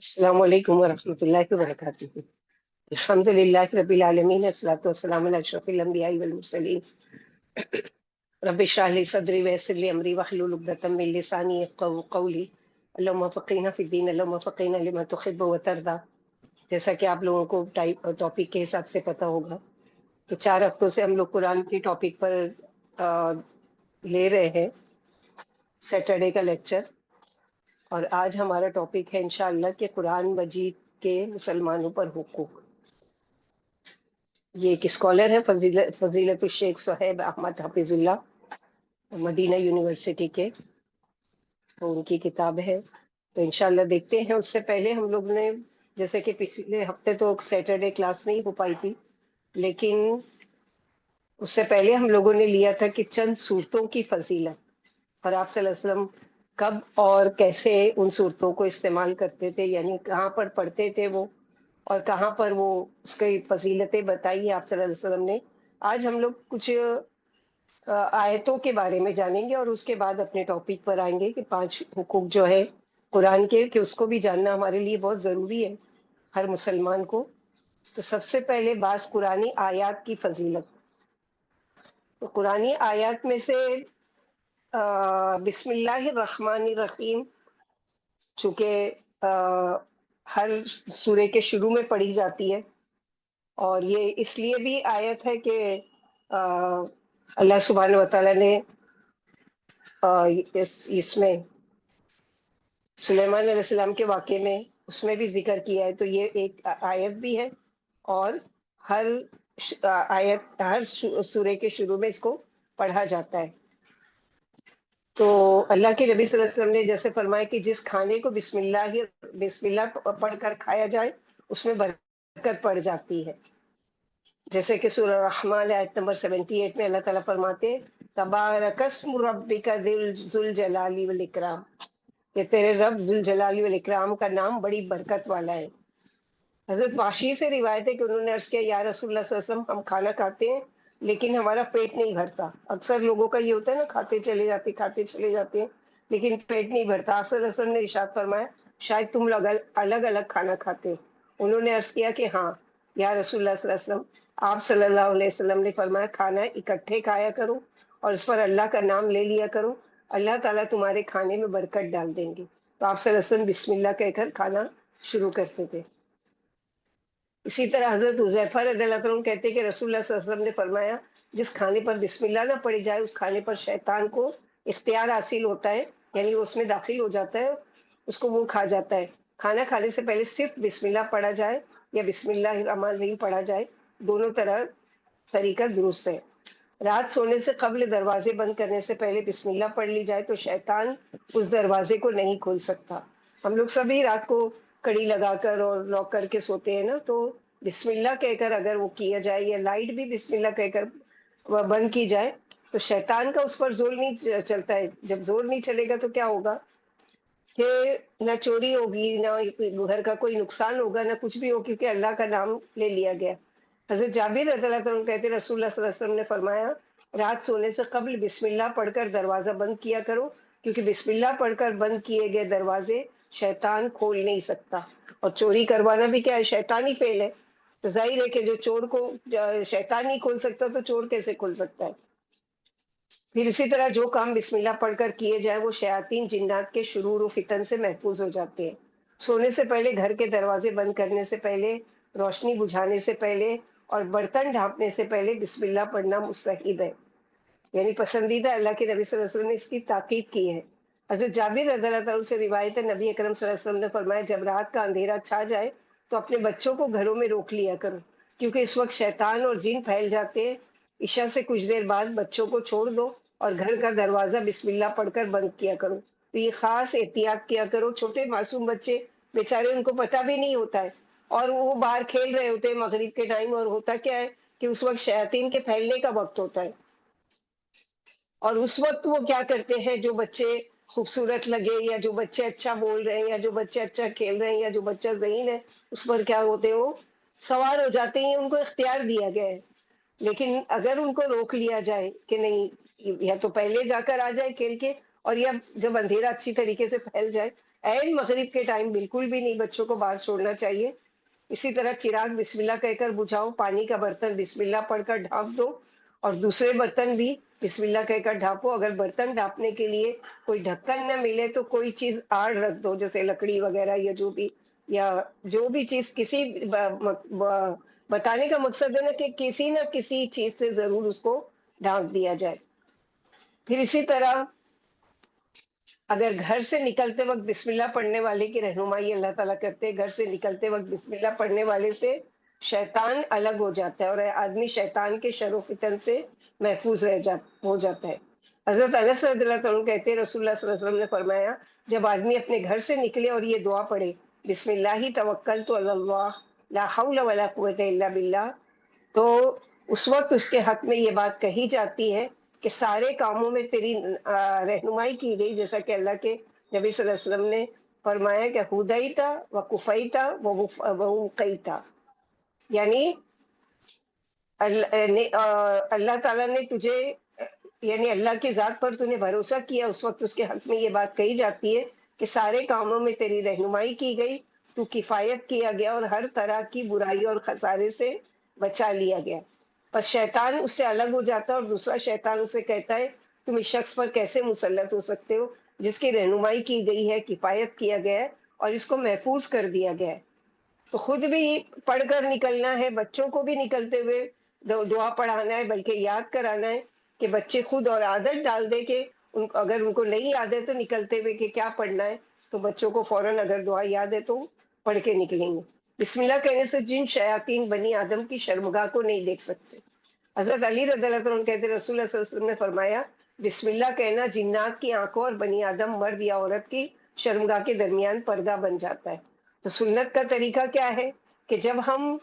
السلام علیکم ورحمۃ اللہ وبرکاتہ۔ الحمد للہ رب العالمین، والصلاۃ والسلام علی اشرف الانبیاء والمرسلین۔ رب اشرح لی صدری ویسر لی امری واحلل عقدۃ من لسانی یفقهوا قولی۔ اللهم فقہنا فی الدین، اللهم فقہنا لما تحب وترضى۔ جیسا کہ آپ لوگوں کو ٹاپک کے حساب سے پتہ ہوگا کہ 4 ہفتوں سے ہم لوگ قرآن کی ٹاپک پر لے رہے ہیں سیٹرڈے کا لیکچر، اور آج ہمارا ٹاپک ہے انشاءاللہ کہ قرآن مجید کے مسلمانوں پر حقوق۔ یہ ایک اسکالر ہے فضیلت الشیخ صہیب احمد حفظ اللہ، مدینہ یونیورسٹی کے، تو ان کی کتاب ہے، تو انشاءاللہ دیکھتے ہیں۔ اس سے پہلے ہم لوگ نے، جیسے کہ پچھلے ہفتے تو سیٹرڈے کلاس نہیں ہو پائی تھی، لیکن اس سے پہلے ہم لوگوں نے لیا تھا کہ چند صورتوں کی فضیلت، اور آپ صلی اللہ علیہ وسلم کب اور کیسے ان صورتوں کو استعمال کرتے تھے، یعنی کہاں پر پڑھتے تھے وہ، اور کہاں پر وہ اس کی فضیلتیں بتائی آپ صلی اللہ علیہ وسلم نے۔ آج ہم لوگ کچھ آیتوں کے بارے میں جانیں گے، اور اس کے بعد اپنے ٹاپک پر آئیں گے کہ 5 حقوق جو ہے قرآن کے، کہ اس کو بھی جاننا ہمارے لیے بہت ضروری ہے، ہر مسلمان کو۔ تو سب سے پہلے بعض قرآنی آیات کی فضیلت۔ تو قرآنی آیات میں سے بسم اللہ الرحمن الرحیم، چونکہ ہر سورے کے شروع میں پڑھی جاتی ہے، اور یہ اس لیے بھی آیت ہے کہ اللہ سبحانہ وتعالیٰ نے اس میں سلیمان علیہ السلام کے واقعے میں اس میں بھی ذکر کیا ہے، تو یہ ایک آیت بھی ہے، اور ہر آیت، ہر سورے کے شروع میں اس کو پڑھا جاتا ہے۔ تو اللہ کے نبی صلی اللہ علیہ وسلم نے جیسے فرمایا کہ جس کھانے کو بسم اللہ پڑھ کر کھایا جائے اس میں برکت پڑ جاتی ہے، جیسے کہ سورہ الرحمن آیت نمبر 78 میں اللہ تعالیٰ فرماتے ہیں تبارک اسم ربک ذو الجلال والاکرام، کہ تیرے رب ذو الجلال والاکرام کا نام بڑی برکت والا ہے۔ حضرت وحشی سے روایت ہے کہ انہوں نے عرض کیا یا رسول اللہ صلی اللہ علیہ وسلم، ہم کھانا کھاتے ہیں لیکن ہمارا پیٹ نہیں بھرتا۔ اکثر لوگوں کا یہ ہوتا ہے نا، کھاتے چلے جاتے ہیں لیکن پیٹ نہیں بھرتا۔ آپ صلی اللہ علیہ وسلم نے ارشاد فرمایا شاید تم لوگ الگ الگ کھانا کھاتے ہو۔ انہوں نے عرض کیا کہ ہاں یا رسول اللہ صلی اللہ علیہ وسلم۔ آپ صلی اللہ علیہ وسلم نے فرمایا کھانا اکٹھے کھایا کرو اور اس پر اللہ کا نام لے لیا کرو، اللہ تعالیٰ تمہارے کھانے میں برکت ڈال دیں گے۔ تو آپ صلی اللہ علیہ وسلم بسم اللہ کہہ کر کھانا شروع کرتے تھے۔ اسی طرح حضرت حذیفہ رضی اللہ عنہ کہتے کہ رسول اللہ صلی اللہ علیہ وسلم نے فرمایا جس کھانے پر بسم اللہ نہ پڑھی جائے اس کھانے پر شیطان کو اختیار حاصل ہوتا ہے، یعنی وہ اس میں داخل ہو جاتا ہے، اس کو وہ کھا جاتا ہے۔ کھانا کھانے سے پہلے صرف بسم اللہ پڑھا جائے یا بسم اللہ الرحمن الرحیم پڑھا جائے، دونوں طرح طریقہ درست ہے۔ رات سونے سے قبل دروازے بند کرنے سے پہلے بسم اللہ پڑھ لی جائے تو شیطان اس دروازے کو نہیں کھول سکتا۔ ہم لوگ سبھی رات کو کڑی لگا کر اور لاک کر کے سوتے ہیں نا، تو بسم اللہ کہہ کر اگر وہ کیا جائے، یا لائٹ بھی بسم اللہ کہہ کر بند کی جائے، تو شیطان کا اس پر زور نہیں چلتا ہے۔ جب زور نہیں چلے گا تو کیا ہوگا کہ نہ چوری ہوگی، نہ گھر کا کوئی نقصان ہوگا، نہ کچھ بھی ہو، کیونکہ اللہ کا نام لے لیا گیا۔ حضرت جابر رضی اللہ عنہ کہتے رسول اللہ صلی اللہ علیہ وسلم نے فرمایا رات سونے سے قبل بسم اللہ پڑھ کر دروازہ بند کیا کرو، کیونکہ بسم اللہ پڑھ کر بند کیے گئے دروازے شیطان کھول نہیں سکتا، اور چوری کروانا بھی کیا ہے، شیطانی فعل ہے۔ تو ظاہر ہے کہ جو چور کو شیطان نہیں کھول سکتا تو چور کیسے کھول سکتا ہے۔ پھر اسی طرح جو کام بسم اللہ پڑھ کر کیے جائے وہ شیاطین جنات کے شرور و فتن سے محفوظ ہو جاتے ہیں۔ سونے سے پہلے گھر کے دروازے بند کرنے سے پہلے، روشنی بجھانے سے پہلے اور برتن ڈھانپنے سے پہلے بسم اللہ پڑھنا مستحب ہے، یعنی پسندیدہ۔ اللہ کے نبی صلی اللہ علیہ وسلم نے اس کی تاکید کی ہے۔ حضرت جابر رضی اللہ عنہ سے روایت ہے نبی اکرم صلی اللہ علیہ وسلم نے فرمایا جب رات کا اندھیرا چھا جائے تو اپنے بچوں کو گھروں میں روک لیا کرو، کیونکہ اس وقت شیطان اور جن پھیل جاتے ہیں۔ عشاء سے کچھ دیر بعد بچوں کو چھوڑ دو اور گھر کا دروازہ بسم اللہ پڑھ کر بند کیا کرو۔ تو یہ خاص احتیاط کیا کرو، چھوٹے معصوم بچے بیچارے ان کو پتہ بھی نہیں ہوتا ہے، اور وہ باہر کھیل رہے ہوتے ہیں مغرب کے ٹائم، اور ہوتا کیا ہے کہ اس وقت شیاطین کے پھیلنے کا وقت ہوتا ہے، اور اس وقت وہ کیا کرتے ہیں، جو بچے خوبصورت لگے، یا جو بچے اچھا بول رہے ہیں، یا جو بچے اچھا کھیل رہے ہیں، یا جو بچہ ذہین ہے، اس پر کیا ہوتے ہیں، وہ سوار ہو جاتے ہیں۔ ان کو اختیار دیا گیا ہے، لیکن اگر ان کو روک لیا جائے کہ نہیں، یا تو پہلے جا کر آ جائے کھیل کے، اور یا جب اندھیرا اچھی طریقے سے پھیل جائے، اینڈ مغرب کے ٹائم بالکل بھی نہیں بچوں کو باہر چھوڑنا چاہیے. اسی طرح چراغ بسم اللہ کہہ کر بجھاؤ، پانی کا برتن بسم اللہ پڑھ کر ڈھانپ دو، اور دوسرے برتن بھی بسم اللہ کہہ کر ڈھانپو. اگر برتن ڈھانپنے کے لیے کوئی ڈھکن نہ ملے تو کوئی چیز آڑ رکھ دو، جیسے لکڑی وغیرہ یا جو بھی چیز کسی بتانے کا مقصد ہے نا کہ کسی نہ کسی چیز سے ضرور اس کو ڈھانپ دیا جائے. پھر اسی طرح اگر گھر سے نکلتے وقت بسم اللہ پڑھنے والے کی رہنمائی اللہ تعالیٰ کرتے ہیں، گھر سے نکلتے وقت بسم اللہ پڑھنے والے سے شیطان الگ ہو جاتا ہے اور آدمی شیطان کے شر و فتن سے محفوظ ہو جاتا ہے. حضرت انس رضی اللہ عنہ کہتے ہیں رسول اللہ صلی اللہ علیہ وسلم نے فرمایا جب آدمی اپنے گھر سے نکلے اور یہ دعا پڑھے بسم اللہ توکلت علی اللہ لا حول ولا قوت الا باللہ، تو اس وقت اس کے حق میں یہ بات کہی جاتی ہے کہ سارے کاموں میں تیری رہنمائی کی گئی، جیسا کہ اللہ کے نبی صلی اللہ علیہ وسلم نے فرمایا کہ ہدیتا و کفیتا و وقیتا، یعنی اللہ تعالیٰ نے تجھے، یعنی اللہ کی ذات پر تو نے بھروسہ کیا، اس وقت اس کے حق میں یہ بات کہی جاتی ہے کہ سارے کاموں میں تیری رہنمائی کی گئی، تو کفایت کیا گیا اور ہر طرح کی برائی اور خسارے سے بچا لیا گیا. پس شیطان اس سے الگ ہو جاتا ہے اور دوسرا شیطان اسے کہتا ہے تم اس شخص پر کیسے مسلط ہو سکتے ہو جس کی رہنمائی کی گئی ہے، کفایت کیا گیا ہے اور اس کو محفوظ کر دیا گیا ہے. تو خود بھی پڑھ کر نکلنا ہے، بچوں کو بھی نکلتے ہوئے دعا پڑھانا ہے، بلکہ یاد کرانا ہے کہ بچے خود اور عادت ڈال دے کہ اگر ان کو نہیں یاد ہے تو نکلتے ہوئے کہ کیا پڑھنا ہے تو بچوں کو فوراً اگر دعا یاد ہے تو پڑھ کے نکلیں گے. بسم اللہ کہنے سے جن شیاطین بنی آدم کی شرمگاہ کو نہیں دیکھ سکتے. حضرت علی رضی اللہ عنہ کہتے ہیں رسول اللہ صلی اللہ علیہ وسلم نے فرمایا بسم اللہ کہنا جنات کی آنکھوں اور بنی آدم مرد یا عورت کی شرمگاہ کے درمیان پردہ بن جاتا ہے. تو سنت کا طریقہ کیا ہے کہ جب ہم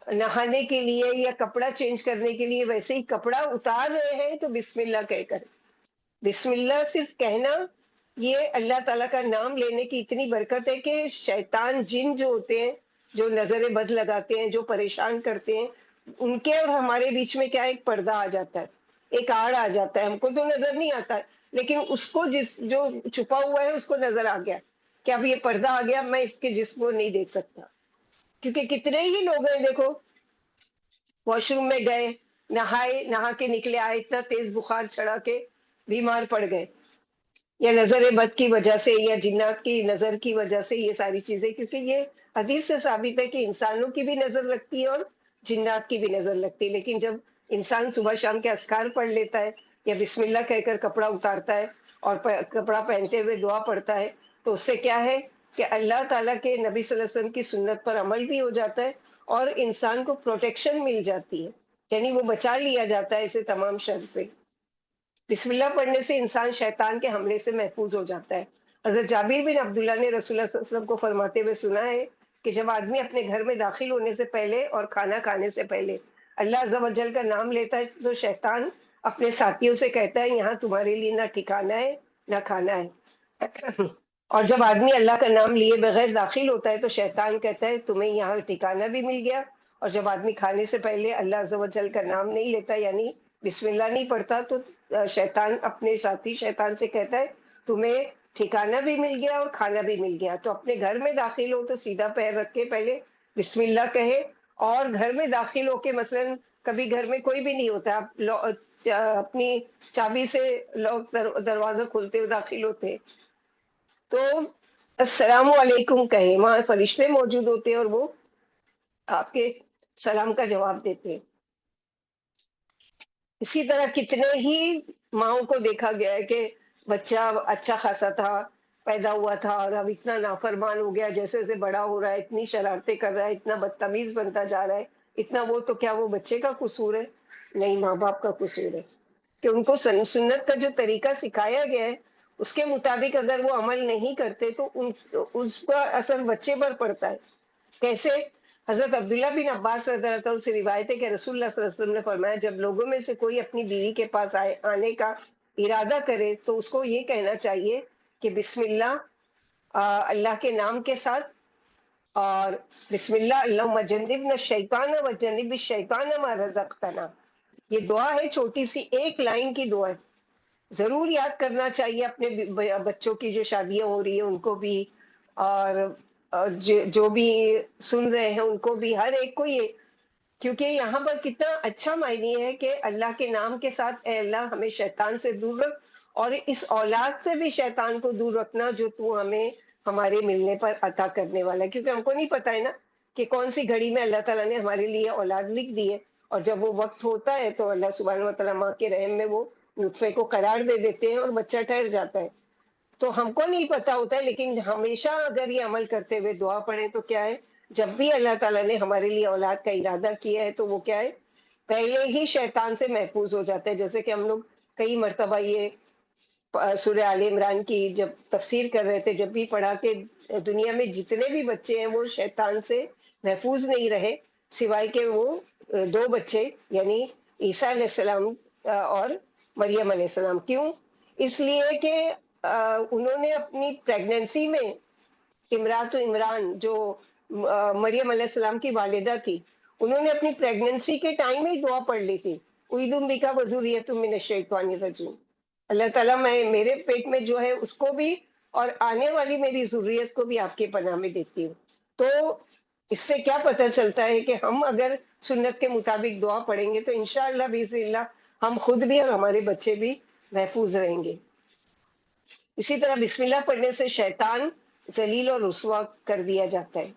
نہانے کے لیے یا کپڑا چینج کرنے کے لیے ویسے ہی کپڑا اتار رہے ہیں تو بسم اللہ کہہ کر، بسم اللہ صرف کہنا، یہ اللہ تعالیٰ کا نام لینے کی اتنی برکت ہے کہ شیطان جن جو ہوتے ہیں، جو نظر بد لگاتے ہیں، جو پریشان کرتے ہیں، ان کے اور ہمارے بیچ میں کیا ایک پردہ آ جاتا ہے، ایک آڑ آ جاتا ہے. ہم کو تو نظر نہیں آتا ہے لیکن اس کو جو چھپا ہوا ہے اس کو نظر آ گیا کہ اب یہ پردہ آ گیا، میں اس کے جسم کو نہیں دیکھ سکتا. کیونکہ کتنے ہی لوگ ہیں دیکھو واش روم میں گئے، نہائے، نہا کے نکلے، آئے اتنا تیز بخار چڑھا کے بیمار پڑ گئے، یا نظر بد کی وجہ سے یا جنات کی نظر کی وجہ سے. یہ ساری چیزیں کیونکہ یہ حدیث سے ثابت ہے کہ انسانوں کی بھی نظر لگتی ہے اور جنات کی بھی نظر لگتی ہے. لیکن جب انسان صبح شام کے اذکار پڑھ لیتا ہے یا بسم اللہ کہہ کر کپڑا اتارتا ہے اور کپڑا پہنتے ہوئے دعا پڑھتا ہے تو اس سے کیا ہے کہ اللہ تعالیٰ کے نبی صلی اللہ علیہ وسلم کی سنت پر عمل بھی ہو جاتا ہے اور انسان کو پروٹیکشن مل جاتی ہے، یعنی وہ بچا لیا جاتا ہے اسے تمام شر سے. بسم اللہ پڑھنے سے انسان شیطان کے حملے سے محفوظ ہو جاتا ہے. حضرت جابر بن عبداللہ نے رسول اللہ صلی اللہ علیہ وسلم کو فرماتے ہوئے سنا ہے کہ جب آدمی اپنے گھر میں داخل ہونے سے پہلے اور کھانا کھانے سے پہلے اللہ عز و جل کا نام لیتا ہے تو شیطان اپنے ساتھیوں سے کہتا ہے یہاں تمہارے لیے نہ ٹھکانا ہے نہ کھانا ہے. اور جب آدمی اللہ کا نام لیے بغیر داخل ہوتا ہے تو شیطان کہتا ہے تمہیں یہاں ٹھکانا بھی مل گیا. اور جب آدمی کھانے سے پہلے اللہ عز و جل کا نام نہیں لیتا یعنی بسم اللہ نہیں پڑھتا تو شیطان اپنے ساتھی شیطان سے کہتا ہے تمہیں ٹھکانا بھی مل گیا اور کھانا بھی مل گیا. تو اپنے گھر میں داخل ہو تو سیدھا پیر رکھ کے پہلے بسم اللہ کہے، اور گھر میں داخل ہو کے مثلاً کبھی گھر میں کوئی بھی نہیں ہوتا، آپ اپنی چابی سے لوگ دروازہ کھولتے ہوئے داخل ہوتے تو السلام علیکم کہیں، وہاں فرشتے موجود ہوتے ہیں اور وہ آپ کے سلام کا جواب دیتے ہیں. اسی طرح کتنے ہی ماؤں کو دیکھا گیا ہے کہ بچہ اچھا خاصا تھا، پیدا ہوا تھا اور اب اتنا نافرمان ہو گیا، جیسے جیسے بڑا ہو رہا ہے اتنی شرارتیں کر رہا ہے، اتنا بدتمیز بنتا جا رہا ہے، اتنا وہ تو کیا وہ بچے کا قصور ہے؟ نہیں، ماں باپ کا قصور ہے کہ ان کو سنت کا جو طریقہ سکھایا گیا ہے اس کے مطابق اگر وہ عمل نہیں کرتے تو اس کا اثر بچے پر پڑتا ہے. کیسے؟ حضرت عبداللہ بن عباس رضی اللہ عنہ سے روایت ہے کہ رسول اللہ صلی اللہ علیہ وسلم نے فرمایا جب لوگوں میں سے کوئی اپنی بیوی کے پاس آنے کا ارادہ کرے تو اس کو یہ کہنا چاہیے کہ بسم اللہ، اللہ کے نام کے ساتھ، اور بسم اللہ اللہم جنبنا الشیطان وجنب الشیطان ما رزقتنا. یہ دعا ہے، چھوٹی سی ایک لائن کی دعا ہے، ضرور یاد کرنا چاہیے اپنے بچوں کی جو شادیاں ہو رہی ہیں ان کو بھی، اور جو بھی سن رہے ہیں ان کو بھی، ہر ایک کو یہ، کیونکہ یہاں پر کتنا اچھا معنی ہے کہ اللہ کے نام کے ساتھ اے اللہ ہمیں شیطان سے دور رکھ، اور اس اولاد سے بھی شیطان کو دور رکھنا جو تو ہمیں ہمارے ملنے پر عطا کرنے والا ہے، کیونکہ ہم کو نہیں پتا ہے نا کہ کون سی گھڑی میں اللہ تعالیٰ نے ہمارے لیے اولاد لکھ دی ہے، اور جب وہ وقت ہوتا ہے تو اللہ سبحانہ و تعالیٰ ماں کے رحم میں وہ نطفے کو قرار دے دیتے ہیں اور بچہ ٹھہر جاتا ہے. تو ہم کو نہیں پتا ہوتا ہے، لیکن ہمیشہ اگر یہ عمل کرتے ہوئے دعا پڑھیں تو کیا ہے، جب بھی اللہ تعالیٰ نے ہمارے لیے اولاد کا ارادہ کیا ہے تو وہ کیا ہے، پہلے ہی شیطان سے محفوظ ہو جاتا ہے. جیسے کہ ہم لوگ کئی مرتبہ یہ سورہ آل عمران کی جب تفسیر کر رہے تھے، جب بھی پڑھا کہ دنیا میں جتنے بھی بچے ہیں وہ شیطان سے محفوظ نہیں رہے، سوائے کہ وہ دو بچے، یعنی عیسیٰ علیہ السلام اور مریم علیہ السلام. کیوں؟ اس لیے کہ انہوں نے اپنی پریگننسی میں، امرات عمران جو مریم علیہ السلام کی والدہ تھی، انہوں نے اپنی پریگننسی کے ٹائم ہی دعا پڑھ لی تھی، اعوذ بک وذریۃ من الشیطان الرجیم. اللہ تعالیٰ میں میرے پیٹ میں جو ہے اس کو بھی اور آنے والی میری ذریت کو بھی آپ کے پناہ میں دیتی ہوں. تو اس سے کیا پتہ چلتا ہے کہ ہم اگر سنت کے مطابق دعا پڑھیں گے تو انشاءاللہ باذن اللہ ہم خود بھی اور ہمارے بچے بھی محفوظ رہیں گے. اسی طرح بسم اللہ پڑھنے سے شیطان ذلیل اور رسوا کر دیا جاتا ہے.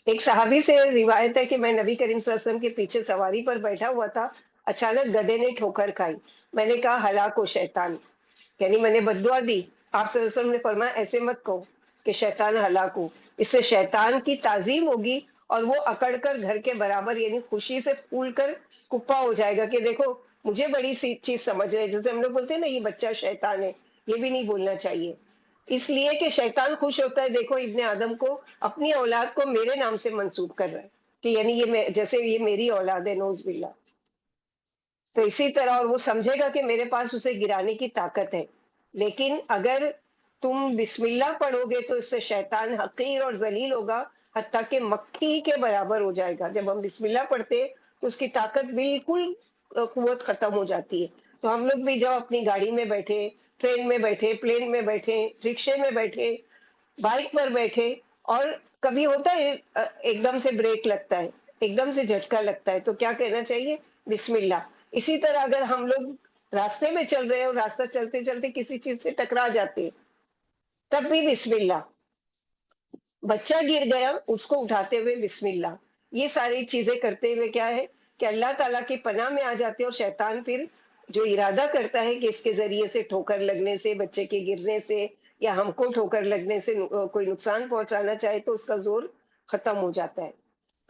ایک صحابی سے روایت ہے کہ میں نبی کریم صلی اللہ علیہ وسلم کے پیچھے سواری پر بیٹھا ہوا تھا، اچانک گدھے نے ٹھوکر کھائی. میں نے کہا ہلاک ہو شیطان، یعنی میں نے بد دعا دی. آپ صلی اللہ علیہ وسلم نے فرمایا ایسے مت کہو کہ شیطان ہلاک ہو، اس سے شیطان کی تعظیم ہوگی اور وہ اکڑ کر گھر کے برابر، یعنی خوشی سے پھول کر کپا ہو جائے گا کہ دیکھو مجھے بڑی سی چیز سمجھ رہے. جیسے ہم لوگ بولتے ہیں نا یہ بچہ شیطان ہے، یہ بھی نہیں بولنا چاہیے، اس لیے کہ شیطان خوش ہوتا ہے، دیکھو ابن آدم کو اپنی اولاد کو میرے نام سے منسوب کر رہا ہے کہ یعنی یہ جیسے یہ میری اولاد ہے، نوز باللہ. تو اسی طرح اور وہ سمجھے گا کہ میرے پاس اسے گرانے کی طاقت ہے. لیکن اگر تم بسم اللہ پڑھو گے تو اس سے شیطان حقیر اور ذلیل ہوگا، حتیٰ کہ مکھی کے برابر ہو جائے گا. جب ہم بسم اللہ پڑھتے ہیں تو اس کی طاقت بالکل قوت ختم ہو جاتی ہے. تو ہم لوگ بھی جب اپنی گاڑی میں بیٹھے، ٹرین میں بیٹھے، پلین میں بیٹھے، رکشے میں بیٹھے، بائک پر بیٹھے، اور کبھی ہوتا ہے ایک دم سے بریک لگتا ہے، ایک دم سے جھٹکا لگتا ہے، تو کیا کہنا چاہیے؟ بسم اللہ. اسی طرح اگر ہم لوگ راستے میں چل رہے ہیں اور راستہ چلتے چلتے کسی چیز سے ٹکرا جاتے ہیں تب بھی بسم اللہ. بچہ گر گیا اس کو اٹھاتے ہوئے بسم اللہ. یہ ساری چیزیں کرتے ہوئے کیا ہے کہ اللہ تعالیٰ کی پناہ میں آ جاتے ہیں، اور شیطان پھر جو ارادہ کرتا ہے کہ اس کے ذریعے سے ٹھوکر لگنے سے، بچے کے گرنے سے یا ہم کو ٹھوکر لگنے سے کوئی نقصان پہنچانا چاہے تو اس کا زور ختم ہو جاتا ہے.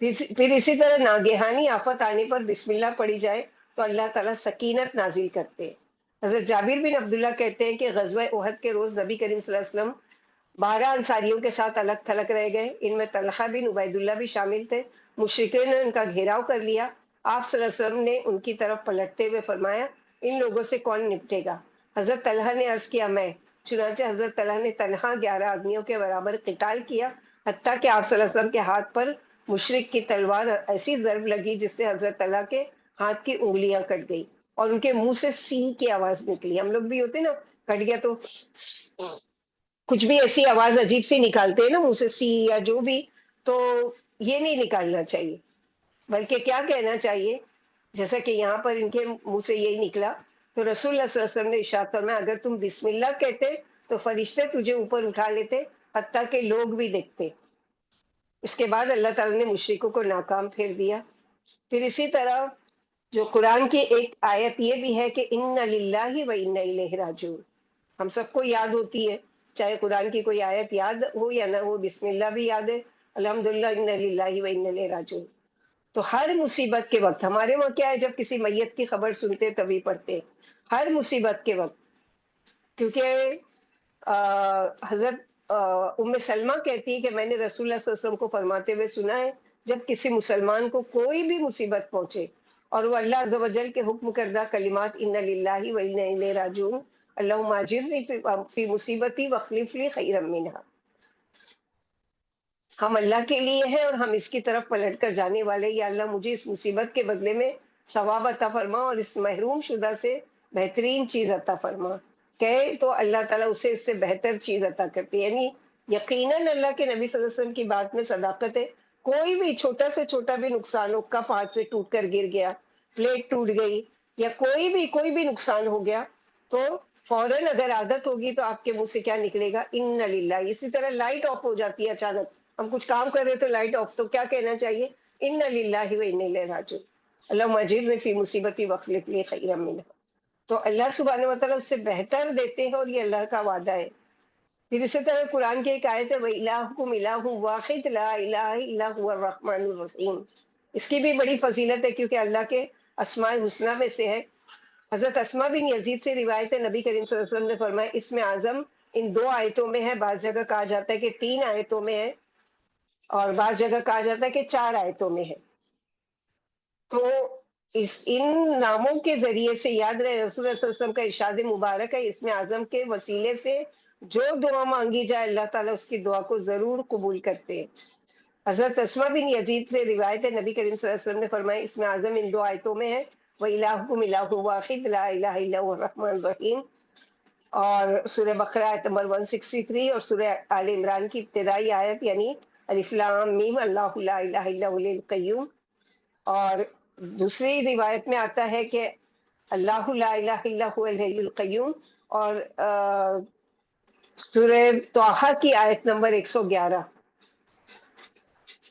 پھر اسی طرح ناگہانی آفت آنے پر بسم اللہ پڑھی جائے تو اللہ تعالیٰ سکینت نازل کرتے ہیں. حضرت جابر بن عبداللہ کہتے ہیں کہ غزوہ احد کے روز نبی کریم صلی اللہ علیہ وسلم 12 انصاریوں کے ساتھ الگ تھلگ رہ گئے. ان میں طلحہ بن عبید اللہ بھی شامل تھے. مشرکین نے ان کا گھیراؤ کر لیا. آپ صلی اللہ علیہ وسلم نے ان کی طرف پلٹتے ہوئے فرمایا ان لوگوں سے کون نپٹے گا؟ حضرت طلحہ نے عرض کیا میں. چنانچہ حضرت طلحہ نے تنہا 11 آدمیوں کے برابر قتال کیا، حتیٰ کہ آپ صلی اللہ علیہ وسلم کے ہاتھ پر مشرک کی تلوار ایسی ضرب لگی جس سے حضرت طلحہ کے ہاتھ کی انگلیاں کٹ گئی اور ان کے منہ سے سی کی آواز نکلی. ہم لوگ بھی ہوتے نا، کٹ گیا تو کچھ بھی ایسی آواز عجیب سی نکالتے ہیں نا منہ سے، سی یا جو بھی، تو یہ نہیں نکالنا چاہیے، بلکہ کیا کہنا چاہیے جیسا کہ یہاں پر ان کے منہ سے یہی نکلا. تو رسول اللہ صلی اللہ علیہ وسلم نے ارشاد فرمایا اگر تم بسم اللہ کہتے تو فرشتے تجھے اوپر اٹھا لیتے، حتیٰ کہ لوگ بھی دیکھتے. اس کے بعد اللہ تعالیٰ نے مشرکوں کو ناکام پھیر دیا. پھر اسی طرح جو قرآن کی ایک آیت یہ بھی ہے کہ ان للہ و انا الیہ راجعون، ہم سب کو یاد ہوتی ہے، چاہے قرآن کی کوئی آیت یاد ہو یا نہ ہو، بسم اللہ بھی یاد ہے، الحمدللہ انا للہ و انا الیہ راجعون. تو ہر مصیبت کے وقت ہمارے وہاں کیا ہے، جب کسی میت کی خبر سنتے تبھی پڑھتے، ہر مصیبت کے وقت. کیونکہ حضرت ام سلمہ کہتی ہے کہ میں نے رسول اللہ صلی اللہ علیہ وسلم کو فرماتے ہوئے سنا ہے جب کسی مسلمان کو کوئی بھی مصیبت پہنچے اور وہ اللہ عز و جل کے حکم کردہ کلمات ان للہ و انا الیہ راجعون، اللہم اجرنی فی مصیبتی واخلف لی خیرا منہا، ہم اللہ کے لیے ہیں اور ہم اس کی طرف پلٹ کر جانے والے، یا اللہ مجھے اس مصیبت کے بدلے میں ثواب عطا فرما اور اس محروم شدہ سے بہترین چیز عطا فرما. کہے تو اللہ تعالیٰ اسے اس سے بہتر چیز عطا کرتی ہے. یعنی یقیناً اللہ کے نبی صلی اللہ علیہ وسلم کی بات میں صداقت ہے. کوئی بھی چھوٹا سے چھوٹا بھی نقصان ہو، کف ہاتھ سے ٹوٹ کر گر گیا، پلیٹ ٹوٹ گئی، یا کوئی بھی نقصان ہو گیا، تو فوراً اگر عادت ہوگی تو آپ کے منہ سے کیا نکلے گا؟ ان للہ. اسی طرح لائٹ آف ہو جاتی ہے اچانک، ہم کچھ کام کر رہے تو لائٹ آف، تو کیا کہنا چاہیے؟ ان للہ و انا الیہ راجعون. اللہم اجرنی فی مصیبتی واخلف لی خیرا منہا. تو اللہ سبحانہ وتعالیٰ اس سے بہتر دیتے ہیں، اور یہ اللہ کا وعدہ ہے. پھر اسی طرح قرآن کی ایک آیت ہے وَإِلَٰهُكُمْ إِلَٰهٌ وَاحِدٌ لَا إِلَٰهَ إِلَّا هُوَ الرَّحْمَٰنُ الرَّحِيمُ. اس کی بھی بڑی فضیلت ہے، کیونکہ اللہ کے اسماء الحسنیٰ میں سے ہے. حضرت اسماء بن یزید سے روایت ہے، نبی کریم صلی اللہ علیہ وسلم نے فرمایا اسم اعظم ان 2 آیتوں میں ہے. بعض جگہ کہا جاتا ہے کہ 3 آیتوں میں ہے، اور بعض جگہ کہا جاتا ہے کہ 4 آیتوں میں ہے. تو ان ناموں کے ذریعے سے یاد رہے، رسول اللہ صلی اللہ علیہ وسلم کا ارشاد مبارک ہے، اس میں اعظم کے وسیلے سے جو دعا مانگی جائے اللہ تعالیٰ اس کی دعا کو ضرور قبول کرتے ہیں. حضرت اسماء بن یزید سے روایت ہے، نبی کریم صلی اللہ علیہ وسلم نے فرمایا اس میں اعظم ان 2 آیتوں میں ہے وَإِلَٰهُكُمْ إِلَٰهٌ وَاحِدٌ لَا إِلَٰهَ إِلَّا هُوَ الرَّحْمَٰنُ الرَّحِيمُ. اور سورہ بقرہ آیت نمبر 163 اور سورہ آل عمران کی ابتدائی آیت یعنی الف لام میم اللہ لا الہ الا هو الحی القیوم. اور دوسری روایت میں آتا ہے کہ اللہ لا الہ الا هو الحی القیوم. اور سورہ طٰہٰ کی آیت نمبر 111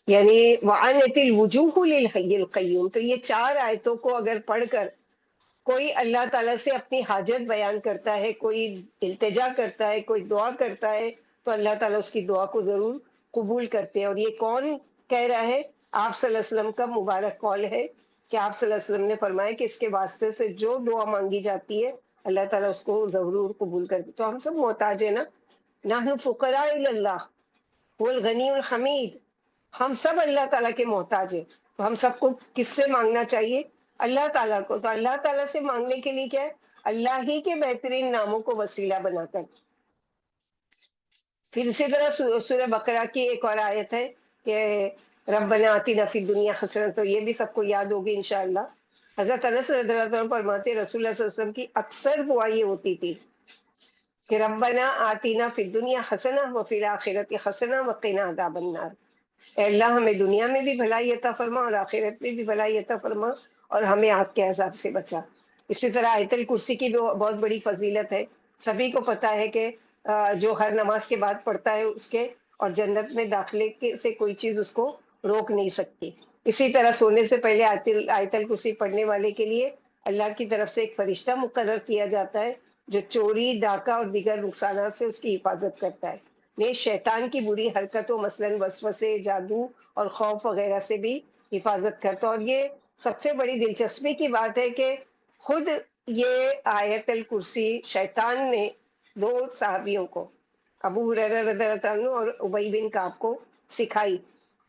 یعنی وَعَنَتِ الْوُجُوهُ لِلْحَيِّ الْقَيُّومِ. تو یہ 4 آیتوں کو اگر پڑھ کر کوئی اللہ تعالیٰ سے اپنی حاجت بیان کرتا ہے، کوئی التجا کرتا ہے، کوئی دعا کرتا ہے، تو اللہ تعالیٰ اس کی دعا کو ضرور قبول کرتے ہیں. اور یہ کون کہہ رہا ہے؟ آپ صلی اللہ علیہ وسلم کا مبارک قول ہے کہ آپ صلی اللہ علیہ وسلم نے فرمایا کہ اس کے واسطے سے جو دعا مانگی جاتی ہے اللہ تعالیٰ اس کو ضرور قبول کرتے. تو ہم سب محتاج ہیں نا. نحن فقراء الی اللہ هو الغنی الحمید. ہم سب اللہ تعالیٰ کے محتاج ہیں. تو ہم سب کو کس سے مانگنا چاہیے؟ اللہ تعالیٰ کو. تو اللہ تعالیٰ سے مانگنے کے لیے کیا ہے؟ اللہ ہی کے بہترین ناموں کو وسیلہ بنا کر. پھر اسی طرح سورہ بقرہ کی ایک اور آیت ہے کہ ربنا آتنا فی الدنیا حسنہ. تو یہ بھی سب کو یاد ہوگی انشاءاللہ. حضرت انس رضی اللہ عنہ فرماتے رسول اللہ صلی اللہ علیہ وسلم کی اکثر دعا یہ ہوتی تھی کہ ربنا آتنا فی الدنیا حسنہ وفی الآخرۃ حسنہ وقنا عذاب النار. اے اللہ ہمیں دنیا میں بھی بھلائی عطا فرما اور آخرت میں بھی بھلائی عطا فرما، اور ہمیں آگ کے عذاب سے بچا. اسی طرح آیت الکرسی کی بھی بہت بڑی فضیلت ہے. سبھی کو پتا ہے کہ جو ہر نماز کے بعد پڑھتا ہے اس کے اور جنت میں داخلے سے کوئی چیز اس کو روک نہیں سکتی. اسی طرح سونے سے پہلے آیت الکرسی پڑھنے والے کے لیے اللہ کی طرف سے ایک فرشتہ مقرر کیا جاتا ہے جو چوری، ڈاکہ اور دیگر نقصانات سے اس کی حفاظت کرتا ہے. یہ شیطان کی بری حرکتوں مثلاً وسوسے، جادو اور خوف وغیرہ سے بھی حفاظت کرتا. اور یہ سب سے بڑی دلچسپی کی بات ہے کہ خود یہ آیت الکرسی شیطان نے 2 صحابیوں کو، ابو ہریرہ رضی اللہ عنہ اور ابی بن کعب کو سکھائی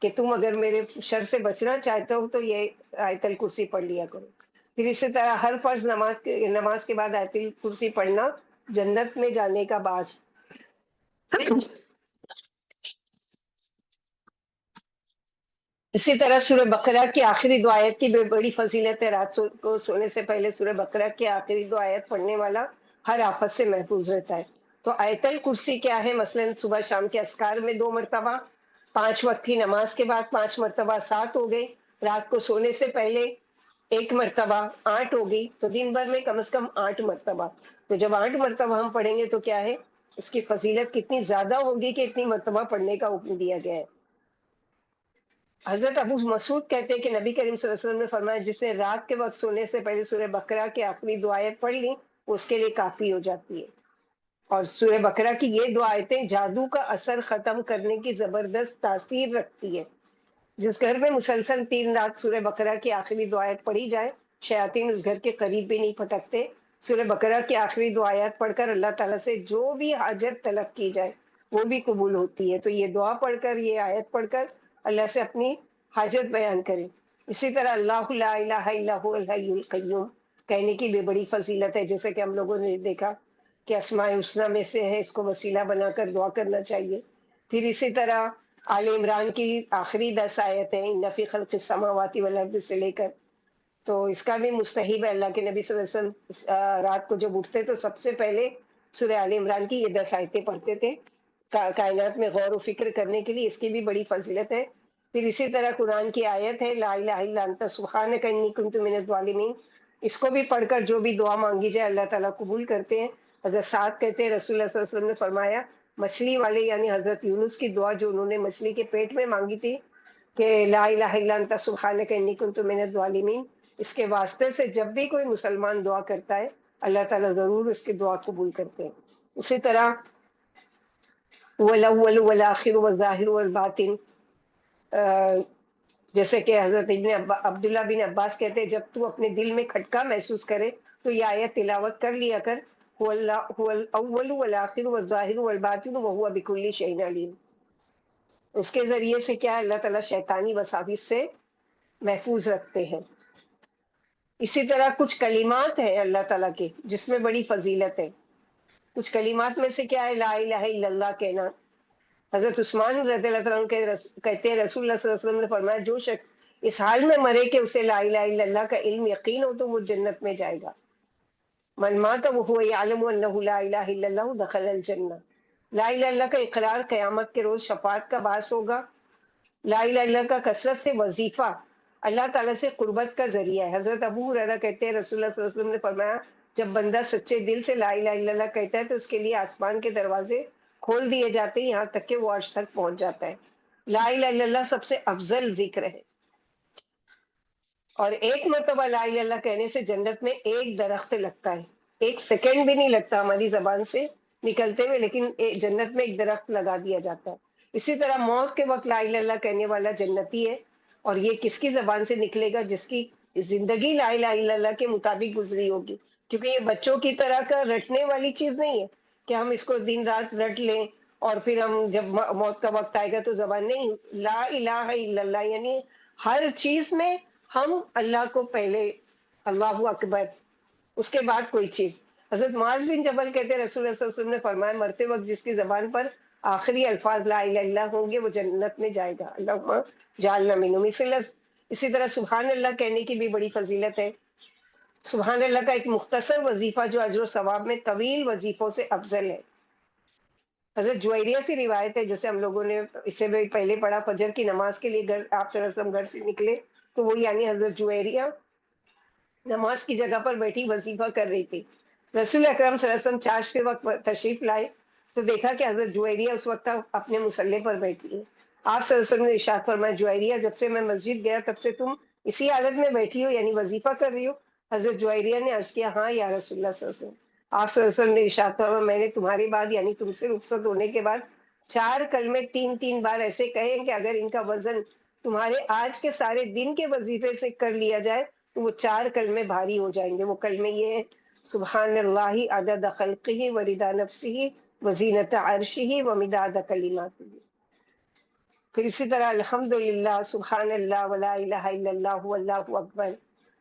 کہ تم اگر میرے شر سے بچنا چاہتے ہو تو یہ آیت الکرسی پڑھ لیا کرو. پھر اسی طرح ہر فرض نماز کے بعد آیت الکرسی پڑھنا جنت میں جانے کا باعث. اسی طرح سورہ بقرہ کی آخری 2 آیت کی بڑی فضیلت ہے. رات کو سونے سے پہلے سورہ بقرہ کی آخری 2 آیت پڑھنے والا ہر آفت سے محفوظ رہتا ہے. تو آیت الکرسی کیا ہے؟ مثلاً صبح شام کے اذکار میں 2 مرتبہ، 5 وقت کی نماز کے بعد 5 مرتبہ، 7 ہو گئی. رات کو سونے سے پہلے 1 مرتبہ، 8 ہو گئی. تو دن بھر میں کم از کم 8 مرتبہ. تو جب 8 مرتبہ ہم پڑھیں گے تو کیا ہے؟ اس کی فضیلت کتنی زیادہ ہوگی کہ اتنی مرتبہ پڑھنے کا حکم دیا گیا ہے. حضرت ابو مسعود کہتے ہیں کہ نبی کریم صلی اللہ علیہ وسلم نے فرمایا جس نے رات کے وقت سونے سے پہلے سورہ بقرہ کی آخری 2 آیت پڑھ لی وہ اس کے لیے کافی ہو جاتی ہے. اور سورہ بقرہ کی یہ 2 آیتیں جادو کا اثر ختم کرنے کی زبردست تاثیر رکھتی ہے. جس گھر میں مسلسل 3 رات سورہ بقرہ کی آخری 2 آیت پڑھی جائے شیاطین اس گھر کے قریب بھی نہیں پھٹکتے. سورہ بقرہ کی آخری 2 آیات پڑھ کر اللہ تعالیٰ سے جو بھی حاجت طلب کی جائے وہ بھی قبول ہوتی ہے. تو یہ دعا پڑھ کر، یہ آیت پڑھ کر اللہ سے اپنی حاجت بیان کریں. اسی طرح اللہ لا الہ الا هو الحی القیوم کہنے کی بھی بڑی فضیلت ہے، جیسے کہ ہم لوگوں نے دیکھا کہ اسماء الحسنیٰ میں سے ہے، اس کو وسیلہ بنا کر دعا کرنا چاہیے. پھر اسی طرح آل عمران کی آخری 10 آیتیں ان فی خلق السماوات والارض سے لے کر، تو اس کا بھی مستحب ہے. اللہ کے نبی صلی اللہ علیہ وسلم رات کو جب اٹھتے تو سب سے پہلے سورہ آل عمران کی یہ 10 آیتیں پڑھتے تھے. کائنات میں غور و فکر کرنے کے لیے، اس کی بھی بڑی فضیلت ہے۔ پھر اسی طرح قرآن کی آیت ہے لا الہ الا انت سبحانک انی کنت من الظالمین، اس کو بھی پڑھ کر جو بھی دعا مانگی جائے اللہ تعالیٰ قبول کرتے ہیں۔ حضرت سعد کہتے ہیں رسول اللہ صلی اللہ علیہ وسلم نے فرمایا مچھلی والے یعنی حضرت یونس کی دعا جو انہوں نے مچھلی کے پیٹ میں مانگی تھی کہ لا الہ الا انت سبحانک انی کنت من الظالمین، اس کے واسطے سے جب بھی کوئی مسلمان دعا کرتا ہے اللہ تعالیٰ ضرور اس کی دعا قبول کرتے ہیں۔ اسی طرح هو الاول والآخر والظاہر والباطن، جیسے کہ حضرت عبداللہ بن عباس کہتے ہیں جب تو اپنے دل میں کھٹکا محسوس کرے تو یہ آیت تلاوت کر لیا کر، هو الاول والآخر والظاہر والباطن وهو بكل شيء علیم۔ اس کے ذریعے سے کیا اللہ تعالیٰ شیطانی وساوس سے محفوظ رکھتے ہیں۔ اسی طرح کچھ کلمات ہیں اللہ تعالیٰ کے جس میں بڑی فضیلت ہے۔ کچھ کلمات میں سے کیا ہے لا الہ الا اللہ کہنا۔ حضرت عثمان رضی اللہ تعالیٰ عنہ کہتے ہیں رسول اللہ صلی اللہ علیہ وسلم نے فرمایا جو شخص اس حال میں مرے کہ اسے لا الہ الا اللہ کا علم یقین ہو تو وہ جنت میں جائے گا۔ من مات وهو يعلم انه لا الہ الا اللہ دخل الجنہ، لا الہ الا اللہ کا اقرار قیامت کے روز شفاعت کا باعث ہوگا۔ لا الہ الا اللہ کا کثرت سے وظیفہ اللہ تعالیٰ سے قربت کا ذریعہ ہے۔ حضرت ابو ہریرہ کہتے ہیں رسول اللہ صلی اللہ علیہ وسلم نے فرمایا جب بندہ سچے دل سے لا الہ الا اللہ کہتا ہے تو اس کے لیے آسمان کے دروازے کھول دیے جاتے ہیں یہاں تک کہ وہ عرش تک پہنچ جاتا ہے۔ لا الہ الا اللہ سب سے افضل ذکر ہے، اور ایک مرتبہ لا الہ الا اللہ کہنے سے جنت میں ایک درخت لگتا ہے، ایک سیکنڈ بھی نہیں لگتا ہماری زبان سے نکلتے ہوئے، لیکن جنت میں ایک درخت لگا دیا جاتا ہے۔ اسی طرح موت کے وقت لا الہ الا اللہ کہنے والا جنتی ہے، اور یہ کس کی زبان سے نکلے گا؟ جس کی زندگی لا الہ الا اللہ کے مطابق گزری ہوگی، کیونکہ یہ بچوں کی طرح کا رٹنے والی چیز نہیں ہے کہ ہم اس کو دن رات رٹ لیں اور پھر ہم جب موت کا وقت آئے گا تو زبان نہیں۔ لا الہ الا اللہ یعنی ہر چیز میں ہم اللہ کو پہلے، اللہ اکبر، اس کے بعد کوئی چیز۔ حضرت معاذ بن جبل کہتے ہیں رسول اللہ صلی اللہ علیہ وسلم نے فرمایا مرتے وقت جس کی زبان پر آخری الفاظ لا الہ الا اللہ ہوں گے وہ جنت میں جائے گا، اللہم جعلنا منہم۔ اسی طرح سبحان اللہ کہنے کی بھی بڑی فضیلت ہے۔ سبحان اللہ کا ایک مختصر وظیفہ جو اجر و ثواب میں طویل وظیفوں سے افضل ہے۔ حضرت جویریہ سے روایت ہے جیسے ہم لوگوں نے اسے بھی پہلے پڑھا فجر کی نماز کے لیے آپ صلی اللہ علیہ وسلم گھر سے نکلے تو وہ یعنی حضرت جویریہ نماز کی جگہ پر بیٹھی وظیفہ کر رہی تھی۔ رسول اکرم صلی اللہ علیہ وسلم چاشت کے وقت تشریف لائے تو دیکھا کہ حضرت جویریہ اس وقت اپنے مصلے پر بیٹھی ہے۔ آپ صلی اللہ علیہ وسلم نے ارشاد فرمایا جویریہ جب سے میں مسجد گیا تب سے تم اسی حالت میں بیٹھی ہو یعنی وظیفہ کر رہی ہو؟ حضرت جویریہ نے عرض کیا ہاں یا رسول اللہ صلی اللہ علیہ وسلم۔ آپ صلی اللہ علیہ وسلم نے ارشاد فرمایا میں نے تمہاری بعد یعنی تم سے رخصت ہونے کے بعد 4 کلمے 3 بار ایسے کہے کہ اگر ان کا وزن تمہارے آج کے سارے دن کے وظیفے سے کر لیا جائے تو وہ 4 کلمے بھاری ہو جائیں گے۔ وہ کلمے یہ ہیں سبحان اللہ عدد خلقہ ورضا نفسہ وزینت عرشہ ومداد کلماتہ۔ پھر اسی طرح الحمدللہ سبحان اللہ ولا الہ الا اللہ واللہ اکبر،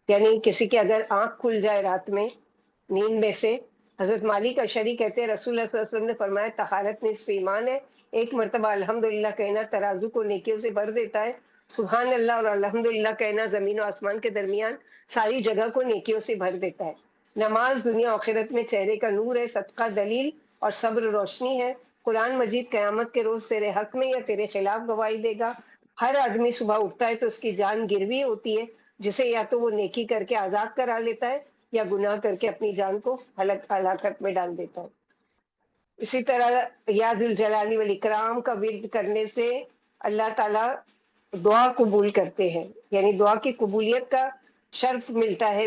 یعنی کسی کی اگر آنکھ کھل جائے رات میں نیند میں سے، حضرت مالک اشعری کہتے ہیں رسول اللہ صلی اللہ علیہ وسلم نے فرمایا طہارت نصف ایمان ہے، ایک مرتبہ الحمدللہ کہنا ترازو کو نیکیوں سے بھر دیتا ہے، سبحان اللہ اور الحمدللہ کہنا زمین و آسمان کے درمیان ساری جگہ کو نیکیوں سے بھر دیتا ہے۔ نماز دنیا آخرت میں چہرے کا نور ہے، صدقہ دلیل اور صبر روشنی ہے، قرآن مجید قیامت کے روز تیرے حق میں یا تیرے خلاف گواہی دے گا۔ ہر آدمی صبح اٹھتا ہے تو اس کی جان گروی ہوتی ہے جسے یا تو وہ نیکی کر کے آزاد کرا لیتا ہے یا گناہ کر کے اپنی جان کو ہلاکت میں ڈال دیتا ہے۔ اسی طرح یاد الجلال والاکرام کا ورد کرنے سے اللہ تعالیٰ دعا قبول کرتے ہیں، یعنی دعا کی قبولیت کا شرف ملتا ہے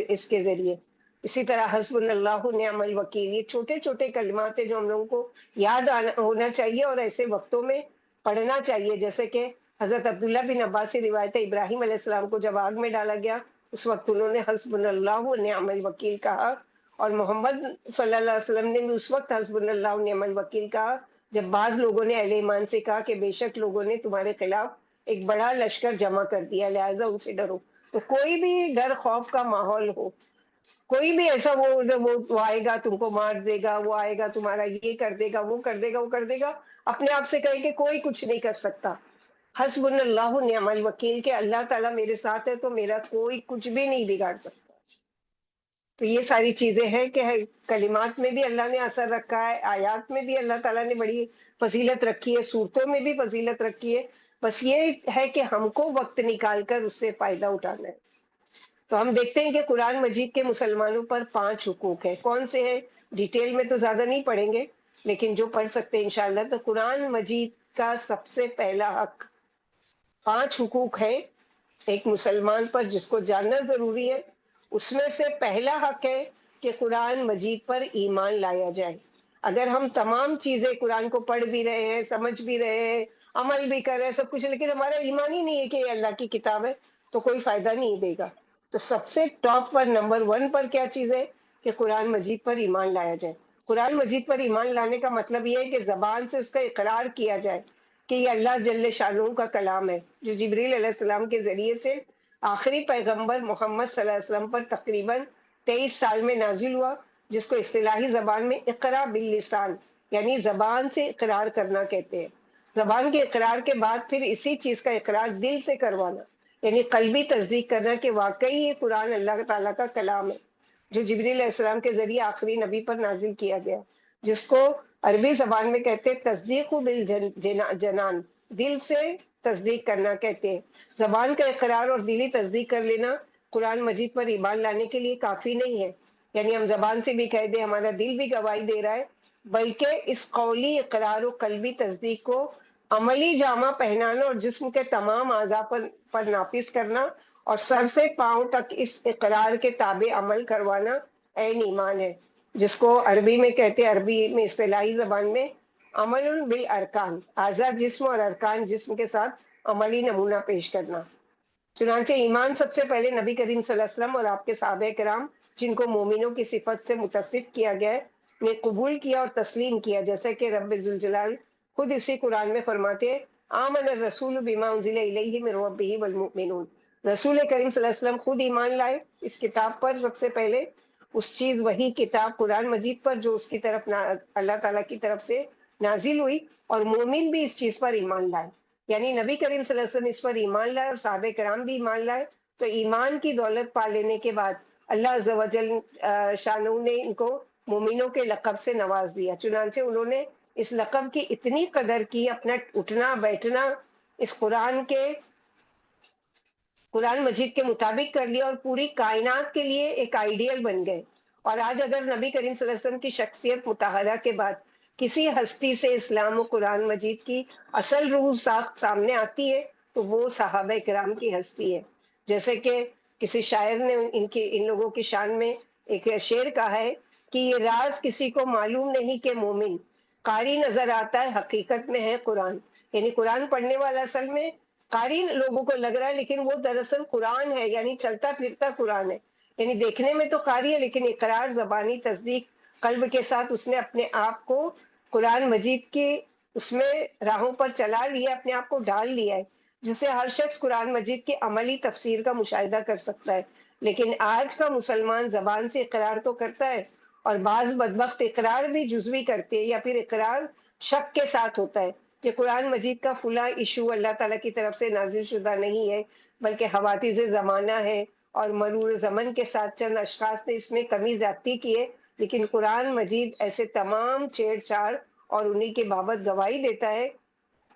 اس کے ذریعے۔ اسی طرح حسبنا اللہ نعم الوکیل، یہ چھوٹے چھوٹے کلمات ہیں جو ہم لوگوں کو یاد ہونا چاہیے اور ایسے وقتوں میں پڑھنا چاہیے، جیسے کہ حضرت عبداللہ بن عباس سے روایت ہے ابراہیم علیہ السلام کو جب آگ میں ڈالا گیا اس وقت انہوں نے حسبنا اللہ نعم الوکیل کہا، اور محمد صلی اللہ علیہ وسلم نے بھی اس وقت حسبنا اللہ نعم الوکیل کہا جب بعض لوگوں نے اہل ایمان سے کہا کہ بے شک لوگوں نے تمہارے خلاف ایک بڑا لشکر جمع کر دیا لہٰذا ان سے ڈرو۔ تو کوئی بھی ڈر خوف کا ماحول ہو، کوئی بھی ایسا وہ آئے گا تم کو مار دے گا، وہ آئے گا تمہارا یہ کر دے گا، وہ کر دے گا، وہ کر دے گا، اپنے آپ سے کہے کہ کوئی کچھ نہیں کر سکتا۔ حسبنا اللہ نعم الوکیل کہ اللہ تعالیٰ میرے ساتھ ہے تو میرا کوئی کچھ بھی نہیں بگاڑ سکتا۔ تو یہ ساری چیزیں ہیں کہ کلمات میں بھی اللہ نے اثر رکھا ہے، آیات میں بھی اللہ تعالیٰ نے بڑی فضیلت رکھی ہے، صورتوں میں بھی فضیلت رکھی ہے، بس یہ ہے کہ ہم کو وقت نکال کر اس سے فائدہ اٹھانا ہے۔ تو ہم دیکھتے ہیں کہ قرآن مجید کے مسلمانوں پر 5 حقوق ہیں۔ کون سے ہیں؟ ڈیٹیل میں تو زیادہ نہیں پڑھیں گے، لیکن جو پڑھ سکتے ہیں انشاءاللہ، تو قرآن مجید کا سب سے پہلا حق، 5 حقوق ہیں ایک مسلمان پر جس کو جاننا ضروری ہے۔ اس میں سے پہلا حق ہے کہ قرآن مجید پر ایمان لایا جائے۔ اگر ہم تمام چیزیں قرآن کو پڑھ بھی رہے ہیں، سمجھ بھی رہے ہیں، عمل بھی کر رہے ہیں سب کچھ، لیکن ہمارا ایمان ہی نہیں ہے کہ یہ اللہ کی کتاب ہے، تو کوئی فائدہ نہیں دے گا۔ تو سب سے ٹاپ پر نمبر 1 پر کیا چیز ہے کہ قرآن مجید پر ایمان لایا جائے۔ قرآن مجید پر ایمان لانے کا مطلب یہ ہے کہ زبان سے اس کا اقرار کیا جائے کہ یہ اللہ جل شانہ کا کلام ہے، جو جبریل علیہ السلام کے ذریعے سے آخری پیغمبر محمد صلی اللہ علیہ وسلم پر تقریباً 23 سال میں نازل ہوا، جس کو اصطلاحی زبان میں اقرا باللسان یعنی زبان سے اقرار کرنا کہتے ہیں۔ زبان کے اقرار کے بعد پھر اسی چیز کا اقرار دل سے کروانا، یعنی قلبی تصدیق کرنا کہ واقعی یہ قرآن اللہ تعالیٰ کا کلام ہے، جو جبریل علیہ السلام کے ذریعے آخری نبی پر نازل کیا گیا، جس کو عربی زبان میں کہتے ہیں تصدیق بالجنان، دل سے تصدیق کرنا کہتے ہیں۔ زبان کا اقرار اور دلی تصدیق کر لینا قرآن مجید پر ایمان لانے کے لیے کافی نہیں ہے، یعنی ہم زبان سے بھی کہہ دیں، ہمارا دل بھی گواہی دے رہا ہے، بلکہ اس قولی اقرار و قلبی تصدیق کو عملی جامہ پہنانا اور جسم کے تمام اعضاء پر نافذ کرنا اور سر سے پاؤں تک اس اقرار کے تابع عمل کروانا عین ایمان ہے، جس کو عربی میں کہتے ہیں، عربی میں اصطلاحی زبان میں عمل بالارکان، اعضاء جسم اور ارکان جسم کے ساتھ عملی نمونہ پیش کرنا۔ چنانچہ ایمان سب سے پہلے نبی کریم صلی اللہ علیہ وسلم اور آپ کے صحابہ کرام، جن کو مومنوں کی صفت سے متصف کیا گیا ہے، نے قبول کیا اور تسلیم کیا، جیسا کہ رب ذوالجلال خود اسی قرآن میں فرماتے ہیں، آمن الرسول بما انزل الیہ من ربہ والمؤمنون۔ رسول کریم صلی اللہ علیہ وسلم خود ایمان لائے اس کتاب پر، سب سے پہلے اس چیز وہی کتاب قرآن مجید پر جو اس کی طرف اللہ تعالیٰ کی طرف سے نازل ہوئی، اور مومن بھی اس چیز پر ایمان لائے، یعنی نبی کریم صلی اللہ علیہ وسلم اس پر ایمان لائے اور صحابہ کرام بھی ایمان لائے۔ تو ایمان کی دولت پا لینے کے بعد اللہ عز و جل شانہ نے ان کو مومنوں کے لقب سے نواز دیا، چنانچہ انہوں نے اس لقب کی اتنی قدر کی، اپنا اٹھنا بیٹھنا اس قرآن مجید کے مطابق کر لیا، اور پوری کائنات کے لیے ایک آئیڈیل بن گئے۔ اور آج اگر نبی کریم صلی اللہ علیہ وسلم کی شخصیت مطہرہ کے بعد کسی ہستی سے اسلام و قرآن مجید کی اصل روح ساخت سامنے آتی ہے تو وہ صحابہ کرام کی ہستی ہے۔ جیسے کہ کسی شاعر نے ان لوگوں کی شان میں ایک شعر کہا ہے کہ یہ راز کسی کو معلوم نہیں کہ مومن قاری نظر آتا ہے، حقیقت میں ہے قرآن، یعنی قرآن پڑھنے والا اصل میں قاری لوگوں کو لگ رہا ہے، لیکن وہ دراصل قرآن ہے، یعنی چلتا پھرتا قرآن ہے، یعنی دیکھنے میں تو قاری ہے لیکن اقرار، زبانی تصدیق قلب کے ساتھ اس نے اپنے آپ کو قرآن مجید کی اس میں راہوں پر چلا لیا، اپنے آپ کو ڈال لیا ہے، جس سے ہر شخص قرآن مجید کی عملی تفسیر کا مشاہدہ کر سکتا ہے۔ لیکن آج کا مسلمان زبان سے اقرار تو کرتا ہے، اور بعض بدبخت اقرار بھی جزوی کرتے ہیں، یا پھر اقرار شک کے ساتھ ہوتا ہے کہ قرآن مجید کا فلاں ایشو اللہ تعالیٰ کی طرف سے نازل شدہ نہیں ہے، بلکہ حوادث زمانہ ہے، اور مرور زمن کے ساتھ چند اشخاص نے اس میں کمی زیادتی کی ہے، لیکن قرآن مجید ایسے تمام چھیڑ چھاڑ اور انہی کے بابت گواہی دیتا ہے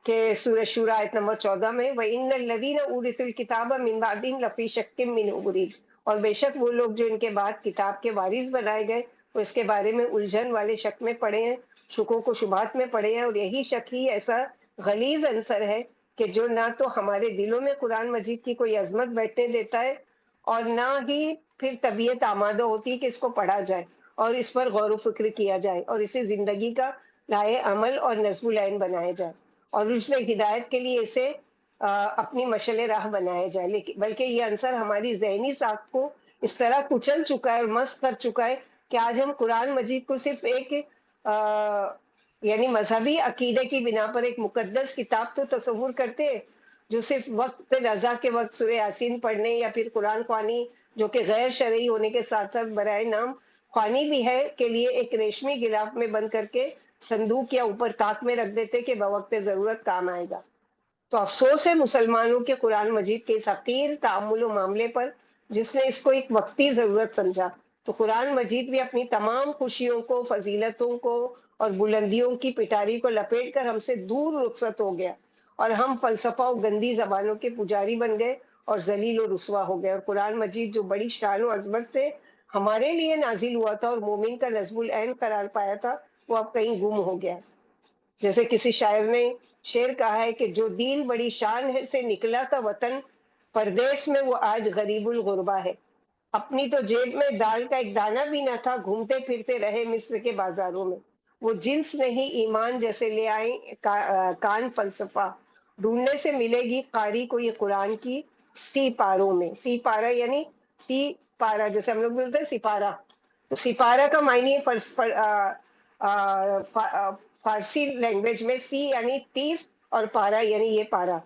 کہ سورہ شورى آیت نمبر 14 میں وَإِنَّ الَّذِينَ أُورِثُوا الْكِتَابَ مِن بَعْدِهِمْ لَفِي شَكٍّ مِّنْهُ مُرِيبٍ، اور بے شک وہ لوگ جو ان کے بعد کتاب کے وارث بنائے گئے وہ اس کے بارے میں الجھن والے شک میں پڑے ہیں، شکوک و شبہات میں پڑے ہیں، اور یہی شک ہی ایسا غلیظ عنصر ہے کہ جو نہ تو ہمارے دلوں میں قرآن مجید کی کوئی عظمت بیٹھنے دیتا ہے، اور نہ ہی پھر طبیعت آمادہ ہوتی کہ اس کو پڑھا جائے اور اس پر غور و فکر کیا جائے اور اسے زندگی کا رائے عمل اور نصب العین بنایا جائے، اور اس میں ہدایت کے لیے اسے اپنی مشعل راہ بنایا جائے، لیکن بلکہ یہ عنصر ہماری ذہنی ساخت کو اس طرح کچل چکا ہے اور مست کر چکا ہے کہ آج ہم قرآن مجید کو صرف ایک یعنی مذہبی عقیدے کی بنا پر ایک مقدس کتاب تو تصور کرتے ہیں، جو صرف وقت رضا کے وقت سورہ یاسین پڑھنے یا پھر قرآن خوانی، جو کہ غیر شرعی ہونے کے ساتھ ساتھ برائے نام خوانی بھی ہے، کے لیے ایک ریشمی غلاف میں بند کر کے صندوق یا اوپر طاق میں رکھ دیتے کہ بوقت ضرورت کام آئے گا۔ تو افسوس ہے مسلمانوں کے قرآن مجید کے اس حقیر تعامل و معاملے پر، جس نے اس کو ایک وقتی ضرورت سمجھا۔ تو قرآن مجید بھی اپنی تمام خوشیوں کو، فضیلتوں کو اور بلندیوں کی پٹاری کو لپیٹ کر ہم سے دور رخصت ہو گیا، اور ہم فلسفہ و گندی زبانوں کے پجاری بن گئے اور ذلیل و رسوا ہو گئے، اور قرآن مجید جو بڑی شان و عظمت سے ہمارے لیے نازل ہوا تھا اور مومن کا نظم العین قرار پایا تھا، وہ اب کہیں گم ہو گیا۔ جیسے کسی شاعر نے شعر کہا ہے کہ جو دین بڑی شان سے نکلا تھا وطن پردیس میں، وہ آج غریب الغربا ہے۔ اپنی تو جیب میں دال کا ایک دانہ بھی نہ تھا، گھومتے پھرتے رہے مصر کے بازاروں میں۔ وہ جنس نہیں ایمان جیسے لے آئیں کان فلسفہ، ڈھونڈنے سے ملے گی قاری کو یہ قرآن کی سی پاروں میں۔ سی پارا یعنی سی پارا، جیسے ہم لوگ بولتے ہیں سپارہ، تو سپارہ کا معنی ہے فارسی لینگویج میں سی یعنی 30 اور پارا یعنی یہ پارا۔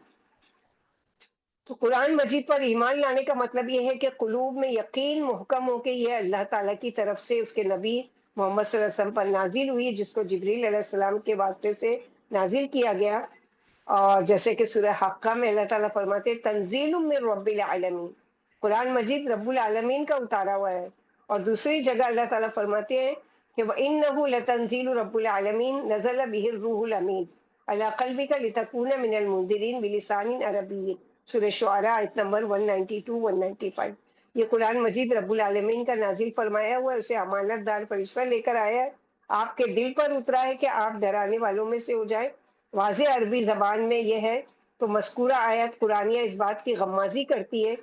تو قرآن مجید پر ایمان لانے کا مطلب یہ ہے کہ قلوب میں یقین محکم ہو کہ یہ اللہ تعالیٰ کی طرف سے اس کے نبی محمد صلی اللہ علیہ وسلم پر نازل ہوئی، جس کو جبریل علیہ السلام کے واسطے سے نازل کیا گیا۔ اور جیسے کہ سورہ حقہ میں اللہ تعالیٰ فرماتے ہیں تنزیل من رب العالمین، قرآن مجید رب العالمین کا اتارا ہوا ہے۔ اور دوسری جگہ اللہ تعالیٰ فرماتے ہیں کہ وَإِنَّهُ لَتَنزِيلُ رَبِّ الْعَالَمِينَ نَزَلَ بِهِ الرُّوحُ الْأَمِينُ عَلَىٰ قَلْبِكَ لِتَكُونَ مِنَ الْمُنذِرِينَ بِلِسَانٍ عَرَبِيٍّ، سورہ شعراء آیت نمبر 192 195۔ یہ قرآن مجید رب العالمین کا نازل فرمایا ہوا ہے، اسے امانت دار فرشتہ لے کر آیا ہے، آپ کے دل پر اترا ہے کہ آپ ڈرانے والوں میں سے ہو جائیں۔ واضح عربی زبان میں یہ ہے۔ تو مذکورہ آیت قرآنیہ اس بات کی غمازی کرتی ہے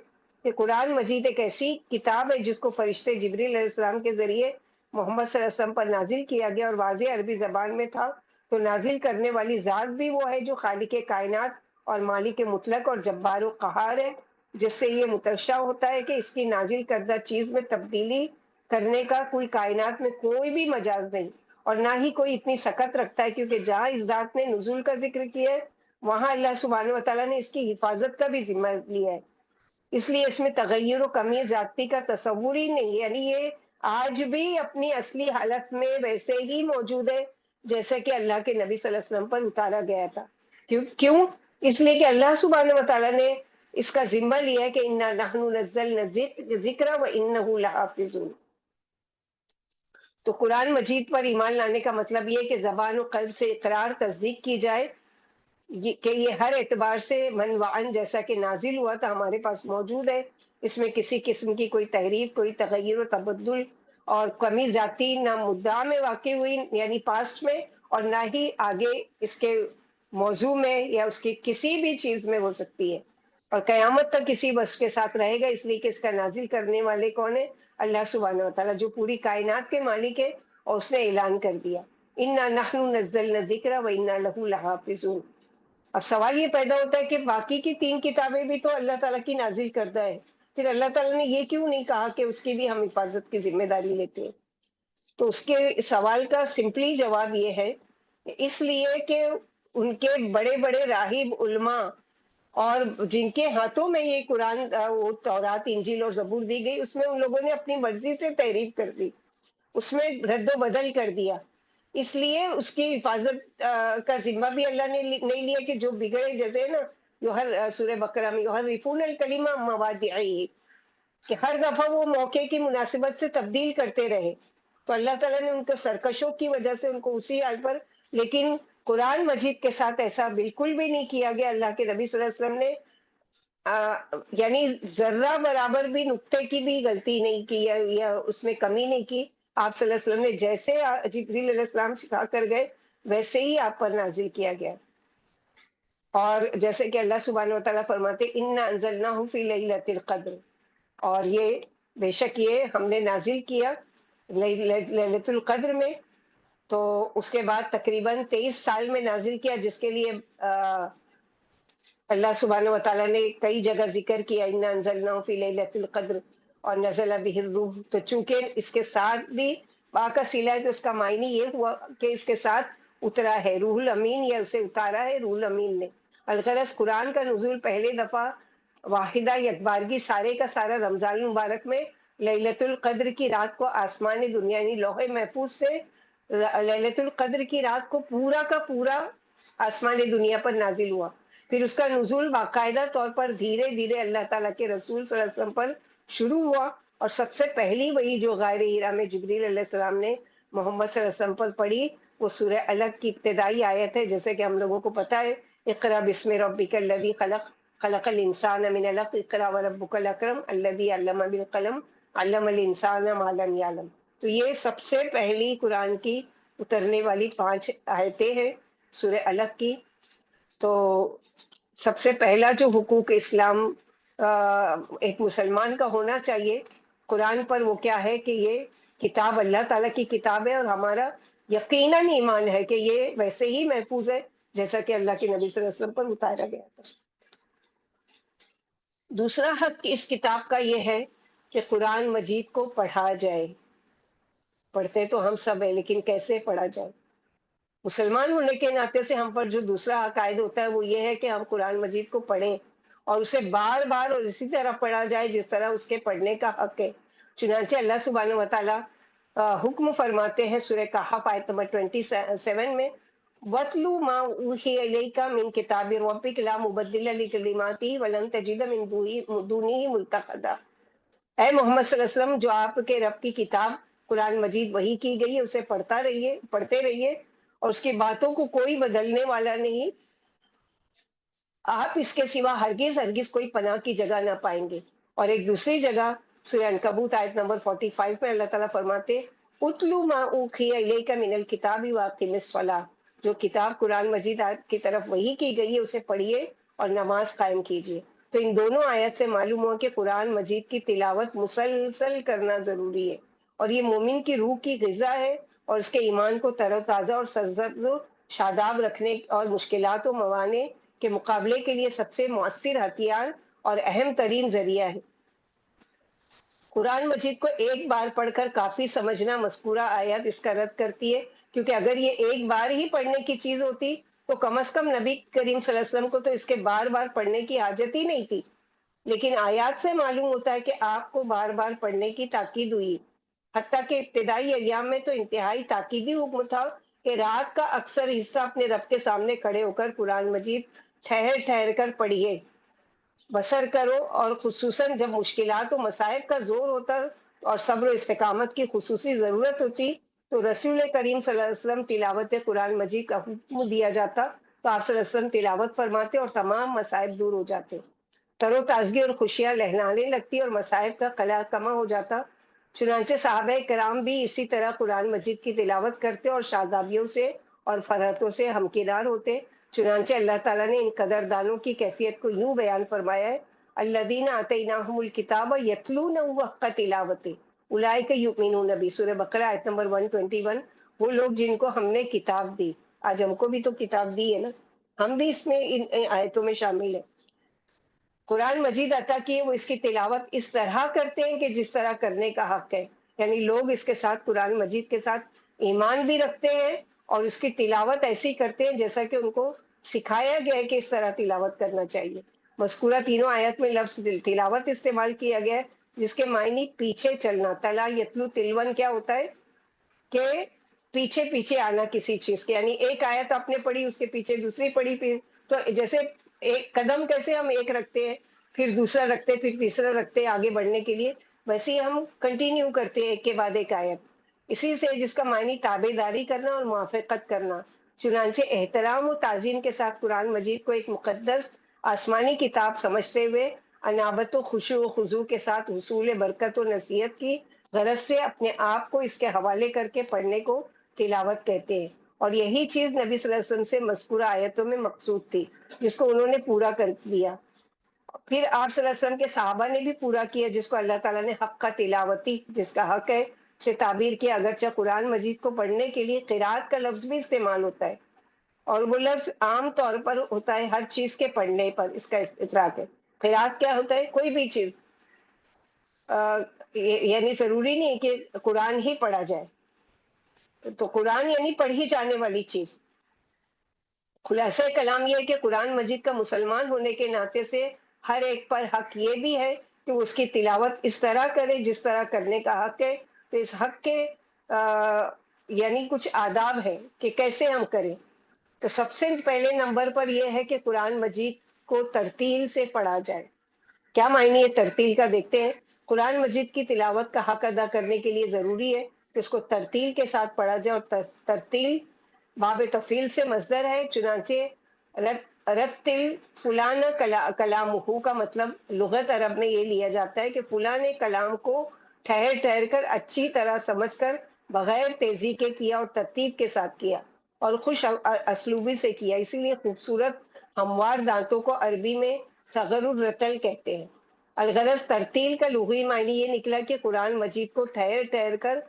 کہ قرآن مجید ایک ایسی کتاب ہے جس کو فرشتے جبریل علیہ السلام کے ذریعے محمد صلی اللہ علیہ وسلم پر نازل کیا گیا اور واضح عربی زبان میں تھا۔ تو نازل کرنے والی ذات بھی وہ ہے جو خالق کائنات اور مالک مطلق اور جبار و قہار ہے، جس سے یہ متشع ہوتا ہے کہ اس کی نازل کردہ چیز میں تبدیلی کرنے کا کوئی کائنات میں کوئی بھی مجاز نہیں، اور نہ ہی کوئی اتنی سکت رکھتا ہے، کیونکہ جہاں اس ذات نے نزول کا ذکر کیا ہے وہاں اللہ سبحانہ وتعالیٰ نے اس کی حفاظت کا بھی ذمہ لیا ہے۔ اس لیے اس میں تغیر و کمی ذاتی کا تصور ہی نہیں، یعنی یہ آج بھی اپنی اصلی حالت میں ویسے ہی موجود ہے جیسے کہ اللہ کے نبی صلی اللہ علیہ وسلم پر اتارا گیا تھا۔ کیوں؟ اس لیے کہ اللہ سبحانہ وتعالیٰ نے اس کا ذمہ لیا ہے کہ انا نحن نزلنا الذکر وانہ لحافظ۔ تو قرآن مجید پر ایمان لانے کا مطلب یہ ہے کہ زبان و قلب سے اقرار تصدیق کی جائے کہ یہ ہر اعتبار سے من وعن جیسا کہ نازل ہوا تھا ہمارے پاس موجود ہے، اس میں کسی قسم کی کوئی تحریف، کوئی تغیر و تبدل اور کمی ذاتی نہ مدعا میں واقع ہوئی یعنی پاسٹ میں، اور نہ ہی آگے اس کے موضوع میں یا اس کی کسی بھی چیز میں ہو سکتی ہے، اور قیامت تک کسی وصف کے ساتھ رہے گا، اس لیے کہ اس کا نازل کرنے والے کون ہے؟ اللہ سبحانہ وتعالیٰ، جو پوری کائنات کے مالک ہے، اور اس نے اعلان کر دیا انا نحن نزلنا الذکر وانا لہ لحافظون۔ اب سوال یہ پیدا ہوتا ہے کہ باقی کی 3 کتابیں بھی تو اللہ تعالیٰ کی نازل کردہ ہے، پھر اللہ تعالیٰ نے یہ کیوں نہیں کہا کہ اس کی بھی ہم حفاظت کی ذمہ داری لیتے ہیں؟ تو اس کے سوال کا سمپلی جواب یہ ہے، اس لیے کہ ان کے بڑے بڑے راہب علماء اور جن کے ہاتھوں میں یہ قرآن وہ تورات انجیل اور زبور دی گئی، اس میں ان لوگوں نے اپنی مرضی سے تحریف کر دی، اس میں رد و بدل کر دیا، اس لیے اس کی حفاظت کا ذمہ بھی اللہ نے نہیں لیا کہ جو بگڑے، جیسے نا جو ہر سورہ بقرہ میں یحرفون الکلمہ مواضعہ، کہ ہر دفعہ وہ موقع کی مناسبت سے تبدیل کرتے رہے، تو اللہ تعالیٰ نے ان کو سرکشوں کی وجہ سے ان کو اسی حال پر، لیکن قرآن مجید کے ساتھ ایسا بالکل بھی نہیں کیا گیا۔ اللہ کے نبی صلی اللہ علیہ وسلم نے یعنی ذرہ برابر بھی نقطے کی بھی غلطی نہیں کی یا اس میں کمی نہیں کی۔ آپ صلی اللہ علیہ وسلم نے جیسے جبریل علیہ السلام سکھا کر گئے ویسے ہی آپ پر نازل کیا گیا، اور جیسے کہ اللہ سبحانہ وتعالیٰ فرماتے انا انزلناہ فی لیلۃ القدر، اور یہ بے شک یہ ہم نے نازل کیا لیلۃ القدر میں، تو اس کے بعد تقریباً 23 سال میں نازل کیا، جس کے لیے اللہ سبحانہ وتعالیٰ نے کئی جگہ ذکر کیا انا انزلناہ فی لیلۃ القدر اور نزل بہ الروح، تو چونکہ اس کے ساتھ بھی با کا صلہ ہے تو اس کا معنی یہ ہوا کہ اس کے ساتھ اترا ہے روح الامین، یا اسے اتارا ہے روح الامین نے۔ الغرض قرآن کا نزول پہلے دفعہ واحدہ یکبارگی سارے کا سارا رمضان المبارک میں لیلۃ القدر کی رات کو آسمان دنیا یعنی لوح محفوظ سے لیلۃ القدر کی رات کو پورا کا پورا آسمان دنیا پر نازل ہوا، پھر اس کا نزول باقاعدہ طور پر دھیرے دھیرے اللہ تعالیٰ کے رسول صلی اللہ علیہ وسلم پر شروع ہوا، اور سب سے پہلی وہی جو غار ہرا میں جبریل علیہ السلام نے محمد صلی اللہ علیہ وسلم پر پڑھی، وہ سورہ الگ کی ابتدائی آیت ہے، جیسے کہ ہم لوگوں کو پتا ہے، اقرا بسم ربک الذی خلق، خلق الانسان من علق، اقرا وربک الاکرم الذی علم بالقلم، علم الانسان ما لم یعلم۔ تو یہ سب سے پہلی قرآن کی اترنے والی 5 آیتیں ہیں سورہ الگ کی۔ تو سب سے پہلا جو حقوق اسلام ایک مسلمان کا ہونا چاہیے قرآن پر، وہ کیا ہے کہ یہ کتاب اللہ تعالیٰ کی کتاب ہے، اور ہمارا یقیناً ایمان ہے کہ یہ ویسے ہی محفوظ ہے جیسا کہ اللہ کے نبی صلی اللہ علیہ وسلم پر اتارا گیا تھا۔ دوسرا حق اس کتاب کا یہ ہے کہ قرآن مجید کو پڑھا جائے۔ پڑھتے تو ہم سب ہیں، لیکن کیسے پڑھا جائے؟ مسلمان ہونے کے ناطے سے ہم پر جو دوسرا عقائد ہوتا ہے وہ یہ ہے کہ ہم قرآن مجید کو پڑھیں اور اسے بار بار اور اسی طرح پڑھا جائے جس طرح اس کے پڑھنے کا حق ہے۔ چنانچہ اللہ سبحانہ و تعالیٰ حکم فرماتے ہیں سورہ کہف آیت نمبر 27 میں، وَاتْلُ مَا أُوحِيَ إِلَيْكَ مِن كِتَابِ رَبِّكَ لَا مُبَدِّلَ لِكَلِمَاتِهِ وَلَن تَجِدَ مِن دُونِهِ مُلْتَحَدًا۔ اے محمد صلی اللہ علیہ وسلم، جو آپ کے رب کی کتاب قرآن مجید وحی کی گئی ہے اسے پڑھتے رہیے اور اس کی باتوں کو کوئی بدلنے والا نہیں، آپ اس کے سوا ہرگز ہرگز کوئی پناہ کی جگہ نہ پائیں گے۔ اور ایک دوسری جگہ سورہ عنکبوت آیت نمبر 45 میں اللہ تعالیٰ فرماتے، اتلو ما اوحی الیک من الکتاب واقم الصلاۃ، جو کتاب قرآن مجید آپ کی طرف وحی کی گئی ہے اسے پڑھیے اور نماز قائم کیجیے۔ تو ان دونوں آیت سے معلوم ہوا کہ قرآن مجید کی تلاوت مسلسل کرنا ضروری ہے، اور یہ مومن کی روح کی غذا ہے اور اس کے ایمان کو تر و تازہ اور سرسبز و شاداب رکھنے اور مشکلات و موانع کے مقابلے کے لیے سب سے مؤثر ہتھیار اور اہم ترین ذریعہ ہے۔ قرآن مجید کو ایک بار پڑھ کر کافی سمجھنا مذکورہ آیت اس کا رد کرتی ہے، کیونکہ اگر یہ ایک بار ہی پڑھنے کی چیز ہوتی تو کم از کم نبی کریم صلی اللہ علیہ وسلم کو تو اس کے بار بار پڑھنے کی حاجت ہی نہیں تھی، لیکن آیات سے معلوم ہوتا ہے کہ آپ کو بار بار پڑھنے کی تاکید ہوئی، حتیٰ کہ ابتدائی ایام میں تو انتہائی تاکیدی حکم تھا کہ رات کا اکثر حصہ اپنے رب کے سامنے کھڑے ہو کر قرآن مجید ٹھہر ٹھہر کر پڑھیے، بسر کرو، اور خصوصاً جب مشکلات و مصائب کا زور ہوتا اور صبر و استقامت کی خصوصی ضرورت ہوتی تو رسول کریم صلی اللہ علیہ وسلم تلاوت قرآن مجید کا حکم دیا جاتا تو آپ صلی اللہ علیہ وسلم تلاوت فرماتے اور تمام مصائب دور ہو جاتے، تر و تازگی اور خوشیاں لہلانے لگتی اور مصائب کا قلع کما ہو جاتا۔ چنانچہ صحابہ کرام بھی اسی طرح قرآن مجید کی تلاوت کرتے اور شادابیوں سے اور فرحتوں سے ہمکنار ہوتے۔ چنانچہ اللہ تعالیٰ نے ان قدردانوں کی کیفیت کو یوں بیان فرمایا ہے، الذین آتیناہم الکتاب یتلونہ حق تلاوتہ اولئک یؤمنون بہ، سورہ بقرہ آیت نمبر 121۔ وہ لوگ جن کو ہم نے کتاب دی، آج ہم کو بھی تو کتاب دی ہے نا، ہم بھی اس میں ان آیتوں میں شامل ہیں۔ قرآن مجید عطا کیے، وہ اس کی تلاوت اس طرح کرتے ہیں کہ جس طرح کرنے کا حق ہے، یعنی لوگ اس کے ساتھ قرآن مجید کے ساتھ ایمان بھی رکھتے ہیں اور اس کی تلاوت ایسی کرتے ہیں جیسا کہ ان کو سکھایا گیا ہے کہ اس طرح تلاوت کرنا چاہیے۔ مذکورہ تینوں آیت میں لفظ تلاوت استعمال کیا گیا ہے، جس کے معنی پیچھے چلنا، تلا یتلو تلون کیا ہوتا ہے کہ پیچھے پیچھے آنا کسی چیز کے، یعنی ایک آیت آپ نے پڑھی اس کے پیچھے دوسری پڑھی، پھر تو جیسے ایک قدم کیسے ہم ایک رکھتے ہیں پھر دوسرا رکھتے پھر تیسرا رکھتے آگے بڑھنے کے لیے، ویسے ہی ہم کنٹینیو کرتے ہیں ایک کے بعد ایک آیت، اسی سے جس کا معنی تابع داری کرنا اور موافقت کرنا۔ چنانچہ احترام و تعظیم کے ساتھ قرآن مجید کو ایک مقدس آسمانی کتاب سمجھتے ہوئے انابت و خشوع و خضوع کے ساتھ حصول برکت و نصیحت کی غرض سے اپنے آپ کو اس کے حوالے کر کے پڑھنے کو تلاوت کہتے ہیں، اور یہی چیز نبی صلی اللہ علیہ وسلم سے مذکورہ آیتوں میں مقصود تھی جس کو انہوں نے پورا کر دیا۔ پھر آپ صلی اللہ علیہ وسلم کے صحابہ نے بھی پورا کیا، جس کو اللہ تعالیٰ نے حق کا تلاوتی، جس کا حق ہے، سے تعبیر کیا، اگرچہ قرآن مجید کو پڑھنے کے لیے قرات کا لفظ بھی استعمال ہوتا ہے، اور وہ لفظ عام طور پر ہوتا ہے ہر چیز کے پڑھنے پر، اس کا اطلاق ہے۔ قرات کیا ہوتا ہے؟ کوئی بھی چیز، یعنی ضروری نہیں کہ قرآن ہی پڑھا جائے، تو قرآن یعنی پڑھی جانے والی چیز۔ خلاصہ کلام یہ ہے کہ قرآن مجید کا مسلمان ہونے کے ناطے سے ہر ایک پر حق یہ بھی ہے کہ اس کی تلاوت اس طرح کرے جس طرح کرنے کا حق ہے۔ تو اس حق کے یعنی کچھ آداب ہے کہ کیسے ہم کریں۔ تو سب سے پہلے نمبر پر یہ ہے کہ قرآن مجید کو ترتیل سے پڑھا جائے۔ کیا معنی ہے ترتیل کا؟ دیکھتے ہیں۔ قرآن مجید کی تلاوت کا حق ادا کرنے کے لیے ضروری ہے کہ اس کو ترتیل کے ساتھ پڑھا جائے، اور ترتیل باب تفعیل سے مصدر ہے، چنانچہ رتل فلاں کلامہ کا مطلب لغت عرب میں یہ لیا جاتا ہے کہ فلاں نے کلام کو ٹھہر ٹھہر کر اچھی طرح سمجھ کر بغیر تیزی کے کیا اور ترتیب کے ساتھ کیا اور خوش اسلوبی سے کیا، اسی لیے خوبصورت ہموار دانتوں کو عربی میں صغر الرتل کہتے ہیں۔ الغرض ترتیل کا لغوی معنی یہ نکلا کہ قرآن مجید کو ٹھہر ٹھہر کر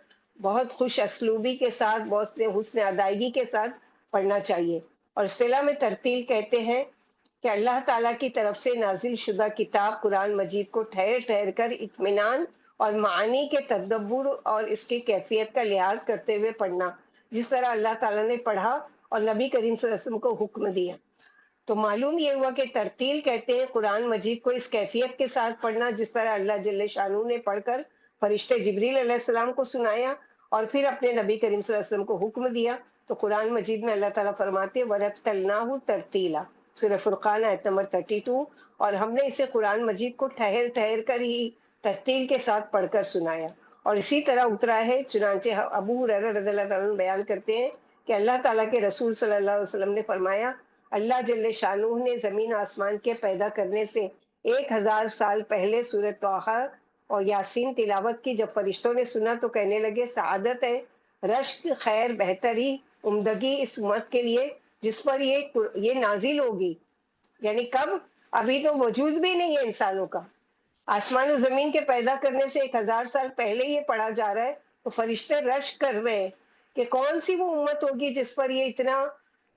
بہت خوش اسلوبی کے ساتھ، بہت حسن ادائیگی کے ساتھ پڑھنا چاہیے۔ اور اصطلاح میں ترتیل کہتے ہیں کہ اللہ تعالیٰ کی طرف سے نازل شدہ کتاب قرآن مجید کو ٹھہر ٹھہر کر اطمینان اور معانی کے تدبر اور اس کی کیفیت کا لحاظ کرتے ہوئے پڑھنا، جس طرح اللہ تعالیٰ نے پڑھا اور نبی کریم صلی اللہ علیہ وسلم کو حکم دیا۔ تو معلوم یہ ہوا کہ ترتیل کہتے ہیں قرآن مجید کو اس کیفیت کے ساتھ پڑھنا جس طرح اللہ جل شانہ نے پڑھ کر فرشتے جبریل علیہ السلام کو سنایا اور پھر اپنے نبی کریم صلی اللہ علیہ وسلم کو حکم دیا۔ تو قرآن مجید میں اللہ تعالیٰ فرماتے ہیں وَرَتَّلْنَاهُ تَرْتِيلًا، سورہ فرقان آیت نمبر 32، اور ہم نے اسے قرآن مجید کو ٹھہر ٹھہر کر ہی ترتیل کے ساتھ پڑھ کر سنایا، اور اسی طرح اترا ہے۔ چنانچہ ابو ہریرہ رضی اللہ تعالیٰ عنہ بیان کرتے ہیں کہ اللہ تعالیٰ کے رسول صلی اللہ علیہ وسلم نے فرمایا اللہ جل شانہ نے زمین آسمان کے پیدا کرنے سے 1000 سال پہلے سورۃ طٰہٰ اور یاسین تلاوت کی۔ جب فرشتوں نے سنا تو کہنے لگے سعادت ہے، رشک، خیر، بہتری، عمدگی اس امت کے لیے جس پر یہ نازل ہوگی۔ یعنی کب؟ ابھی تو وجود بھی نہیں ہے انسانوں کا، آسمان و زمین کے پیدا کرنے سے 1000 سال پہلے یہ پڑھا جا رہا ہے، تو فرشتے رشک کر رہے ہیں کہ کون سی وہ امت ہوگی جس پر یہ اتنا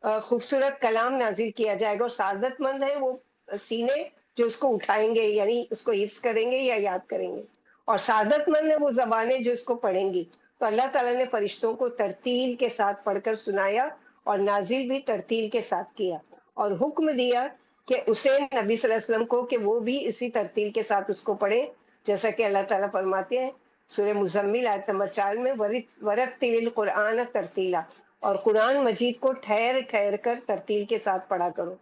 خوبصورت کلام نازل کیا جائے گا، اور سعادت مند ہیں وہ سینے جو اس کو اٹھائیں گے، یعنی اس کو حفظ کریں گے یا یاد کریں گے، اور سعادت مند ہیں وہ زبانیں جو اس کو پڑھیں گی۔ تو اللہ تعالیٰ نے فرشتوں کو ترتیل کے ساتھ پڑھ کر سنایا اور نازل بھی ترتیل کے ساتھ کیا، اور حکم دیا کہ اسے نبی صلی اللہ علیہ وسلم کو کہ وہ بھی اسی ترتیل کے ساتھ اس کو پڑھے، جیسا کہ اللہ تعالیٰ فرماتے ہیں سورہ مزمل آیت نمبر 4 میں وَرَتِّلِ الْقُرْآنَ تَرْتِیلًا، اور قرآن مجید کو ٹھہر ٹھہر کر ترتیل کے ساتھ پڑھا کرو۔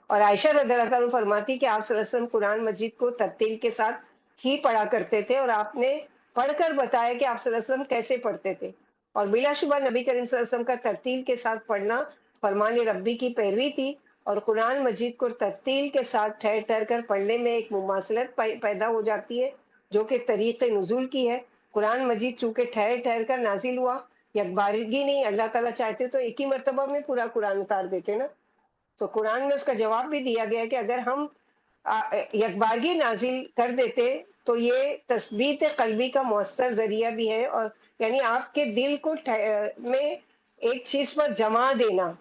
اور عائشہ رضی اللہ تعالیٰ عنہ فرماتی کہ آپ صلی اللہ علیہ وسلم قرآن مجید کو ترتیل کے ساتھ ہی پڑھا کرتے تھے، اور آپ نے پڑھ کر بتایا کہ آپ صلی اللہ علیہ وسلم کیسے پڑھتے تھے، اور بلا شبہ نبی کریم صلی اللہ علیہ وسلم کا ترتیل کے ساتھ پڑھنا فرمان ربی کی پیروی تھی، اور قرآن مجید کو ترتیل کے ساتھ ٹھہر ٹھہر کر پڑھنے میں ایک مماثلت پیدا ہو جاتی ہے جو کہ طریق نزول کی ہے۔ قرآن مجید چونکہ ٹھہر ٹھہر کر نازل ہوا، یکبارگی نہیں، اللہ تعالیٰ چاہتے تو ایک ہی مرتبہ میں پورا قرآن اتار دیتے نا، تو قرآن میں اس کا جواب بھی دیا گیا کہ اگر ہم یکبارگی نازل کر دیتے تو یہ تثبیت قلبی کا مؤثر ذریعہ بھی ہے، اور یعنی آپ کے دل کو میں ایک چیز پر جما دینا،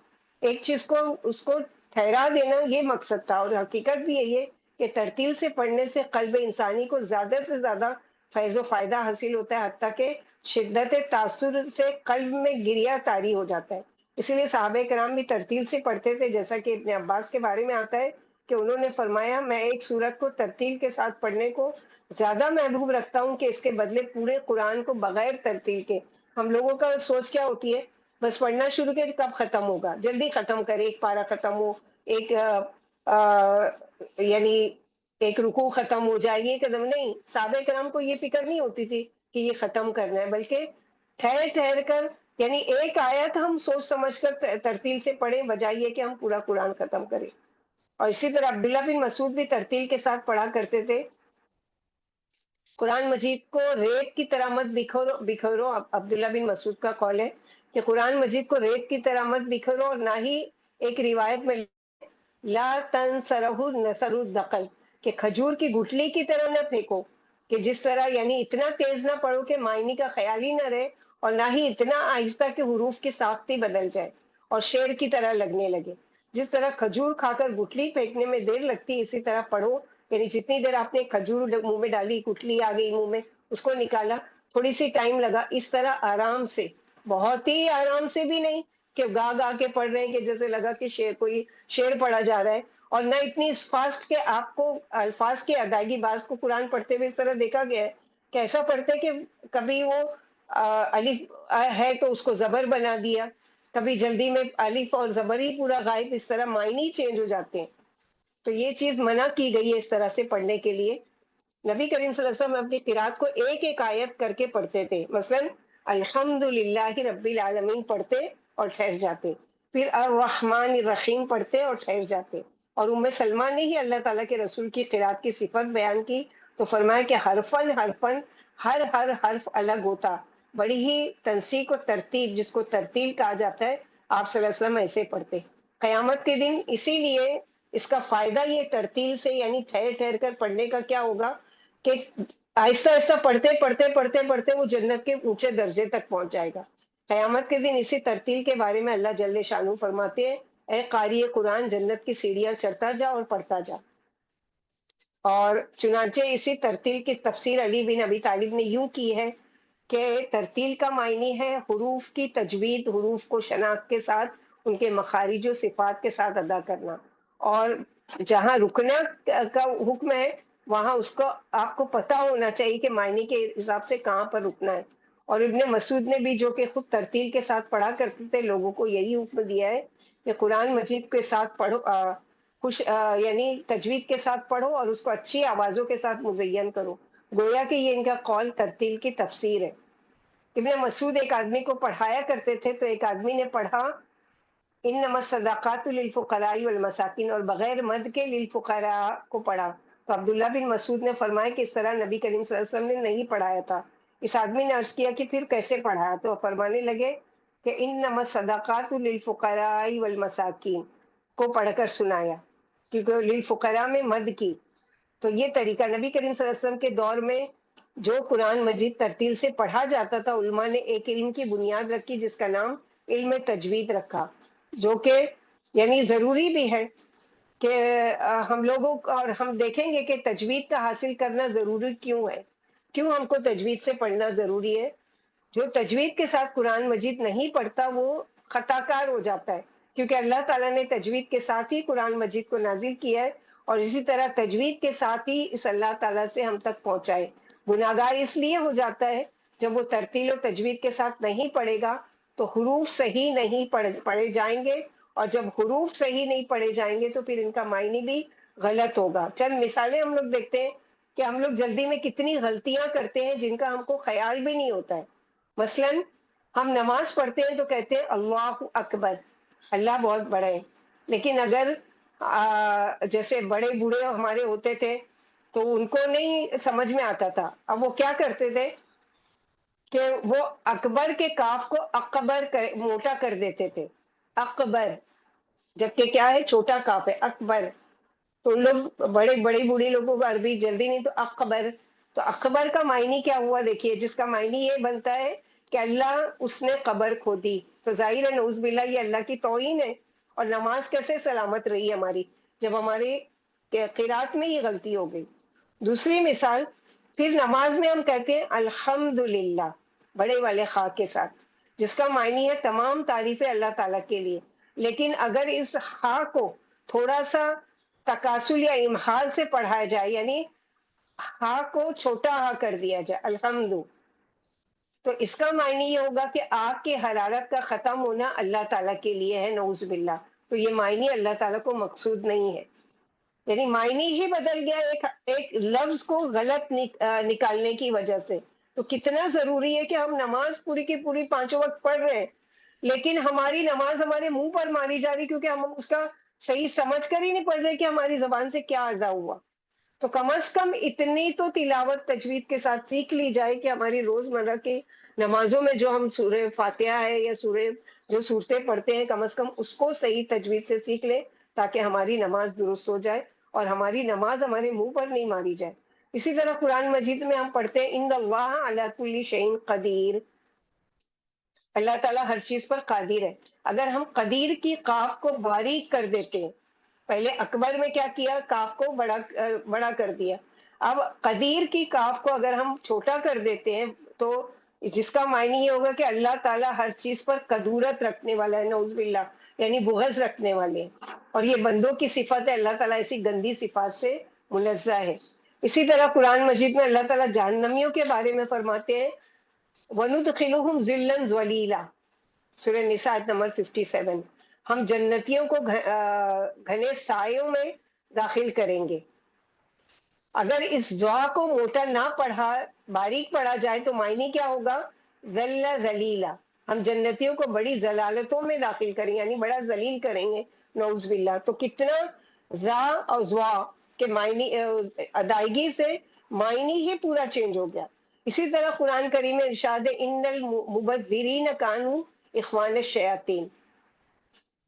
ایک چیز کو اس کو ٹھہرا دینا، یہ مقصد تھا، اور حقیقت بھی یہی ہے کہ ترتیل سے پڑھنے سے قلب انسانی کو زیادہ سے زیادہ فیض و فائدہ حاصل ہوتا ہے، حتیٰ کہ شدت تاثر سے قلب میں گریہ طاری ہو جاتا ہے۔ اسی لیے صحابہ کرام بھی ترتیل سے پڑھتے تھے، جیسا کہ ابن عباس کے بارے میں آتا ہے کہ انہوں نے فرمایا میں ایک سورت کو ترتیل کے ساتھ پڑھنے کو زیادہ محبوب رکھتا ہوں کہ اس کے بدلے پورے قرآن کو بغیر ترتیل کے۔ ہم لوگوں کا سوچ کیا ہوتی ہے، بس پڑھنا شروع کرے کب ختم ہوگا، جلدی ختم کرے، ایک پارہ ختم ہو، ایک یعنی ایک رکوع ختم ہو جائے، یہ قدم نہیں، صحابہ کرام کو یہ فکر نہیں ہوتی تھی کہ یہ ختم کرنا ہے، بلکہ ٹھہر ٹھہر کر، یعنی ایک آیت ہم سوچ سمجھ کر ترتیل سے پڑھیں بجائے یہ کہ ہم پورا قرآن ختم کریں۔ اور اسی طرح عبداللہ بن مسعود بھی ترتیل کے ساتھ پڑھا کرتے تھے۔ قرآن مجید کو ریت کی طرح مت بکھرو، عبداللہ بن مسعود کا قول ہے کہ قرآن مجید کو ریت کی طرح مت بکھرو، اور نہ ہی ایک روایت میں لا تنسرہ نسر الدقل کہ کھجور کی گٹلی کی طرح نہ پھینکو، کہ جس طرح یعنی اتنا تیز نہ پڑھو کہ معنی کا خیال ہی نہ رہے، اور نہ ہی اتنا آہستہ کہ حروف کی ساختی بدل جائے اور شعر کی طرح لگنے لگے۔ جس طرح کھجور کھا کر گٹلی پھینکنے میں دیر لگتی، اسی طرح پڑھو، یعنی جتنی دیر آپ نے کھجور منہ میں ڈالی، گٹلی آ گئی منہ میں، اس کو نکالا، تھوڑی سی ٹائم لگا، اس طرح آرام سے، بہت ہی آرام سے بھی نہیں کہ گا گا کے پڑھ رہے ہیں کہ جیسے لگا کہ کوئی شعر پڑھا جا رہا ہے، اور نہ اتنی فاسٹ کہ آپ کو الفاظ کی ادائیگی، بعض کو قرآن پڑھتے ہوئے اس طرح دیکھا گیا ہے کہ ایسا پڑھتے کہ کبھی وہ الف ہے تو اس کو زبر بنا دیا، کبھی جلدی میں الف اور زبر ہی پورا غائب، اس طرح معنی چینج ہو جاتے ہیں۔ تو یہ چیز منع کی گئی ہے اس طرح سے پڑھنے کے لیے۔ نبی کریم صلی اللہ علیہ وسلم اپنی قرات کو ایک ایک آیت کر کے پڑھتے تھے. مثلاً الحمد للہ رب العالمین پڑھتے اور ٹھہر جاتے، پھر الرحمن الرحیم پڑھتے اور ٹھہر جاتے. اور ام سلمہ نے ہی اللہ تعالیٰ کے رسول کی قرات کی صفت بیان کی تو فرمایا کہ حرفن حرفن، ہر حرف الگ ہوتا. بڑی ہی تنسیق و ترتیب، جس کو ترتیل کہا جاتا ہے، آپ صلی اللہ علیہ وسلم ایسے پڑھتے. قیامت کے دن اسی لیے اس کا فائدہ یہ ترتیل سے یعنی ٹھہر ٹھہر کر پڑھنے کا کیا ہوگا کہ آہستہ آہستہ پڑھتے پڑھتے پڑھتے پڑھتے وہ جنت کے اونچے درجے تک پہنچ جائے گا. قیامت کے دن اسی ترتیل کے بارے میں اللہ جل شانہ فرماتے ہیں، اے قاری قرآن جنت کی سیڑھیاں چڑھتا جا اور پڑھتا جا. اور چنانچہ اسی ترتیل کی تفسیر علی بن ابی طالب نے یوں کی ہے کہ ترتیل کا معنی ہے حروف کی تجوید، حروف کو شناخت کے ساتھ ان کے مخارج و صفات کے ساتھ ادا کرنا. اور جہاں رکنا کا حکم ہے وہاں اس کو آپ کو پتہ ہونا چاہیے کہ معنی کے حساب سے کہاں پر رکنا ہے. اور ابن مسعود نے بھی، جو کہ خود ترتیل کے ساتھ پڑھا کرتے تھے، لوگوں کو یہی حکم دیا ہے کہ قرآن مجید کے ساتھ پڑھو، یعنی تجوید کے ساتھ پڑھو اور اس کو اچھی آوازوں کے ساتھ مزین کرو. گویا کہ یہ ان کا قول ترتیل کی تفسیر ہے. ابن مسعود ایک آدمی کو پڑھایا کرتے تھے تو ایک آدمی نے پڑھا انما الصدقات للفقراء والمساکین، اور بغیر مد کے للفقراء کو پڑھا. تو عبداللہ بن مسعود نے فرمایا کہ اس طرح نبی کریم صلی اللہ علیہ وسلم نے نہیں پڑھایا تھا. اس آدمی نے عرض کیا کہ پھر کیسے پڑھایا؟ تو فرمانے لگے کہ انما الصدقات للفقراء والمساکین کو پڑھ کر سنایا، کیونکہ للفقراء میں مد کی. تو یہ طریقہ نبی کریم صلی اللہ علیہ وسلم کے دور میں جو قرآن مجید ترتیل سے پڑھا جاتا تھا، علماء نے ایک علم کی بنیاد رکھی جس کا نام علم تجوید رکھا، جو کہ یعنی ضروری بھی ہے کہ ہم لوگوں اور ہم دیکھیں گے کہ تجوید کا حاصل کرنا ضروری کیوں ہے، کیوں ہم کو تجوید سے پڑھنا ضروری ہے. جو تجوید کے ساتھ قرآن مجید نہیں پڑھتا وہ خطا کار ہو جاتا ہے، کیونکہ اللہ تعالیٰ نے تجوید کے ساتھ ہی قرآن مجید کو نازل کیا ہے، اور اسی طرح تجوید کے ساتھ ہی اس اللہ تعالیٰ سے ہم تک پہنچائے. گناہگار اس لیے ہو جاتا ہے جب وہ ترتیل و تجوید کے ساتھ نہیں پڑھے گا تو حروف صحیح نہیں پڑھے جائیں گے، اور جب حروف صحیح نہیں پڑھے جائیں گے تو پھر ان کا معنی بھی غلط ہوگا. چند مثالیں ہم لوگ دیکھتے ہیں کہ ہم لوگ جلدی میں کتنی غلطیاں کرتے ہیں جن کا ہم کو خیال بھی نہیں ہوتا ہے. مثلاً ہم نماز پڑھتے ہیں تو کہتے ہیں اللہ اکبر، اللہ بہت بڑا ہے. لیکن اگر جیسے بڑے بوڑھے ہمارے ہوتے تھے تو ان کو نہیں سمجھ میں آتا تھا. اب وہ کیا کرتے تھے کہ وہ اکبر کے کاف کو اکبر موٹا کر دیتے تھے، اکبر، جبکہ کیا ہے چھوٹا کاف ہے اکبر. تو لوگ بڑے بڑے بوڑھے لوگوں کو عربی جلدی نہیں، تو اکبر. تو اکبر کا معنی کیا ہوا دیکھیے، جس کا معنی یہ بنتا ہے کہ اللہ اس نے قبر کھودی. تو ظاہر ہے نعوذ باللہ یہ اللہ کی توہین ہے. اور نماز کیسے سلامت رہی ہماری جب ہمارے قرات میں یہ غلطی ہو گئی. دوسری مثال، پھر نماز میں ہم کہتے ہیں الحمدللہ بڑے والے خا کے ساتھ، جس کا معنی ہے تمام تعریفیں اللہ تعالیٰ کے لیے. لیکن اگر اس خا کو تھوڑا سا تکاسل یا امہال سے پڑھایا جائے، یعنی ہا کو چھوٹا ہا کر دیا جائے الحمد، تو اس کا معنی یہ ہوگا کہ آگ کی حرارت کا ختم ہونا اللہ تعالیٰ کے لیے ہے، نعوذ باللہ. تو یہ معنی اللہ تعالیٰ کو مقصود نہیں ہے، یعنی معنی ہی بدل گیا ایک لفظ کو غلط نکالنے کی وجہ سے. تو کتنا ضروری ہے کہ ہم نماز پوری کی پوری پانچوں وقت پڑھ رہے ہیں، لیکن ہماری نماز ہمارے منہ پر ماری جا رہی کیونکہ ہم اس کا صحیح سمجھ کر ہی نہیں پڑھ رہے کہ ہماری زبان سے کیا ادا ہوا. تو کم از کم اتنی تو تلاوت تجوید کے ساتھ سیکھ لی جائے کہ ہماری روزمرہ کی نمازوں میں جو ہم سورہ فاتحہ ہے یا سورہ جو صورتیں پڑھتے ہیں کم از کم اس کو صحیح تجوید سے سیکھ لیں تاکہ ہماری نماز درست ہو جائے اور ہماری نماز ہمارے منہ پر نہیں ماری جائے. اسی طرح قرآن مجید میں ہم پڑھتے ہیں ان اللہ علی کل شیء قدیر، اللہ تعالیٰ ہر چیز پر قادر ہے. اگر ہم قدیر کی قاف کو باریک کر دیتے ہیں، پہلے اکبر میں کیا کیا، کاف کو بڑا کر دیا، اب قدیر کی کاف کو اگر ہم چھوٹا کر دیتے ہیں تو جس کا معنی یہ ہوگا کہ اللہ تعالیٰ ہر چیز پر قدورت رکھنے والا ہے، نعوذ باللہ، یعنی بغض رکھنے والے ہیں. اور یہ بندوں کی صفت ہے، اللہ تعالیٰ ایسی گندی صفات سے منزہ ہے. اسی طرح قرآن مجید میں اللہ تعالیٰ جہنمیوں کے بارے میں فرماتے ہیں وَنُدْخِلُهُمْ ذِلًّا ذَلِيلًا، سورہ نساء آیت نمبر 57. ہم جنتیوں کو گھنے سایوں میں داخل کریں گے. اگر اس دعا کو موٹا نہ پڑھا، باریک پڑھا جائے تو معنی کیا ہوگا؟ ذل ذلیلا، ہم جنتیوں کو بڑی ضلالتوں میں داخل کریں یعنی بڑا ذلیل کریں گے، نعوذ باللہ۔ تو کتنا ذا اور ذوا کے معنی ادائیگی سے معنی ہی پورا چینج ہو گیا۔ اسی طرح قرآن کریم میں ارشاد ہے ان المبذرین کانوا اخوان الشیاطین،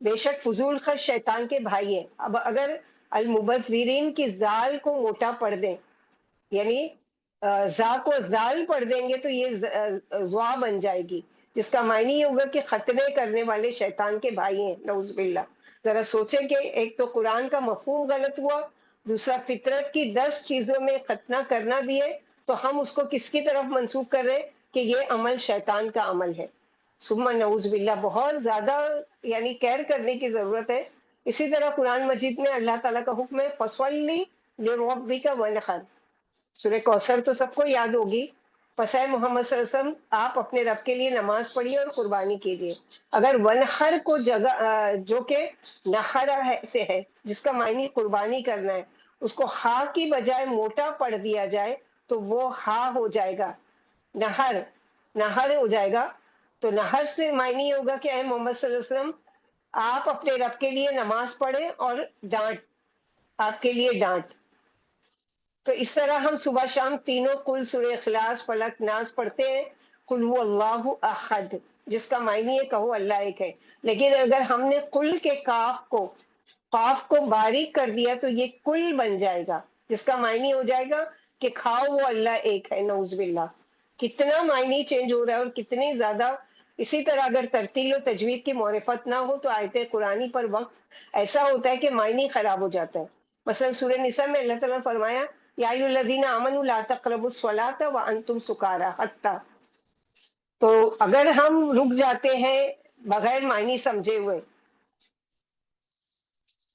بے شک فضول خرچ شیطان کے بھائی ہیں۔ اب اگر المبذرین کی زال کو موٹا پڑھ دیں یعنی زا کو زال پڑھ دیں گے تو یہ زوا بن جائے گی، جس کا معنی یہ ہوگا کہ ختنے کرنے والے شیطان کے بھائی ہیں، نعوذ باللہ۔ ذرا سوچیں کہ ایک تو قرآن کا مفہوم غلط ہوا، دوسرا فطرت کی 10 چیزوں میں ختنہ کرنا بھی ہے، تو ہم اس کو کس کی طرف منسوب کر رہے ہیں کہ یہ عمل شیطان کا عمل ہے، ثم نعوذ باللہ۔ بہت زیادہ یعنی کیئر کرنے کی ضرورت ہے۔ اسی طرح قرآن مجید میں اللہ تعالیٰ کا حکم ہے فَصَلِّ لِرَبِّكَ وَانْحَرْ، سورہ کوثر تو سب کو یاد ہوگی، پس اے محمد صلی اللہ علیہ وسلم آپ اپنے رب کے لیے نماز پڑھیے اور قربانی کیجیے۔ اگر ونحر کو جگہ جو کہ نحر سے ہے جس کا معنی قربانی کرنا ہے، اس کو ہا کی بجائے موٹا پڑھ دیا جائے تو وہ ہا ہو جائے گا، نہر، نہر ہو جائے گا۔ تو نہر سے معنی یہ ہوگا کہ اے محمد صلی اللہ علیہ وسلم آپ اپنے رب کے لیے نماز پڑھیں اور ڈانٹ، آپ کے لیے ڈانٹ۔ تو اس طرح ہم صبح شام تینوں قل، سورہ اخلاص، فلق، ناس پڑھتے ہیں، قل هو اللہ احد، جس کا معنی ہے کہو اللہ ایک ہے۔ لیکن اگر ہم نے قل کے قاف کو باریک کر دیا تو یہ کل بن جائے گا، جس کا معنی ہو جائے گا کہ کھاؤ وہ اللہ ایک ہے، نعوذ باللہ۔ کتنا معنی چینج ہو رہا ہے اور کتنی زیادہ۔ اسی طرح اگر ترتیل و تجوید کی معرفت نہ ہو تو آیت قرآنی پر وقت ایسا ہوتا ہے کہ معنی خراب ہو جاتا ہے۔ مثلا سورہ نساء میں اللہ تعالیٰ نے فرمایا یا ایھا الذین آمنوا لا تقربوا الصلاۃ وانتم سکارى حتی، تو اگر ہم رک جاتے ہیں بغیر معنی سمجھے ہوئے،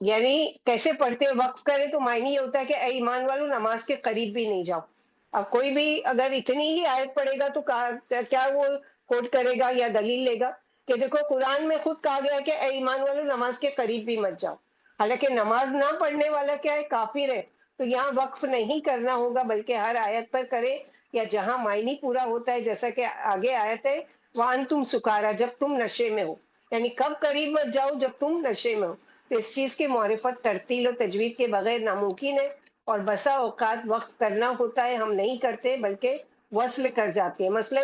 یعنی کیسے پڑھتے وقف کریں تو معنی یہ ہوتا ہے کہ اے ایمان والو نماز کے قریب بھی نہیں جاؤ۔ اب کوئی بھی اگر اتنی ہی آیت پڑھے گا تو کیا وہ کوٹ کرے گا یا دلیل لے گا کہ دیکھو قرآن میں خود کہا گیا کہ اے ایمان والو نماز کے قریب بھی مت جاؤ، حالانکہ نماز نہ پڑھنے والا کیا ہے؟ کافر ہے۔ تو یہاں وقف نہیں کرنا ہوگا بلکہ ہر آیت پر کرے یا جہاں معنی پورا ہوتا ہے، جیسا کہ آگے آیت ہے وَأَنْتُمْ سُكَارَى، جب تم نشے میں ہو، یعنی کب قریب مت جاؤ؟ جب تم نشے میں ہو۔ تو اس چیز کی معرفت ترتیل و تجوید کے بغیر ناممکن ہے، اور بسا اوقات وقت کرنا ہوتا ہے ہم نہیں کرتے بلکہ وصل کر جاتے ہیں۔ مثلا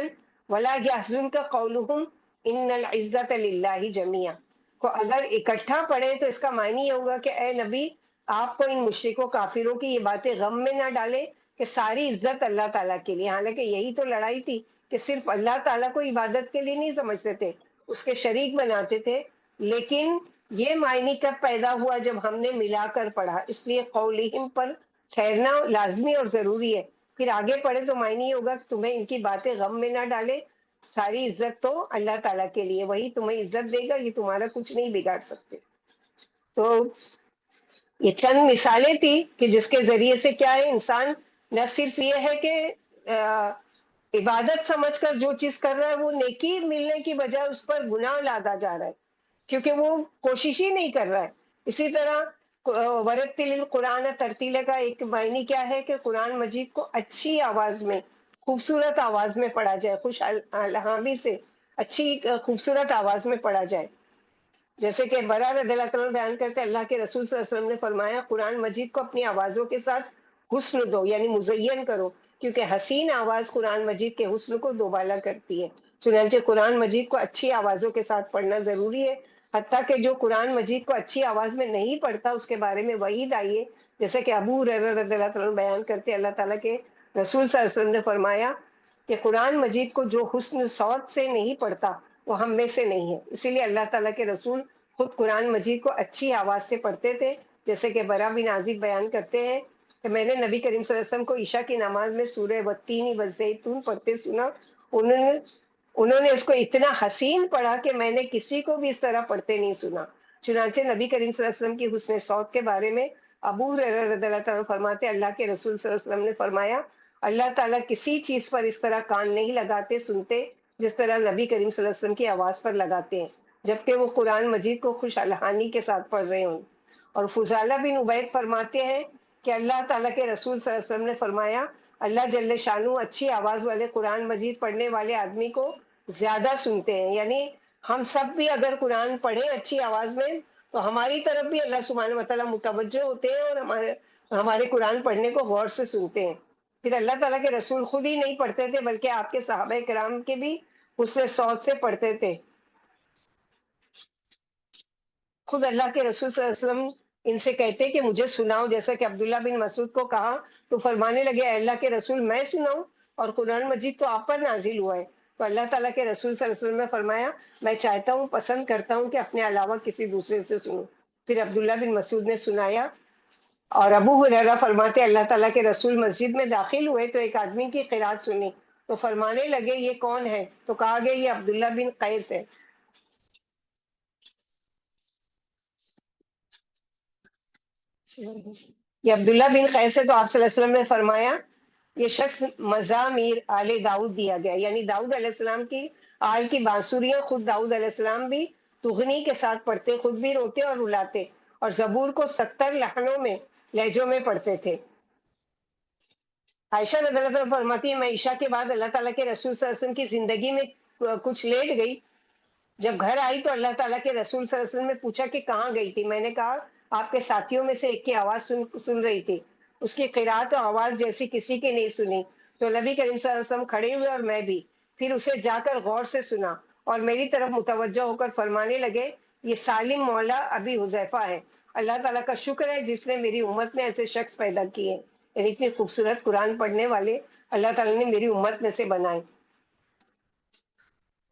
وَلَا يَحْزُنْكَ قَوْلُهُمْ إِنَّ الْعِزَّةَ لِلَّهِ جَمِيعًا کو اگر اکٹھا پڑھیں تو اس کا معنی یہ ہوگا کہ اے نبی آپ کو ان مشرکوں کافروں کی یہ باتیں غم میں نہ ڈالیں کہ ساری عزت اللہ تعالیٰ کے لیے، حالانکہ یہی تو لڑائی تھی کہ صرف اللہ تعالیٰ کو عبادت کے لیے نہیں سمجھتے تھے، اس کے شریک بناتے تھے۔ لیکن یہ معنی کب پیدا ہوا؟ جب ہم نے ملا کر پڑھا، اس لیے قولہم پر ٹھہرنا لازمی اور ضروری ہے۔ پھر آگے پڑھے تو معنی یہ ہوگا کہ تمہیں ان کی باتیں غم میں نہ ڈالے، ساری عزت تو اللہ تعالیٰ کے لیے، وہی تمہیں عزت دے گا، یہ تمہارا کچھ نہیں بگاڑ سکتے۔ تو یہ چند مثالیں تھی کہ جس کے ذریعے سے کیا ہے، انسان نہ صرف یہ ہے کہ عبادت سمجھ کر جو چیز کر رہا ہے وہ نیکی ملنے کی بجائے اس پر گناہ لادا جا رہا ہے کیونکہ وہ کوشش ہی نہیں کر رہا ہے۔ اسی طرح ورتل القرآن ترتیلہ کا ایک معنی کیا ہے کہ قرآن مجید کو اچھی آواز میں، خوبصورت آواز میں پڑھا جائے، خوش الحامی سے اچھی خوبصورت آواز میں پڑھا جائے۔ جیسے کہ برا رضی اللہ تعالیٰ بیان کرتے اللہ کے رسول صلی اللہ علیہ وسلم نے فرمایا قرآن مجید کو اپنی آوازوں کے ساتھ حسن دو، یعنی مزین کرو، کیونکہ حسین آواز قرآن مجید کے حسن کو دوبالا کرتی ہے۔ چنانچہ قرآن مجید کو اچھی آوازوں کے ساتھ پڑھنا ضروری ہے، حتیٰ کہ جو قرآن مجید کو اچھی آواز میں نہیں پڑھتا اس کے بارے میں وعید آئی ہے، جیسے کہ ابو ہریرہ رضی اللہ تعالیٰ بیان کرتے اللہ تعالیٰ کے رسول صلی اللہ علیہ وسلم نے فرمایا کہ قرآن مجید کو جو حسن صوت سے نہیں پڑھتا وہ ہم میں سے نہیں ہے۔ اسی لیے اللہ تعالیٰ کے رسول خود قرآن مجید کو اچھی آواز سے پڑھتے تھے، جیسے کہ برا بن عازب بیان کرتے ہیں کہ میں نے نبی کریم صلی اللہ علیہ وسلم کو عشاء کی نماز میں سورہ والتین والزیتون پڑھتے سنا۔ انہوں نے اس کو اتنا حسین پڑھا کہ میں نے کسی کو بھی اس طرح پڑھتے نہیں سنا۔ چنانچہ نبی کریم صلی اللہ علیہ وسلم کی حسن صوت کے بارے میں ابو ہریرہ رضی اللہ تعالیٰ فرماتے اللہ کے رسول صلی اللہ علیہ وسلم نے فرمایا اللہ تعالیٰ کسی چیز پر اس طرح کان نہیں لگاتے سنتے جس طرح نبی کریم صلی اللہ علیہ وسلم کی آواز پر لگاتے ہیں، جبکہ وہ قرآن مجید کو خوش الحانی کے ساتھ پڑھ رہے ہوں۔ اور فضالہ بن عبید فرماتے ہیں کہ اللہ تعالیٰ کے رسول صلی اللہ علیہ وسلم نے فرمایا اللہ جل شانو اچھی آواز والے قرآن مجید پڑھنے والے آدمی کو زیادہ سنتے ہیں. یعنی ہم سب بھی اگر قرآن پڑھیں اچھی آواز میں تو ہماری طرف بھی اللہ سبحانہ و تعالیٰ متوجہ ہوتے ہیں اور ہمارے قرآن پڑھنے کو غور سے سنتے ہیں. پھر اللہ تعالیٰ کے رسول خود ہی نہیں پڑھتے تھے بلکہ آپ کے صحابہ کرام کے بھی حسن صوت سے پڑھتے تھے. خود اللہ کے رسول صلی اللہ علیہ وسلم ان سے کہتے کہ مجھے سناؤ، جیسا کہ عبداللہ بن مسعود کو کہا تو فرمانے لگے اے اللہ کے رسول میں سناؤں، اور قرآن مجید تو آپ پر نازل ہوا ہے. تو اللہ تعالیٰ کے رسول صلی اللہ علیہ وسلم نے فرمایا میں چاہتا ہوں، پسند کرتا ہوں کہ اپنے علاوہ کسی دوسرے سے سنوں. پھر عبداللہ بن مسعود نے سنایا. اور ابو ہریرہ فرماتے اللہ تعالیٰ کے رسول مسجد میں داخل ہوئے تو ایک آدمی کی قرات سنی تو فرمانے لگے یہ کون ہے؟ تو کہا گیا یہ عبداللہ بن قیس ہے. یہ عبداللہ بن قیس ہے. تو آپ صلی اللہ علیہ وسلم نے فرمایا یہ شخص مزامیر آل داؤد دیا گیا، یعنی داؤد علیہ السلام کی آل کی بانسریاں خود داؤد علیہ السلام بھی تغنی کے ساتھ پڑھتے، خود بھی روتے اور رلاتے، اور زبور کو 70 لہنوں میں لہجوں میں پڑھتے تھے. عائشہ رضی اللہ عنہ فرماتی ہے میں عشاء کے بعد اللہ تعالیٰ کے رسول صلی اللہ علیہ وسلم کی زندگی میں کچھ لیٹ گئی. جب گھر آئی تو اللہ تعالیٰ کے رسول صلی اللہ علیہ وسلم نے پوچھا کہ کہاں گئی تھی؟ میں نے کہا آپ کے ساتھیوں میں سے ایک کی آواز سن رہی تھی، اس کی قرات و آواز جیسی کسی کی نہیں سنی. تو نبی کریم صلی اللہ علیہ وسلم کھڑے ہوئے اور میں بھی پھر اسے جا کر غور سے سنا اور میری طرف متوجہ ہو کر فرمانے لگے یہ سالم مولا ابی حذیفہ ہے. اللہ تعالیٰ کا شکر ہے جس نے میری امت میں ایسے شخص پیدا کیے، یعنی اتنی خوبصورت قرآن پڑھنے والے اللہ تعالیٰ نے میری امت میں سے بنائے.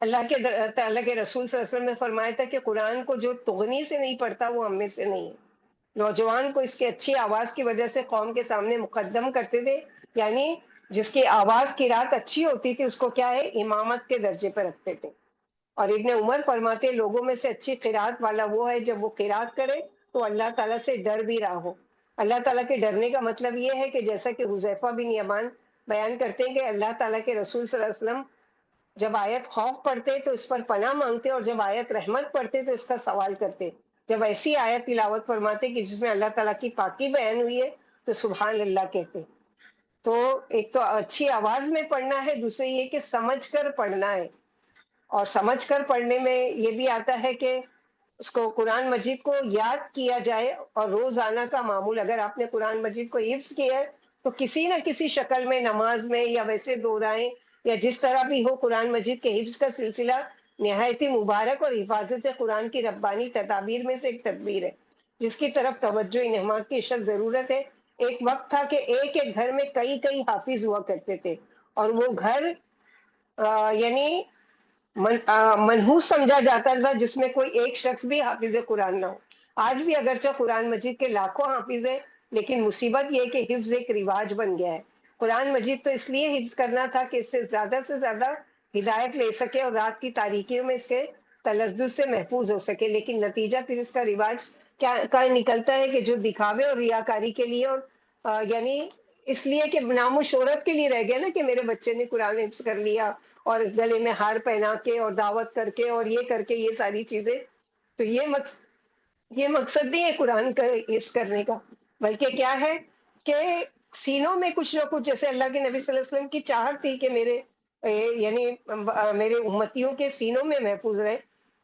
اللہ کے تعالیٰ کے رسول صلی اللہ علیہ وسلم نے فرمایا تھا کہ قرآن کو جو تغنی سے نہیں پڑھتا وہ ہم میں سے نہیں ہے. نوجوان کو اس کی اچھی آواز کی وجہ سے قوم کے سامنے مقدم کرتے تھے، یعنی جس کی آواز کی رات اچھی ہوتی تھی اس کو کیا ہے امامت کے درجے پہ رکھتے تھے. اور ابن عمر فرماتے لوگوں میں سے اچھی قرات والا وہ ہے جب وہ قرات کرے تو اللہ تعالیٰ سے ڈر بھی رہا ہو. اللہ تعالیٰ کے ڈرنے کا مطلب یہ ہے کہ جیسا کہ حذیفہ بن یمان بیان کرتے ہیں کہ اللہ تعالیٰ کے رسول صلی اللہ علیہ وسلم جب آیت خوف پڑھتے تو اس پر پناہ مانگتے اور جب آیت رحمت پڑھتے تو اس کا سوال کرتے. جب ایسی آیت تلاوت فرماتے کہ جس میں اللہ تعالیٰ کی پاکی بیان ہوئی ہے تو سبحان اللہ کہتے. تو ایک تو اچھی آواز میں پڑھنا ہے، دوسرے یہ کہ سمجھ کر پڑھنا ہے. اور سمجھ کر پڑھنے میں یہ بھی آتا ہے کہ اس کو قرآن مجید کو یاد کیا جائے، اور روزانہ کا معمول اگر آپ نے قرآن مجید کو حفظ کیا ہے تو کسی نہ کسی شکل میں نماز میں یا ویسے دورائیں یا جس طرح بھی ہو قرآن مجید کے حفظ کا سلسلہ نہایت ہی مبارک اور حفاظت قرآن کی ربانی تدابیر میں سے ایک تدبیر ہے جس کی طرف توجہ انہماک کی اشد ضرورت ہے. ایک وقت تھا کہ ایک ایک گھر میں کئی کئی حافظ ہوا کرتے تھے اور وہ گھر یعنی منحوس سمجھا جاتا تھا جس میں کوئی ایک شخص بھی حافظ قرآن نہ ہو. آج بھی اگرچہ قرآن مجید کے لاکھوں حافظ ہیں لیکن مصیبت یہ کہ حفظ ایک رواج بن گیا ہے. قرآن مجید تو اس لیے حفظ کرنا تھا کہ اس سے زیادہ ہدایت لے سکے اور رات کی تاریکیوں میں اس کے تلذذ سے محفوظ ہو سکے. لیکن نتیجہ پھر اس کا رواج کیا نکلتا ہے کہ جو دکھاوے اور ریاکاری کے لیے اور یعنی اس لیے کہ نام و شہرت کے لیے رہ گیا نا کہ میرے بچے نے قرآن حفظ کر لیا اور گلے میں ہار پہنا کے اور دعوت کر کے اور یہ کر کے یہ ساری چیزیں. تو یہ مقصد نہیں ہے قرآن کا حفظ کرنے کا، بلکہ کیا ہے کہ سینوں میں کچھ نہ کچھ، جیسے اللہ کے نبی صلی اللہ علیہ وسلم کی چاہت تھی کہ میرے یعنی میرے امتیوں کے سینوں میں محفوظ رہے.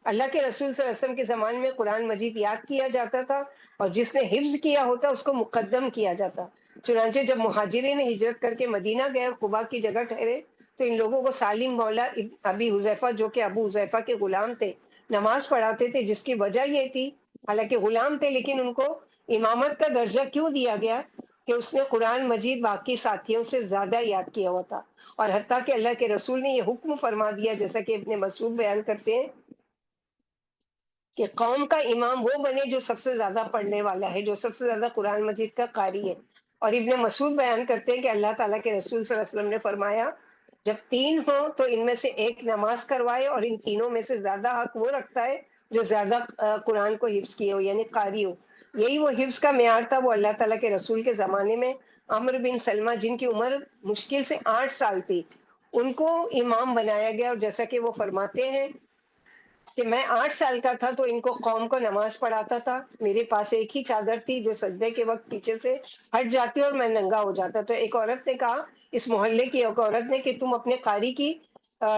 اللہ کے رسول صلی اللہ علیہ وسلم کے زمانے میں قرآن مجید یاد کیا جاتا تھا اور جس نے حفظ کیا ہوتا اس کو مقدم کیا جاتا. چنانچہ جب مہاجرین نے ہجرت کر کے مدینہ گئے اور قبا کی جگہ ٹھہرے تو ان لوگوں کو سالم مولا ابی حذیفہ جو کہ ابو حذیفہ کے غلام تھے نماز پڑھاتے تھے، جس کی وجہ یہ تھی حالانکہ غلام تھے لیکن ان کو امامت کا درجہ کیوں دیا گیا کہ اس نے قرآن مجید باقی ساتھیوں سے زیادہ یاد کیا ہوا تھا. اور حتیٰ کہ اللہ کے رسول نے یہ حکم فرما دیا جیسا کہ ابن مسعود بیان کرتے ہیں کہ قوم کا امام وہ بنے جو سب سے زیادہ پڑھنے والا ہے، جو سب سے زیادہ قرآن مجید کا قاری ہے. اور ابن مسعود بیان کرتے ہیں کہ اللہ تعالیٰ کے رسول صلی اللہ علیہ وسلم نے فرمایا جب تین ہوں تو ان میں سے ایک نماز کروائے اور ان تینوں میں سے زیادہ حق وہ رکھتا ہے جو زیادہ قرآن کو حفظ کیے ہو یعنی قاری ہو. یہی وہ حفظ کا معیار تھا وہ اللہ تعالیٰ کے رسول کے زمانے میں. عمرو بن سلمہ جن کی عمر مشکل سے 8 سال تھی ان کو امام بنایا گیا، اور جیسا کہ وہ فرماتے ہیں کہ میں 8 سال کا تھا تو ان کو قوم کو نماز پڑھاتا تھا، میرے پاس ایک ہی چادر تھی جو سجدے کے وقت پیچھے سے ہٹ جاتی اور میں ننگا ہو جاتا. تو ایک عورت نے کہا، اس محلے کی ایک عورت نے، کہ تم اپنے قاری کی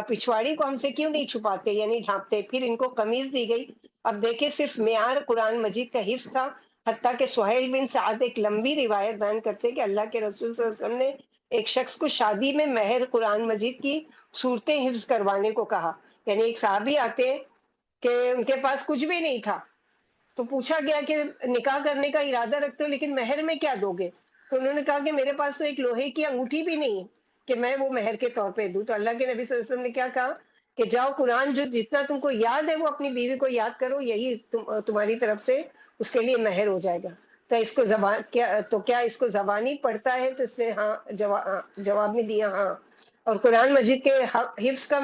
پچھواڑی کو ہم سے کیوں نہیں چھپاتے، یعنی ڈھانپتے. پھر ان کو قمیض دی گئی. اب دیکھیں صرف معیار قرآن مجید کا حفظ تھا. حتیٰ کہ سہیل بن سعد ایک لمبی روایت بیان کرتے کہ اللہ کے رسول صلی اللہ علیہ وسلم نے ایک شخص کو شادی میں مہر قرآن مجید کی صورتیں حفظ کروانے کو کہا. یعنی ایک صحابی آتے کہ ان کے پاس کچھ بھی نہیں تھا، تو پوچھا گیا کہ نکاح کرنے کا ارادہ رکھتے ہو لیکن مہر میں کیا دو گے؟ تو انہوں نے کہا کہ میرے پاس تو ایک لوہے کی انگوٹھی بھی نہیں ہے کہ میں وہ مہر کے طور پہ دوں. تو اللہ کے نبی صلی اللہ علیہ وسلم نے کیا کہا کہ جاؤ قرآن جو جتنا تم کو یاد ہے وہ اپنی بیوی کو یاد کرو، یہی تمہاری طرف سے اس کے لیے مہر ہو جائے گا. تو اس کو زبان کیا اس کو زبانی پڑھتا ہے؟ تو اس نے ہاں جواب میں دیا ہاں. اور قرآن مجید کے حفظ کا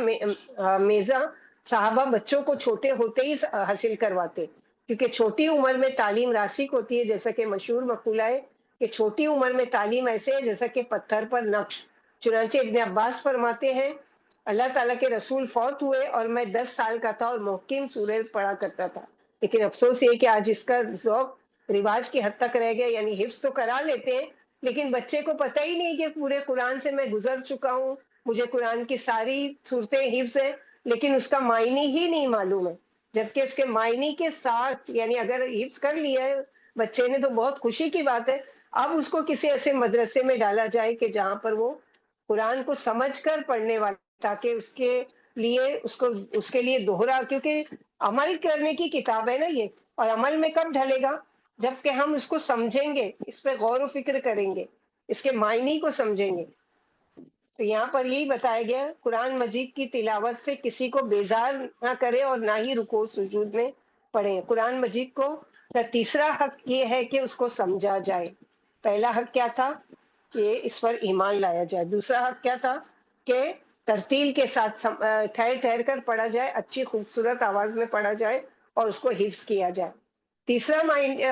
میزہ صحابہ بچوں کو چھوٹے ہوتے ہی حاصل کرواتے، کیونکہ چھوٹی عمر میں تعلیم راسخ ہوتی ہے. جیسا کہ مشہور مقولہ ہے کہ چھوٹی عمر میں تعلیم ایسے ہے جیسا کہ پتھر پر نقش. چنانچہ ابن عباس فرماتے ہیں اللہ تعالیٰ کے رسول فوت ہوئے اور میں 10 سال کا تھا اور محکم سورہ پڑھا کرتا تھا، لیکن افسوس یہ کہ آج اس کا ذوق رواج کی حد تک رہ گیا. یعنی حفظ تو کرا لیتے ہیں لیکن بچے کو پتہ ہی نہیں کہ پورے قرآن سے میں گزر چکا ہوں، مجھے قرآن کی ساری صورتیں حفظ ہے، لیکن اس کا معنی ہی نہیں معلوم ہے. جبکہ اس کے معنی کے ساتھ، یعنی اگر حفظ کر لیا ہے بچے نے تو بہت خوشی کی بات ہے. اب اس کو کسی ایسے مدرسے میں ڈالا جائے کہ جہاں پر وہ قرآن کو سمجھ کر پڑھنے والا، تاکہ اس کے لیے دوہرا، کیونکہ عمل کرنے کی کتاب ہے نا یہ، اور عمل میں کب ڈھلے گا؟ جبکہ ہم اس کو سمجھیں گے، اس پہ غور و فکر کریں گے، اس کے معنی کو سمجھیں گے. تو یہاں پر یہی بتایا گیا قرآن مجید کی تلاوت سے کسی کو بیزار نہ کرے اور نہ ہی رکوع سجود میں پڑھے. قرآن مجید کو کا تیسرا حق یہ ہے کہ اس کو سمجھا جائے. پہلا حق کیا تھا کہ اس پر ایمان لایا جائے. دوسرا حق کیا تھا کہ ترتیل کے ساتھ ٹھہر ٹھہر کر پڑھا جائے، اچھی خوبصورت آواز میں پڑھا جائے اور اس کو حفظ کیا جائے. تیسرا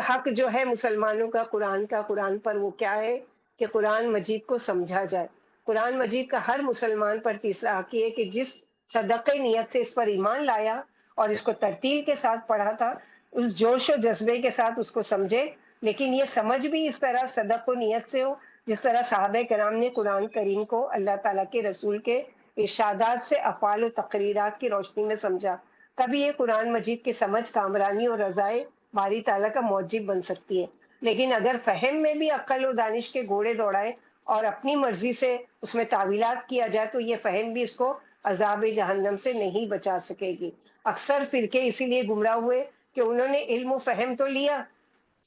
حق جو ہے مسلمانوں کا قرآن پر، وہ کیا ہے کہ قرآن مجید کو سمجھا جائے. قرآن مجید کا ہر مسلمان پر تیسرا حق یہ ہے کہ جس صدقے نیت سے اس پر ایمان لایا اور اس کو ترتیل کے ساتھ پڑھا تھا، اس جوش و جذبے کے ساتھ اس کو سمجھے، لیکن یہ سمجھ بھی اس طرح صدق و نیت سے ہو جس طرح صحابہ کرام نے قرآن کریم کو اللہ تعالیٰ کے رسول کے ارشادات سے افعال و تقریرات کی روشنی میں سمجھا. تبھی یہ قرآن مجید کی سمجھ کامرانی اور رضائے باری تعالیٰ کا موجب بن سکتی ہے. لیکن اگر فہم میں بھی عقل و دانش کے گھوڑے دوڑائے اور اپنی مرضی سے اس میں تعویلات کیا جائے تو یہ فہم بھی اس کو عذاب جہنم سے نہیں بچا سکے گی. اکثر فرقے اسی لیے گمراہ ہوئے کہ انہوں نے علم و فہم تو لیا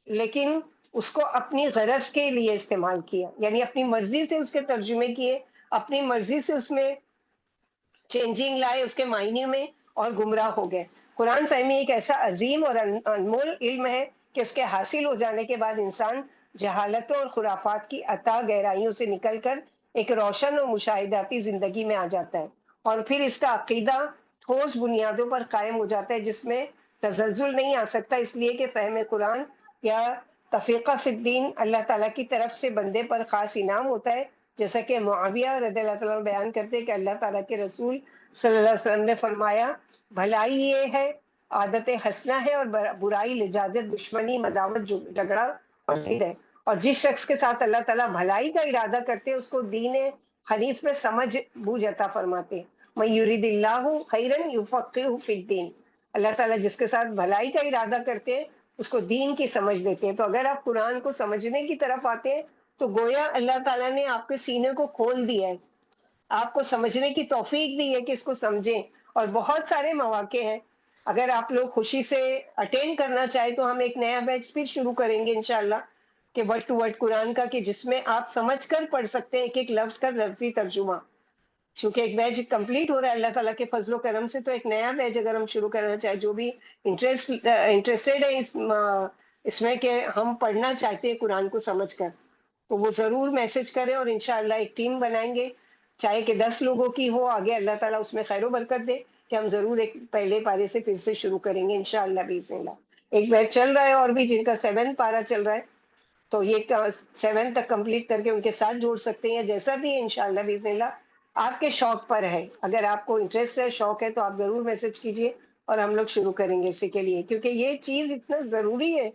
لیکن اس کو اپنی غرض کے لیے استعمال کیا، یعنی اپنی مرضی سے اس کے ترجمے کیے، اپنی مرضی سے اس میں چینجنگ لائے اس کے معنی میں، اور گمراہ ہو گئے. قرآن فہمی ایک ایسا عظیم اور انمول علم ہے کہ اس کے حاصل ہو جانے کے بعد انسان جہالتوں اور خرافات کی عطا گہرائیوں سے نکل کر ایک روشن اور مشاہداتی زندگی میں آ جاتا ہے، اور پھر اس کا عقیدہ ٹھوس بنیادوں پر قائم ہو جاتا ہے جس میں تزلزل نہیں آ سکتا. اس لیے کہ فہم قرآن یا تفقہ فی الدین اللہ تعالیٰ کی طرف سے بندے پر خاص انعام ہوتا ہے. جیسا کہ معاویہ رضی اللہ تعالیٰ بیان کرتے کہ اللہ تعالیٰ کے رسول صلی اللہ علیہ وسلم نے فرمایا بھلائی یہ ہے، عادت حسنہ ہے، اور برائی لجاجت، دشمنی، مداوت، جھگڑا اور ضد ہے. اور جس شخص کے ساتھ اللہ تعالیٰ بھلائی کا ارادہ کرتے ہیں اس کو دین حنیف میں سمجھ بوجھ عطا فرماتے ہیں. من یرید اللہ خیرا یفقہہ فی الدین، اللہ تعالیٰ جس کے ساتھ بھلائی کا ارادہ کرتے ہیں اس کو دین کی سمجھ دیتے ہیں. تو اگر آپ قرآن کو سمجھنے کی طرف آتے ہیں تو گویا اللہ تعالیٰ نے آپ کے سینے کو کھول دیا ہے، آپ کو سمجھنے کی توفیق دی ہے کہ اس کو سمجھیں. اور بہت سارے مواقع ہیں، اگر آپ لوگ خوشی سے اٹینڈ کرنا چاہیں تو ہم ایک نیا بیچ پھر شروع کریں گے انشاءاللہ کہ ورڈ ٹو ورڈ قرآن کا، کہ جس میں آپ سمجھ کر پڑھ سکتے ہیں ایک ایک لفظ کا لفظی ترجمہ. چونکہ ایک بیچ کمپلیٹ ہو رہا ہے اللہ تعالیٰ کے فضل و کرم سے، تو ایک نیا بیچ اگر ہم شروع کرنا چاہیں، جو بھی انٹرسٹیڈ ہے اس میں کہ ہم پڑھنا چاہتے ہیں قرآن کو سمجھ کر، تو وہ ضرور میسج کریں اور انشاءاللہ ایک ٹیم بنائیں گے، چاہے کہ 10 لوگوں کی ہو. آگے اللہ تعالیٰ اس میں خیر و برکت دے کہ ہم ضرور ایک پہلے پارے سے پھر سے شروع کریں گے انشاءاللہ باذن اللہ. ایک بیچ چل رہا ہے اور بھی جن کا 7 پارا چل رہا ہے تو یہ 7 تک کمپلیٹ کر کے ان کے ساتھ جوڑ سکتے ہیں، یا جیسا بھی ہے انشاءاللہ باذن اللہ آپ کے شوق پر ہے. اگر آپ کو انٹرسٹ ہے، شوق ہے، تو آپ ضرور میسج کیجئے اور ہم لوگ شروع کریں گے اسی کے لیے، کیونکہ یہ چیز اتنا ضروری ہے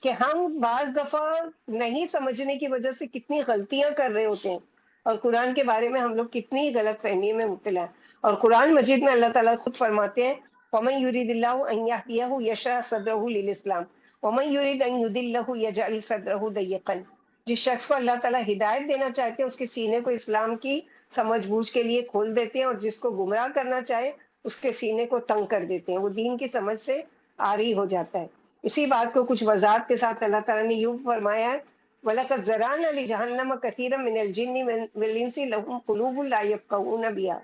کہ ہم بعض دفعہ نہیں سمجھنے کی وجہ سے کتنی غلطیاں کر رہے ہوتے ہیں، اور قرآن کے بارے میں ہم لوگ کتنی غلط فہمی میں مبتلا ہیں۔ اور قرآن مجید میں اللہ تعالیٰ خود فرماتے ہیں وَمَن يُرِدِ اللَّهُ أَن يَهْدِيَهُ يَشْرَحْ صَدْرَهُ لِلْإِسْلَامِ وَمَن يُرِدْ أَن يُضِلَّهُ يَجْعَلْ صَدْرَهُ ضَيِّقًا۔ جس شخص کو اللہ تعالیٰ ہدایت دینا چاہتے ہیں اس کے سینے کو اسلام کی سمجھ بوجھ کے لیے کھول دیتے ہیں، اور جس کو گمراہ کرنا چاہے اس کے سینے کو تنگ کر دیتے ہیں، وہ دین کی سمجھ سے عاری ہو جاتا ہے۔ اسی بات کو کچھ وضاحت کے ساتھ اللہ تعالیٰ نے یوں فرمایا ہے وَلَقَدْ زَرَعْنَا لِجَهَنَّمَ كَثِيرًا مِنَ الْجِنِّ وَالْإِنسِ لَهُمْ قُلُوبٌ لَا يَفْقَهُونَ بِهَا۔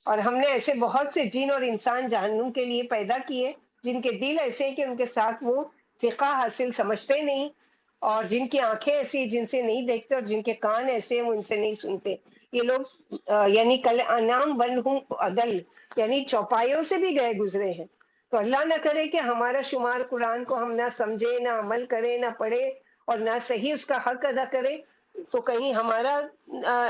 اور ہم نے ایسے بہت سے جن اور انسان جہنم کے لیے پیدا کیے جن کے دل ایسے ہیں کہ ان کے ساتھ وہ فقہ حاصل سمجھتے نہیں، اور جن کی آنکھیں ایسی ہیں جن سے نہیں دیکھتے، اور جن کے کان ایسے ہیں وہ ان سے نہیں سنتے۔ یہ لوگ یعنی کل انعام بل ہم عدل، یعنی چوپایوں سے بھی گئے گزرے ہیں۔ تو اللہ نہ کرے کہ ہمارا شمار قرآن کو ہم نہ سمجھے، نہ عمل کرے، نہ پڑھے، اور نہ صحیح اس کا حق ادا کرے، تو کہیں ہمارا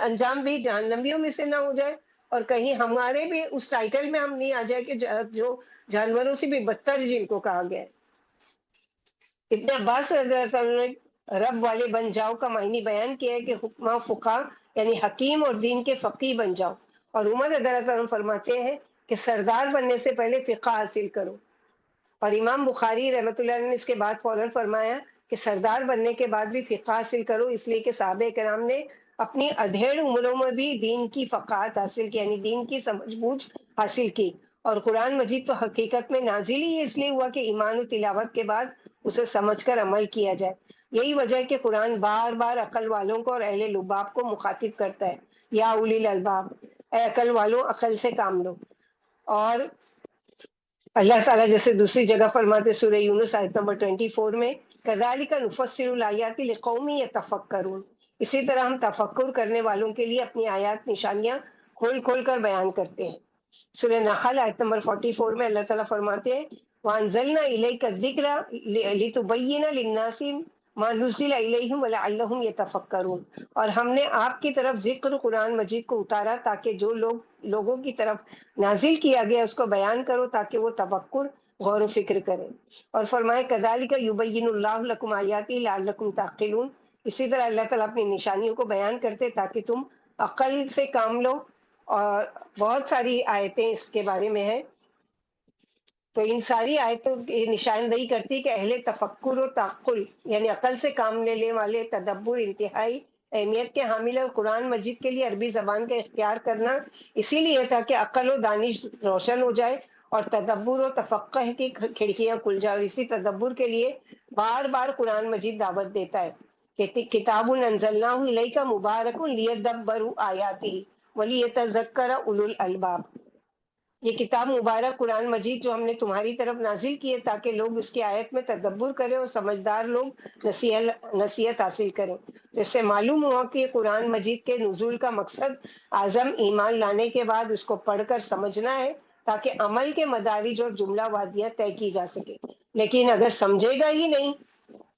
انجام بھی جہنمیوں میں سے نہ ہو جائے، اور کہیں ہمارے بھی اس ٹائٹل میں ہم نہیں آ جائے کہ جو جانوروں سے بھی بدتر جن کو کہا گیا ہے۔ ابن عباس رضی اللہ عنہ نے رب والے بن جاؤ کا معنی بیان کیا ہے کہ حکمہ فقہ یعنی حکیم اور دین کے فقی بن جاؤ، اور عمر رضی اللہ عنہ فرماتے ہیں کہ سردار بننے سے پہلے فقہ حاصل کرو، اور امام بخاری رحمۃ اللہ علیہ نے اس کے بعد فوراً فرمایا کہ سردار بننے کے بعد بھی فقہ حاصل کرو، اس لیے کہ صحابہ کرام نے اپنی ادھیڑ عمروں میں بھی دین کی فقاہت حاصل کی، یعنی دین کی سمجھ بوجھ حاصل کی۔ اور قرآن مجید تو حقیقت میں نازل ہی اس لیے ہوا کہ ایمان و تلاوت کے بعد اسے سمجھ کر عمل کیا جائے۔ یہی وجہ ہے کہ قرآن بار بار عقل والوں کو اور اہل لباب کو مخاطب کرتا ہے، یا اولی الالباب، اے عقل والوں عقل سے کام لو۔ اور اللہ تعالیٰ جیسے دوسری جگہ فرماتے سورہ یونس آیت نمبر 24 میں كَذَلِكَ نُفَصِّلُ الْآيَاتِ لِقَوْمٍ يَتَفَكَّرُونَ، اسی طرح ہم تفکر کرنے والوں کے لیے اپنی آیات نشانیاں کھول کھول کر بیان کرتے ہیں۔ سورہ نحل آیت نمبر 44 میں اللہ تعالیٰ فرماتے ہیں وَأَنزَلْنَا إِلَيْكَ الذِّكْرَ لِتُبَيِّنَ لِلنَّاسِ مَا نُزِّلَ إِلَيْهِمْ وَلَعَلَّهُمْ يَتَفَكَّرُونَ، اور ہم نے آپ کی طرف ذکر قرآن مجید کو اتارا تاکہ جو لوگوں کی طرف نازل کیا گیا اس کو بیان کرو تاکہ وہ تفکر غور و فکر کریں۔ اور فرمائے كَذَلِكَ يُبَيِّنُ اللَّهُ لَكُمْ آيَاتِهِ لَعَلَّكُمْ تَعْقِلُونَ، اسی طرح اللہ تعالیٰ اپنی نشانیوں کو بیان کرتے تاکہ تم عقل سے کام لو۔ اور بہت ساری آیتیں اس کے بارے میں ہیں، تو ان ساری آیتوں کی نشاندہی کرتی کہ اہل تفکر و تعقل یعنی عقل سے کام لینے والے تدبر انتہائی اہمیت کے حامل ہے۔ قرآن مجید کے لیے عربی زبان کا اختیار کرنا اسی لیے تھا کہ عقل و دانش روشن ہو جائے اور تدبر و تفقہ کی کھڑکیاں کھل جائے، اور اسی تدبر کے لیے بار بار قرآن مجید دعوت دیتا ہے کہ کتاب انزلناہ الیک مبارک لیدبروا آیاتہ ولیتذکر اولو الالباب، یہ کتاب مبارک قرآن مجید جو ہم نے تمہاری طرف نازل کی ہے تاکہ لوگ اس کی آیت میں تدبر کریں اور سمجھدار لوگ نصیحت حاصل کریں۔ جس سے معلوم ہوا کہ قرآن مجید کے نزول کا مقصد اعظم ایمان لانے کے بعد اس کو پڑھ کر سمجھنا ہے تاکہ عمل کے مدارج اور جملہ وادیاں طے کی جا سکے، لیکن اگر سمجھے گا ہی نہیں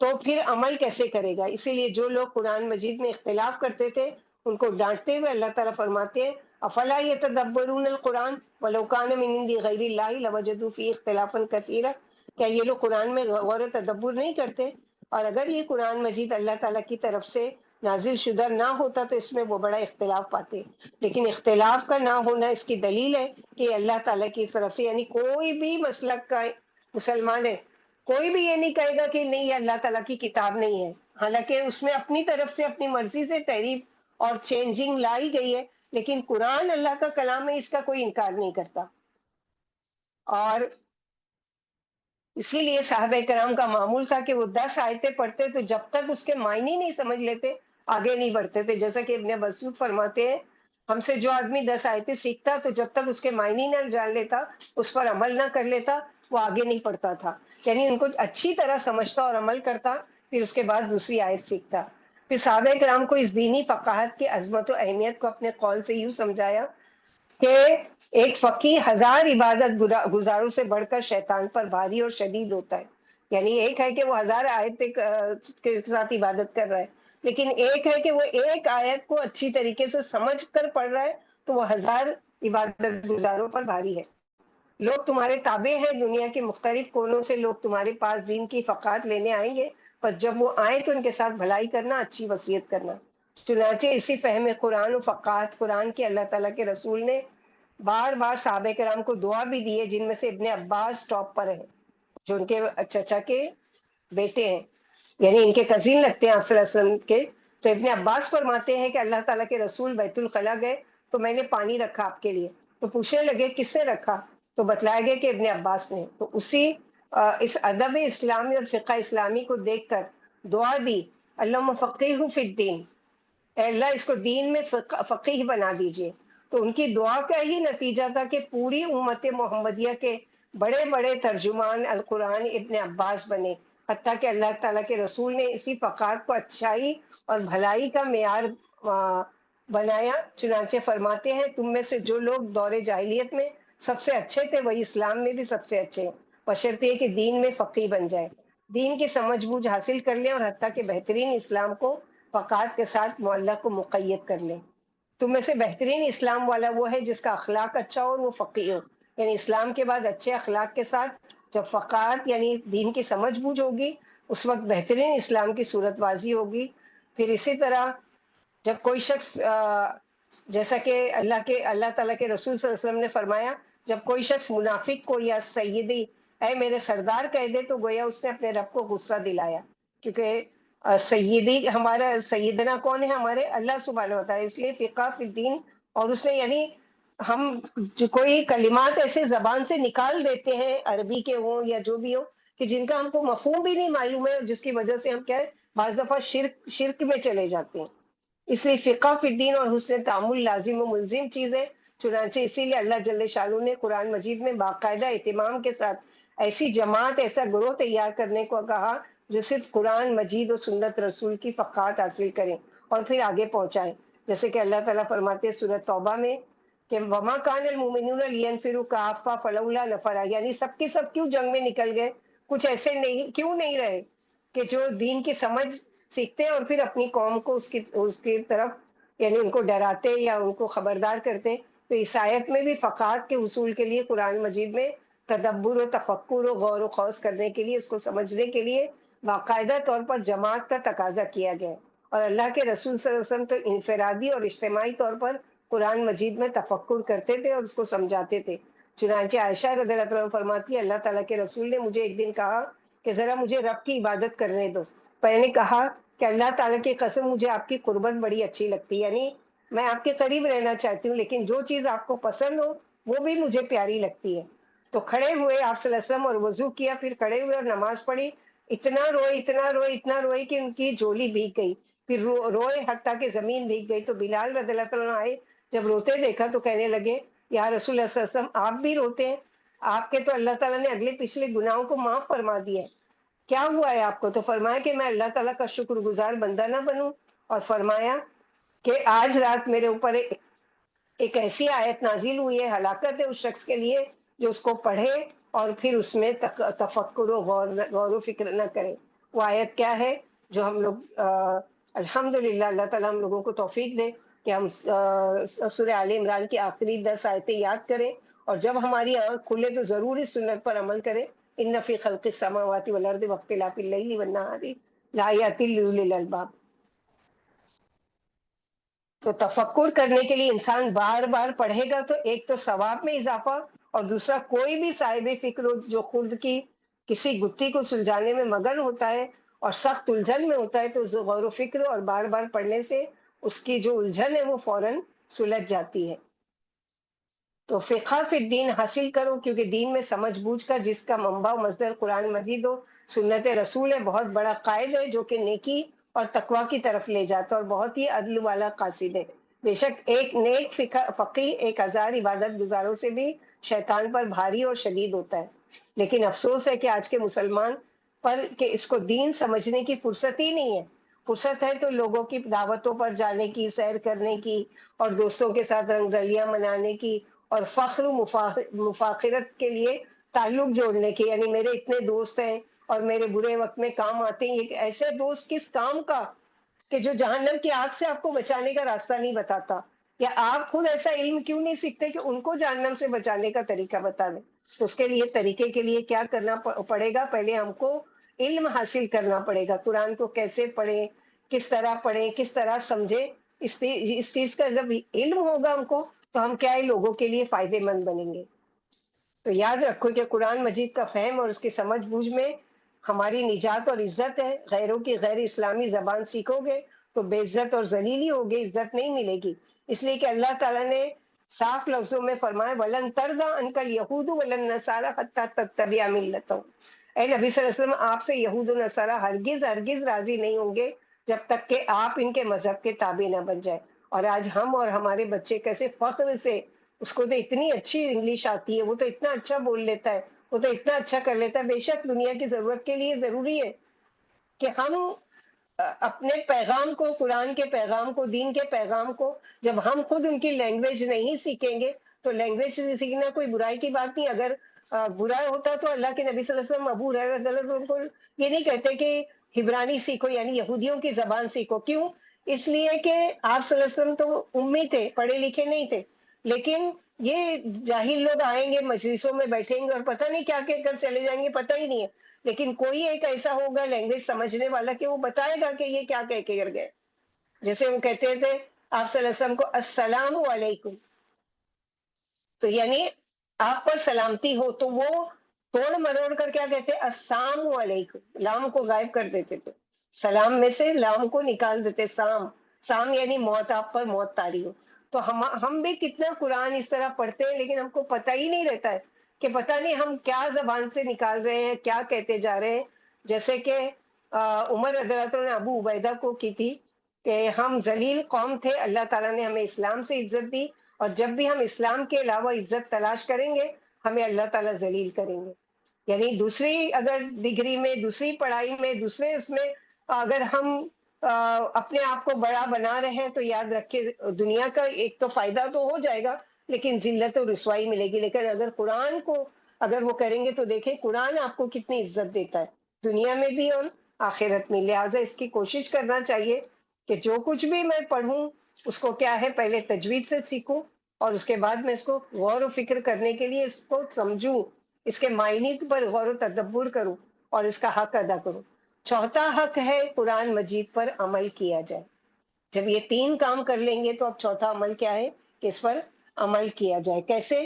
تو پھر عمل کیسے کرے گا؟ اسی لیے جو لوگ قرآن مجید میں اختلاف کرتے تھے ان کو ڈانٹتے ہوئے اللہ تعالیٰ فرماتے ہیں افلا یتدبرون القرآن ولو کان من عند غیر اللہ لوجدوا فیہ اختلافا کثیرا، کیا یہ لوگ قرآن میں غور و تدبر نہیں کرتے؟ اور اگر یہ قرآن مجید اللہ تعالیٰ کی طرف سے نازل شدہ نہ ہوتا تو اس میں وہ بڑا اختلاف پاتے، لیکن اختلاف کا نہ ہونا اس کی دلیل ہے کہ اللہ تعالیٰ کی طرف سے، یعنی کوئی بھی مسلک کا مسلمان ہے کوئی بھی یہ نہیں کہے گا کہ نہیں یہ اللہ تعالیٰ کی کتاب نہیں ہے، حالانکہ اس میں اپنی طرف سے اپنی مرضی سے تحریف اور چینجنگ لائی گئی ہے، لیکن قرآن اللہ کا کلام ہے، اس کا کوئی انکار نہیں کرتا۔ اور اسی لیے صحابہ کرام کا معمول تھا کہ وہ 10 آیتیں پڑھتے تو جب تک اس کے معنی نہیں سمجھ لیتے آگے نہیں بڑھتے تھے، جیسا کہ ابن مسعود فرماتے ہیں ہم سے جو آدمی 10 آیتیں سیکھتا تو جب تک اس کے معنی نہ جان لیتا اس پر عمل نہ کر لیتا وہ آگے نہیں پڑھتا تھا، یعنی ان کو اچھی طرح سمجھتا اور عمل کرتا پھر اس کے بعد دوسری آیت سیکھتا۔ پھر صحابہ کرام کو اس دینی فقاہت کی عظمت و اہمیت کو اپنے قول سے یوں سمجھایا کہ ایک فقیہ 1000 عبادت گزاروں سے بڑھ کر شیطان پر بھاری اور شدید ہوتا ہے، یعنی ایک ہے کہ وہ 1000 آیت کے ساتھ عبادت کر رہا ہے، لیکن ایک ہے کہ وہ ایک آیت کو اچھی طریقے سے سمجھ کر پڑھ رہا ہے تو وہ 1000 عبادت گزاروں پر بھاری ہے۔ لوگ تمہارے تابع ہیں، دنیا کے مختلف کونوں سے لوگ تمہارے پاس دین کی فقات لینے آئیں گے، پر جب وہ آئیں تو ان کے ساتھ بھلائی کرنا، اچھی وصیت کرنا۔ چنانچہ اسی فہم قرآن و فقات قرآن کے اللہ تعالیٰ کے رسول نے بار بار صحابہ کرام کو دعا بھی دی ہے، جن میں سے ابن عباس ٹاپ پر ہے، جو ان کے چچا کے بیٹے ہیں، یعنی ان کے کزن لگتے ہیں آپ صلی اللہ علیہ وسلم کے۔ تو ابن عباس فرماتے ہیں کہ اللہ تعالیٰ کے رسول بیت الخلا گئے تو میں نے پانی رکھا آپ کے لیے، تو پوچھنے لگے کس نے رکھا، تو بتلایا گیا کہ ابن عباس نے۔ تو اسی اس ادب اسلامی اور فقہ اسلامی کو دیکھ کر دعا دی، اللہم فقیہ فی الدین، اے اللہ اس کو دین میں فقیہ بنا دیجئے۔ تو ان کی دعا کا ہی نتیجہ تھا کہ پوری امت محمدیہ کے بڑے بڑے ترجمان القرآن ابن عباس بنے، حتیٰ کہ اللہ تعالیٰ کے رسول نے اسی فقات کو اچھائی اور بھلائی کا معیار بنایا۔ چنانچہ فرماتے ہیں تم میں سے جو لوگ دور جاہلیت میں سب سے اچھے تھے وہی اسلام میں بھی سب سے اچھے ہیں، بشرط یہ کہ دین میں فقیہ بن جائے، دین کی سمجھ بوجھ حاصل کر لیں، اور حتیٰ کہ بہترین اسلام کو فقات کے ساتھ معلّہ کو مقید کر لیں۔ تم میں سے بہترین اسلام والا وہ ہے جس کا اخلاق اچھا ہو اور وہ فقیہ ہو، یعنی اسلام کے بعد اچھے اخلاق کے ساتھ جب فقات یعنی دین کی سمجھ بوجھ ہوگی، اس وقت بہترین اسلام کی صورت واضح ہوگی۔ پھر اسی طرح جب کوئی شخص جیسا کہ اللہ تعالیٰ کے رسول صلی اللہ علیہ وسلم نے فرمایا، جب کوئی شخص منافق کو یا سیدی اے میرے سردار کہہ دے تو گویا اس نے اپنے رب کو غصہ دلایا، کیونکہ سیدی ہمارا سیدنا کون ہے؟ ہمارے اللہ سبحانہ و تعالیٰ۔ اس لیے فقہ فی الدین، اور اس نے یعنی ہم جو کوئی کلمات ایسے زبان سے نکال دیتے ہیں عربی کے ہوں یا جو بھی ہو کہ جن کا ہم کو مفہوم بھی نہیں معلوم ہے، اور جس کی وجہ سے ہم کیا ہے بعض دفعہ شرک میں چلے جاتے ہیں۔ اس لیے فقہ فی الدین اور حسن تعامل لازم و ملزم چیز ہے۔ چنانچہ اسی لیے اللہ جل شانہ نے قرآن مجید میں باقاعدہ اہتمام کے ساتھ ایسی جماعت، ایسا گروہ تیار کرنے کو کہا جو صرف قرآن مجید و سنت رسول کی فقات حاصل کریں اور پھر آگے پہنچائیں۔ جیسے کہ اللہ تعالیٰ فرماتے ہیں سورۃ توبہ میں کہ وما کان المؤمنون لینفروا کافہ فلولا نفر، یعنی سب کے سب کیوں جنگ میں نکل گئے، کچھ ایسے نہیں کیوں نہیں رہے کہ جو دین کی سمجھ سیکھتے ہیں اور پھر اپنی قوم کو اس کی طرف یعنی ان کو ڈراتے یا ان کو خبردار کرتے۔ تو اس آیت میں بھی فقات کے حصول کے لیے قرآن مجید میں تدبر و تفکر و غور و خوض کرنے کے لیے، اس کو سمجھنے کے لیے باقاعدہ طور پر جماعت کا تقاضا کیا گیا ہے۔ اور اللہ کے رسول صلی اللہ علیہ وسلم تو انفرادی اور اجتماعی طور پر قرآن مجید میں تفکر کرتے تھے اور اس کو سمجھاتے تھے۔ چنانچہ عائشہ رضی اللہ عنہا فرماتی ہے اللہ تعالیٰ کے رسول نے مجھے ایک دن کہا کہ ذرا مجھے رب کی عبادت کرنے دو۔ میں نے کہا کہ اللہ تعالیٰ کی قسم مجھے آپ کی قربت بڑی اچھی لگتی ہے، یعنی میں آپ کے قریب رہنا چاہتی ہوں، لیکن جو چیز آپ کو پسند ہو وہ بھی مجھے پیاری لگتی ہے۔ تو کھڑے ہوئے آپ صلی اللہ علیہ وسلم اور وضو کیا، پھر کھڑے ہوئے اور نماز پڑھی، اتنا روئے اتنا روئے اتنا روئے کہ ان کی جولی بھیگ گئی، پھر روئے حتیٰ کہ زمین بھیگ گئی۔ تو بلال رضی اللہ تعالیٰ عنہ آئے، جب روتے دیکھا تو کہنے لگے یا رسول اللہ صلی اللہ علیہ وسلم آپ بھی روتے ہیں؟ آپ کے تو اللہ تعالیٰ نے اگلے پچھلے گناہوں کو معاف فرما دیا ہے، کیا ہوا ہے آپ کو؟ تو فرمایا کہ میں اللہ تعالیٰ کا شکر گزار بندہ نہ بنوں، اور فرمایا کہ آج رات میرے اوپر ایک ایسی آیت نازل ہوئی ہے، ہلاکت ہے اس شخص کے لیے جو اس کو پڑھے اور پھر اس میں تفکر و غور و فکر نہ کرے۔ وہ آیت کیا ہے جو ہم لوگ الحمدللہ اللہ تعالیٰ ہم لوگوں کو توفیق دے کہ ہم سورہ آل عمران کی آخری 10 آیتیں یاد کریں، اور جب ہماری آنکھ کھلے تو ضرور اس سنت پر عمل کریں۔ ان فی خلق السماوات والارض واختلاف اللیل والنہار لآیات لأولی الالباب۔ تو تفکر کرنے کے لیے انسان بار بار پڑھے گا تو ایک تو ثواب میں اضافہ، اور دوسرا کوئی بھی صاحب فکر جو خود کی کسی گتھی کو سلجھانے میں مگن ہوتا ہے اور سخت الجھن میں ہوتا ہے، تو غور و فکر اور بار بار پڑھنے سے اس کی جو الجھن ہے وہ فوراً سلجھ جاتی ہے۔ تو فقہ فی الدین حاصل کرو، کیونکہ دین میں سمجھ بوجھ کا جس کا منبع و مصدر قرآن مجید و سنت رسول ہے، بہت بڑا قائد ہے جو کہ نیکی اور تقوی کی طرف لے جاتا ہے اور بہت ہی عدل والا قاصد ہے۔ بے شک ایک نیک فقیہ 1000 عبادت گزاروں سے بھی شیطان پر بھاری اور شدید ہوتا ہے، لیکن افسوس ہے کہ آج کے مسلمان پر کہ اس کو دین سمجھنے کی فرصت ہی نہیں ہے۔ فرصت ہے تو لوگوں کی دعوتوں پر جانے کی، سیر کرنے کی، اور دوستوں کے ساتھ رنگ رلیاں منانے کی، اور فخر و مفاخرت کے لیے تعلق جوڑنے کی، یعنی میرے اتنے دوست ہیں اور میرے برے وقت میں کام آتے ہیں۔ یہ ایسے دوست کس کام کا کہ جو جہنم کی آگ سے آپ کو بچانے کا راستہ نہیں بتاتا، یا آپ خود ایسا علم کیوں نہیں سیکھتے کہ ان کو جہنم سے بچانے کا طریقہ بتا دیں؟ تو اس کے لیے طریقے کے لیے کیا کرنا پڑے گا؟ پہلے ہم کو علم حاصل کرنا پڑے گا، قرآن کو کیسے پڑھیں، کس طرح پڑھیں، کس طرح سمجھیں۔ اس چیز کا جب علم ہوگا ہم کو، تو ہم کیا ہے، لوگوں کے لیے فائدے مند بنیں گے۔ تو یاد رکھو کہ قرآن مجید کا فہم اور اس کی سمجھ بوجھ میں ہماری نجات اور عزت ہے۔ غیروں کی غیر اسلامی زبان سیکھو گے تو بے عزت اور ذلیل ہوگے، عزت نہیں ملے گی۔ اس لیے کہ اللہ تعالیٰ نے صاف لفظوں میں فرمایا وَلَن تَرْضَىٰ عَنْكَ الْيَهُودُ وَلَا النَّصَارَىٰ حَتَّىٰ تَتَّبِعَ مِلَّتَهُمْ۔ اے نبی صلی اللہ علیہ وسلم، آپ سے یہود و نصارہ ہرگز راضی نہیں ہوں گے جب تک کہ آپ ان کے مذہب کے تابع نہ بن جائے۔ اور آج ہم اور ہمارے بچے کیسے فخر سے، اس کو تو اتنی اچھی انگلش آتی ہے، وہ تو اتنا اچھا بول لیتا ہے، وہ تو اتنا اچھا کر لیتا ہے۔ بے شک دنیا کی ضرورت کے لیے ضروری ہے کہ ہم اپنے پیغام کو، قرآن کے پیغام کو، دین کے پیغام کو، جب ہم خود ان کی لینگویج نہیں سیکھیں گے تو لینگویج سیکھنا کوئی برائی کی بات نہیں۔ اگر برا ہوتا تو اللہ کے نبی صلی اللہ علیہ وسلم ابو ہریرہ رضی اللہ عنہ کو یہ نہیں کہتے کہ عبرانی سیکھو، یعنی یہودیوں کی زبان سیکھو۔ کیوں؟ اس لیے کہ آپ صلی اللہ علیہ وسلم تو امی تھے، پڑھے لکھے نہیں تھے، لیکن یہ جاہل لوگ آئیں گے، مجلسوں میں بیٹھیں گے اور پتہ نہیں کیا کہہ کر چلے جائیں گے، پتہ ہی نہیں ہے، لیکن کوئی ایک ایسا ہوگا لینگویج سمجھنے والا کہ وہ بتائے گا کہ یہ کیا کہہ کے گر گئے۔ جیسے وہ کہتے تھے آپ صلی اللہ علیہ وسلم کو السلام علیکم، تو یعنی آپ پر سلامتی ہو، تو وہ توڑ مروڑ کر کیا کہتے ہیں، السلام علیکم، لام کو غائب کر دیتے تھے، سلام میں سے لام کو نکال دیتے، سام، سام یعنی موت، آپ پر موت طاری ہو۔ تو ہم بھی کتنا قرآن اس طرح پڑھتے ہیں، لیکن ہم کو پتہ ہی نہیں رہتا ہے کہ پتہ نہیں ہم کیا زبان سے نکال رہے ہیں، کیا کہتے جا رہے ہیں۔ جیسے کہ عمر رضی اللہ عنہ نے ابو عبیدہ کو کی تھی کہ ہم ذلیل قوم تھے، اللہ تعالیٰ نے ہمیں اسلام سے عزت دی، اور جب بھی ہم اسلام کے علاوہ عزت تلاش کریں گے ہمیں اللہ تعالیٰ ذلیل کریں گے۔ یعنی دوسری اگر ڈگری میں، دوسری پڑھائی میں، دوسرے اس میں اگر ہم اپنے آپ کو بڑا بنا رہے ہیں تو یاد رکھے دنیا کا ایک تو فائدہ تو ہو جائے گا، لیکن ذلت و رسوائی ملے گی۔ لیکن اگر قرآن کو اگر وہ کریں گے تو دیکھیں قرآن آپ کو کتنی عزت دیتا ہے دنیا میں بھی اور آخرت میں۔ لہٰذا اس کی کوشش کرنا چاہیے کہ جو کچھ بھی میں پڑھوں اس کو کیا ہے، پہلے تجوید سے سیکھوں، اور اس کے بعد میں اس کو غور و فکر کرنے کے لیے اس کو سمجھوں، اس کے معنی پر غور و تدبر کروں اور اس کا حق ادا کروں۔ چوتھا حق ہے قرآن مجید پر عمل کیا جائے۔ جب یہ تین کام کر لیں گے تو اب چوتھا عمل کیا ہے کہ اس پر عمل کیا جائے۔ کیسے؟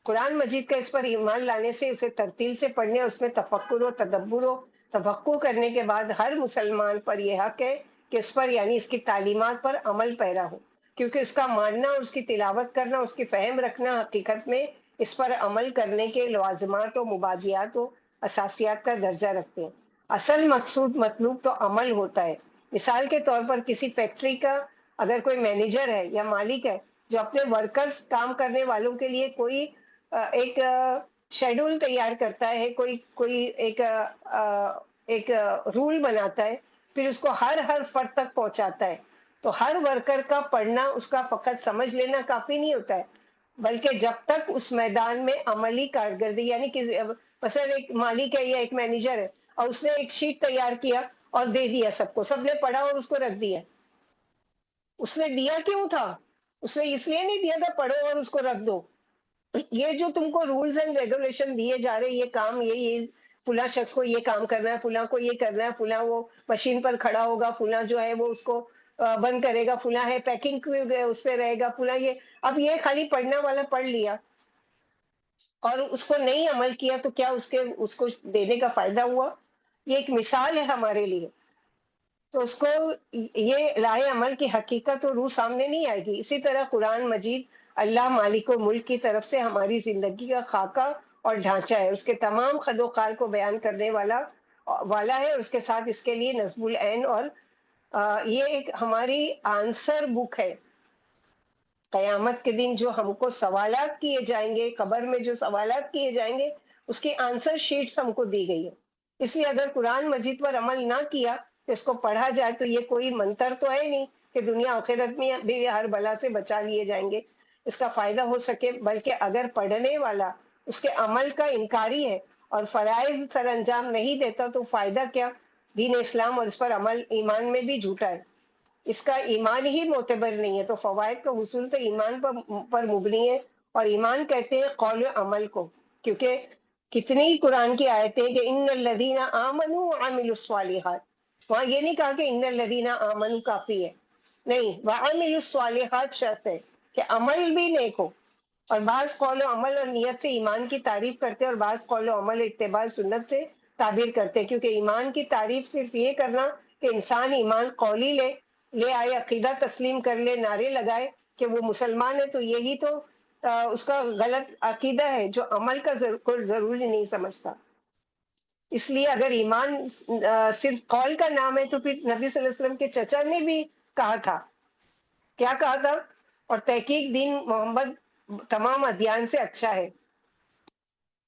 قرآن مجید کا اس پر ایمان لانے سے، اسے ترتیل سے پڑھنے، اس میں تفکر و تدبر و تفقع کرنے کے بعد ہر مسلمان پر یہ حق ہے کہ اس پر یعنی اس کی تعلیمات پر عمل پیرا ہو، کیونکہ اس کا ماننا اور اس کی تلاوت کرنا، اس کی فہم رکھنا حقیقت میں اس پر عمل کرنے کے لوازمات و مبادیات و اساسیات کا درجہ رکھتے ہیں۔ اصل مقصود مطلوب تو عمل ہوتا ہے۔ مثال کے طور پر کسی فیکٹری کا اگر کوئی مینیجر ہے یا مالک ہے جو اپنے ورکرز، کام کرنے والوں کے لیے کوئی ایک شیڈول تیار کرتا ہے، کوئی ایک رول بناتا ہے، پھر اس کو ہر فرد تک پہنچاتا ہے، تو ہر ورکر کا پڑھنا، اس کا فقط سمجھ لینا کافی نہیں ہوتا ہے، بلکہ جب تک اس میدان میں عملی کارکردگی، یعنی کہ مثلا ایک مالک ہے یا ایک مینیجر ہے اور اس نے ایک شیٹ تیار کیا اور دے دیا سب کو، سب نے پڑھا اور اس کو رکھ دیا۔ اس نے دیا کیوں تھا؟ اس نے اس لیے نہیں دیا تھا پڑھو اور اس کو رکھ دو۔ یہ جو تم کو رولز اینڈ ریگولیشن دیے جا رہے، یہ کام، یہ فلاں شخص کو یہ کام کرنا ہے، فلاں کو یہ کرنا ہے، فلاں وہ مشین پر کھڑا ہوگا، فلاں جو ہے وہ اس کو بند کرے گا، فلاں ہے پیکنگ اس پہ رہے گا، فلاں یہ، اب یہ خالی پڑھنا والا پڑھ لیا اور اس کو نہیں عمل کیا تو کیا اس کو دینے کا فائدہ ہوا؟ یہ ایک مثال ہے ہمارے لیے، تو اس کو یہ لائے عمل کی حقیقت و روح سامنے نہیں آئے گی۔ اسی طرح قرآن مجید اللہ مالک و ملک کی طرف سے ہماری زندگی کا خاکہ اور ڈھانچہ ہے، اس کے تمام خد و خال کو بیان کرنے والا ہے، اور اس کے ساتھ اس کے لیے نظم العین اور یہ ایک ہماری آنسر بک ہے۔ قیامت کے دن جو ہم کو سوالات کیے جائیں گے، قبر میں جو سوالات کیے جائیں گے، اس کی آنسر شیٹس ہم کو دی گئی ہے۔ اس لیے اگر قرآن مجید پر عمل نہ کیا تو اس کو پڑھا جائے تو یہ کوئی منتر تو ہے نہیں کہ دنیا آخرت میں بھی ہر بلا سے بچا لیے جائیں گے، اس کا فائدہ ہو سکے، بلکہ اگر پڑھنے والا اس کے عمل کا انکاری ہے اور فرائض سر انجام نہیں دیتا تو فائدہ کیا؟ دین اسلام اور اس پر عمل ایمان میں بھی جھوٹا ہے، اس کا ایمان ہی معتبر نہیں ہے۔ تو فوائد کا حصول تو ایمان پر مبنی ہے، اور ایمان کہتے ہیں قول و عمل کو۔ کیونکہ کتنی ہی قرآن کی آیتیں کہ ان الذین آمنوا وعملوا الصالحات، وہاں یہ نہیں کہا کہ ان الذین آمنوا کافی ہے، نہیں، وعملوا الصالحات شرط ہے کہ عمل بھی نیک ہو۔ اور بعض قول و عمل اور نیت سے ایمان کی تعریف کرتے اور بعض قول و عمل اتباع سنت سے تعبیر کرتے، کیونکہ ایمان کی تعریف صرف یہ کرنا کہ انسان ایمان قولی لے آئے، عقیدہ تسلیم کر لے، نعرے لگائے کہ وہ مسلمان ہے، تو یہی تو اس کا غلط عقیدہ ہے جو عمل کا کوئی ضروری نہیں سمجھتا۔ اس لیے اگر ایمان صرف قول کا نام ہے تو پھر نبی صلی اللہ علیہ وسلم کے چچا نے بھی کہا تھا، کیا کہا تھا؟ اور تحقیق دین محمد تمام ادیان سے اچھا ہے،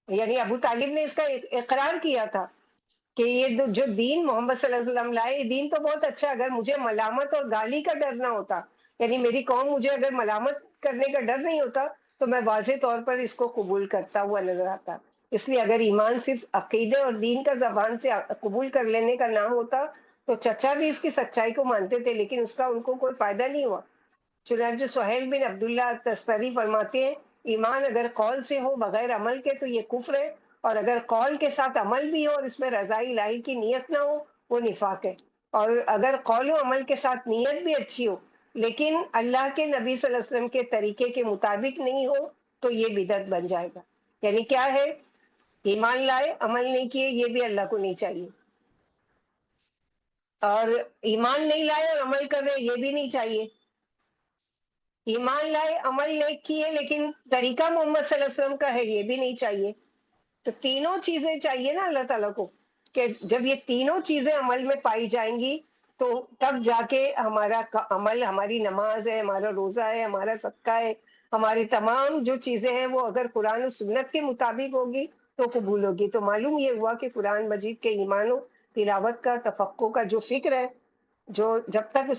یعنی ابو طالب نے اس کا اقرار کیا تھا کہ یہ جو دین محمد صلی اللہ علیہ وسلم لائے، یہ دین تو بہت اچھا، اگر مجھے ملامت اور گالی کا ڈر نہ ہوتا، یعنی میری قوم مجھے اگر ملامت کرنے کا ڈر نہیں ہوتا تو میں واضح طور پر اس کو قبول کرتا ہوا نظر آتا۔ اس لیے اگر ایمان صرف عقیدے اور دین کا زبان سے قبول کر لینے کا نام ہوتا تو چچا بھی اس کی سچائی کو مانتے تھے، لیکن اس کا ان کو کوئی فائدہ نہیں ہوا۔ چنانچہ سہیل بن عبداللہ تستری فرماتے ہیں ایمان اگر قول سے ہو بغیر عمل کے تو یہ کفر ہے، اور اگر قول کے ساتھ عمل بھی ہو اور اس میں رضا الہی کی نیت نہ ہو وہ نفاق ہے، اور اگر قول و عمل کے ساتھ نیت بھی اچھی ہو لیکن اللہ کے نبی صلی اللہ علیہ وسلم کے طریقے کے مطابق نہیں ہو تو یہ بدعت بن جائے گا۔ یعنی کیا ہے؟ ایمان لائے عمل نہیں کیے، یہ بھی اللہ کو نہیں چاہیے، اور ایمان نہیں لائے اور عمل کر رہے یہ بھی نہیں چاہیے۔ ایمان لائے عمل نہیں کیے لیکن طریقہ محمد صلی اللہ علیہ وسلم کا ہے یہ بھی نہیں چاہیے۔ تو تینوں چیزیں چاہیے نا اللہ تعالیٰ کو، کہ جب یہ تینوں چیزیں عمل میں پائی جائیں گی تو تب جا کے ہمارا عمل، ہماری نماز ہے، ہمارا روزہ ہے، ہمارا صدقہ ہے، ہماری تمام جو چیزیں ہیں وہ اگر قرآن و سنت کے مطابق ہوگی تو قبول ہوگی۔ تو معلوم یہ ہوا کہ قرآن مجید کے ایمان و تلاوت کا، تفقہ کا جو فکر ہے، جو جب تک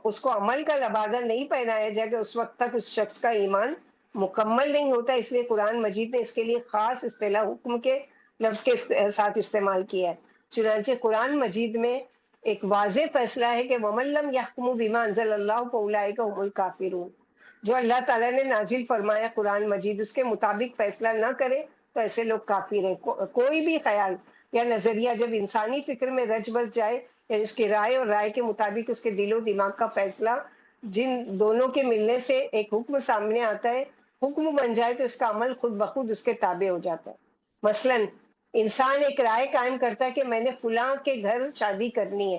اس کو عمل کا لبادہ نہیں پہنایا جائے گا اس وقت تک اس شخص کا ایمان مکمل نہیں ہوتا۔ اس لیے قرآن مجید نے اس کے لیے خاص اصطلاح حکم کے لفظ کے ساتھ استعمال کیا ہے۔ چنانچہ قرآن مجید میں ایک واضح فیصلہ ہے کہ وَمَن لَّمْ يَحْكُمْ بِمَا أَنزَلَ اللَّهُ فَأُولَٰئِكَ هُمُ الْكَافِرُونَ، جو اللہ تعالیٰ نے نازل فرمایا قرآن مجید اس کے مطابق فیصلہ نہ کرے تو ایسے لوگ کافر ہیں۔ کوئی بھی خیال یا نظریہ جب انسانی فکر میں رچ بس جائے، یعنی اس کی رائے اور رائے کے مطابق اس کے دل و دماغ کا فیصلہ، جن دونوں کے ملنے سے ایک حکم سامنے آتا ہے، حکم بن جائے تو اس کا عمل خود بخود اس کے تابع ہو جاتا ہے۔ مثلا انسان ایک رائے قائم کرتا ہے کہ میں نے فلاں کے گھر شادی کرنی ہے،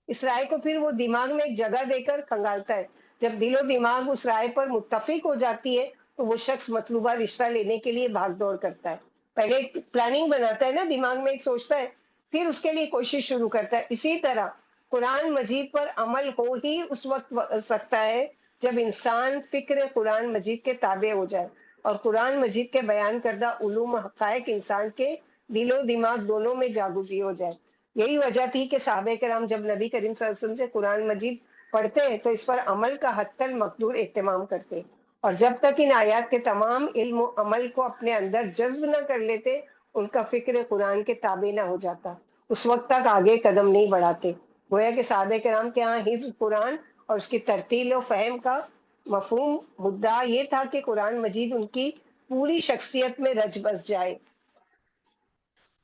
اس رائے کو پھر وہ دماغ میں ایک جگہ دے کر کھنگالتا ہے، جب دل و دماغ اس رائے پر متفق ہو جاتی ہے تو وہ شخص مطلوبہ رشتہ لینے کے لیے بھاگ دوڑ کرتا ہے۔ پہلے ایک پلاننگ بناتا ہے نا، دماغ میں ایک سوچتا ہے، پھر اس کے لیے کوشش شروع کرتا ہے۔ اسی طرح قرآن مجید پر عمل ہو ہی اس وقت سکتا ہے جب انسان فکر قرآن مجید کے تابع ہو جائے اور قرآن مجید کے بیان کردہ علوم و حقائق انسان کے دل و دماغ دونوں میں جاگزی ہو جائے۔ یہی وجہ تھی کہ صحابہ کرام جب نبی کریم صلی اللہ علیہ وسلم سے قرآن مجید پڑھتے ہیں تو اس پر عمل کا حتی المقدور اہتمام کرتے، اور جب تک ان آیات کے تمام علم و عمل کو اپنے اندر جذب نہ کر لیتے، ان کا فکر قرآن کے تابع نہ ہو جاتا، اس وقت تک آگے قدم نہیں بڑھاتے۔ گویا کہ صحابہ کرام کے ہاں حفظ قرآن اور اس کی ترتیل و فہم کا مفہوم مدعا یہ تھا کہ قرآن مجید ان کی پوری شخصیت میں رچ بس جائے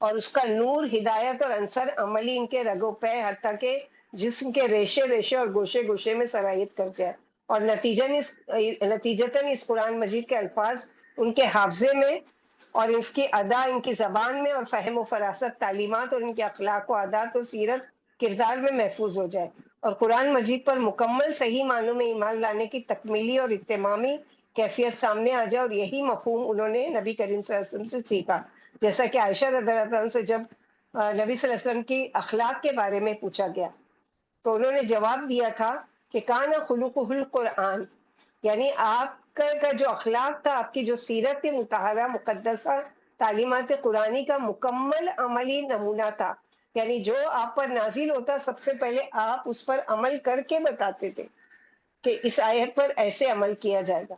اور اس کا نور، ہدایت اور عنصر عملی ان کے رگ و پے حتیٰ کہ جسم کے ریشے ریشے اور گوشے گوشے میں سرایت کر جائے، اور نتیجتاً اس قرآن مجید کے الفاظ ان کے حافظے میں اور اس کی ادا ان کی زبان میں اور فہم و فراست تعلیمات اور ان کے اخلاق و عادات و سیرت کردار میں محفوظ ہو جائے، اور قرآن مجید پر مکمل صحیح معنوں میں ایمان لانے کی تکمیلی اور اتمامی کیفیت سامنے آ جائے۔ اور یہی مفہوم انہوں نے نبی کریم صلی اللہ علیہ وسلم سے سیکھا، جیسا کہ عائشہ رضی اللہ عنہ سے جب نبی صلی اللہ علیہ وسلم کی اخلاق کے بارے میں پوچھا گیا تو انہوں نے جواب دیا تھا کہ کان خلقہ القرآن، یعنی آپ کا جو اخلاق تھا، آپ کی جو سیرت مطہرہ مقدسہ تعلیمات قرآنی کا مکمل عملی نمونہ تھا، یعنی جو آپ پر نازل ہوتا سب سے پہلے آپ اس پر عمل کر کے بتاتے تھے کہ اس آیت پر ایسے عمل کیا جائے گا۔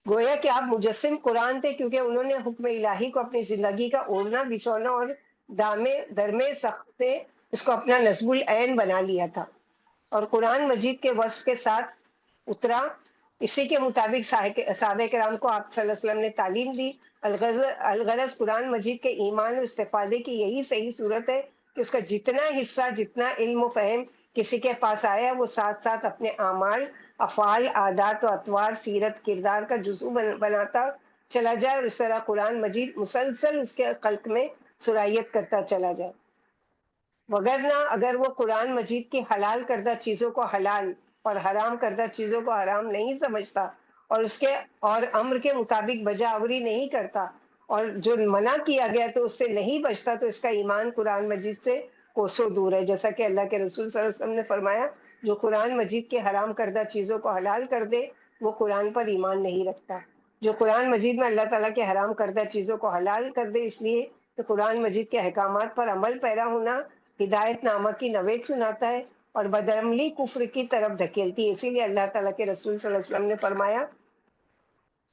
گویا کہ آپ مجسم قرآن تھے، کیونکہ انہوں نے حکم الہی کو اپنی زندگی کا اوڑھنا بچھونا اور درمے سخت اس کو اپنا نصب العین بنا لیا تھا، اور قرآن مجید کے وصف کے ساتھ اترا اسی کے مطابق صحابہ کرام کو آپ صلی اللہ علیہ وسلم نے تعلیم دی۔ الغرض قرآن مجید کے ایمان اور استفادے کی یہی صحیح صورت ہے کہ اس کا جتنا حصہ، جتنا علم و فہم کسی کے پاس آیا، وہ ساتھ ساتھ اپنے اعمال، افعال، عادات و اطوار، سیرت، کردار کا جزو بناتا چلا جائے، اور اس طرح قرآن مجید مسلسل اس کے قلب میں سرایت کرتا چلا جائے۔ وگرنہ اگر وہ قرآن مجید کی حلال کردہ چیزوں کو حلال اور حرام کردہ چیزوں کو حرام نہیں سمجھتا، اور اس کے اور امر کے مطابق بجا آوری نہیں کرتا، اور جو منع کیا گیا تو اس سے نہیں بچتا، تو اس کا ایمان قرآن مجید سے کوسوں دور ہے۔ جیسا کہ اللہ کے رسول صلی اللہ علیہ وسلم نے فرمایا، جو قرآن مجید کے حرام کردہ چیزوں کو حلال کر دے، وہ قرآن پر ایمان نہیں رکھتا۔ جو قرآن مجید میں اللہ تعالیٰ کے حرام کردہ چیزوں کو حلال کر دے، اس لیے کہ قرآن مجید کے احکامات پر عمل پیرا ہونا ہدایت نامہ کی نوید سناتا ہے، اور بدعملی کفر کی طرف دھکیلتی ہے۔ اسی لیے اللہ تعالیٰ کے رسول صلی اللہ علیہ وسلم نے فرمایا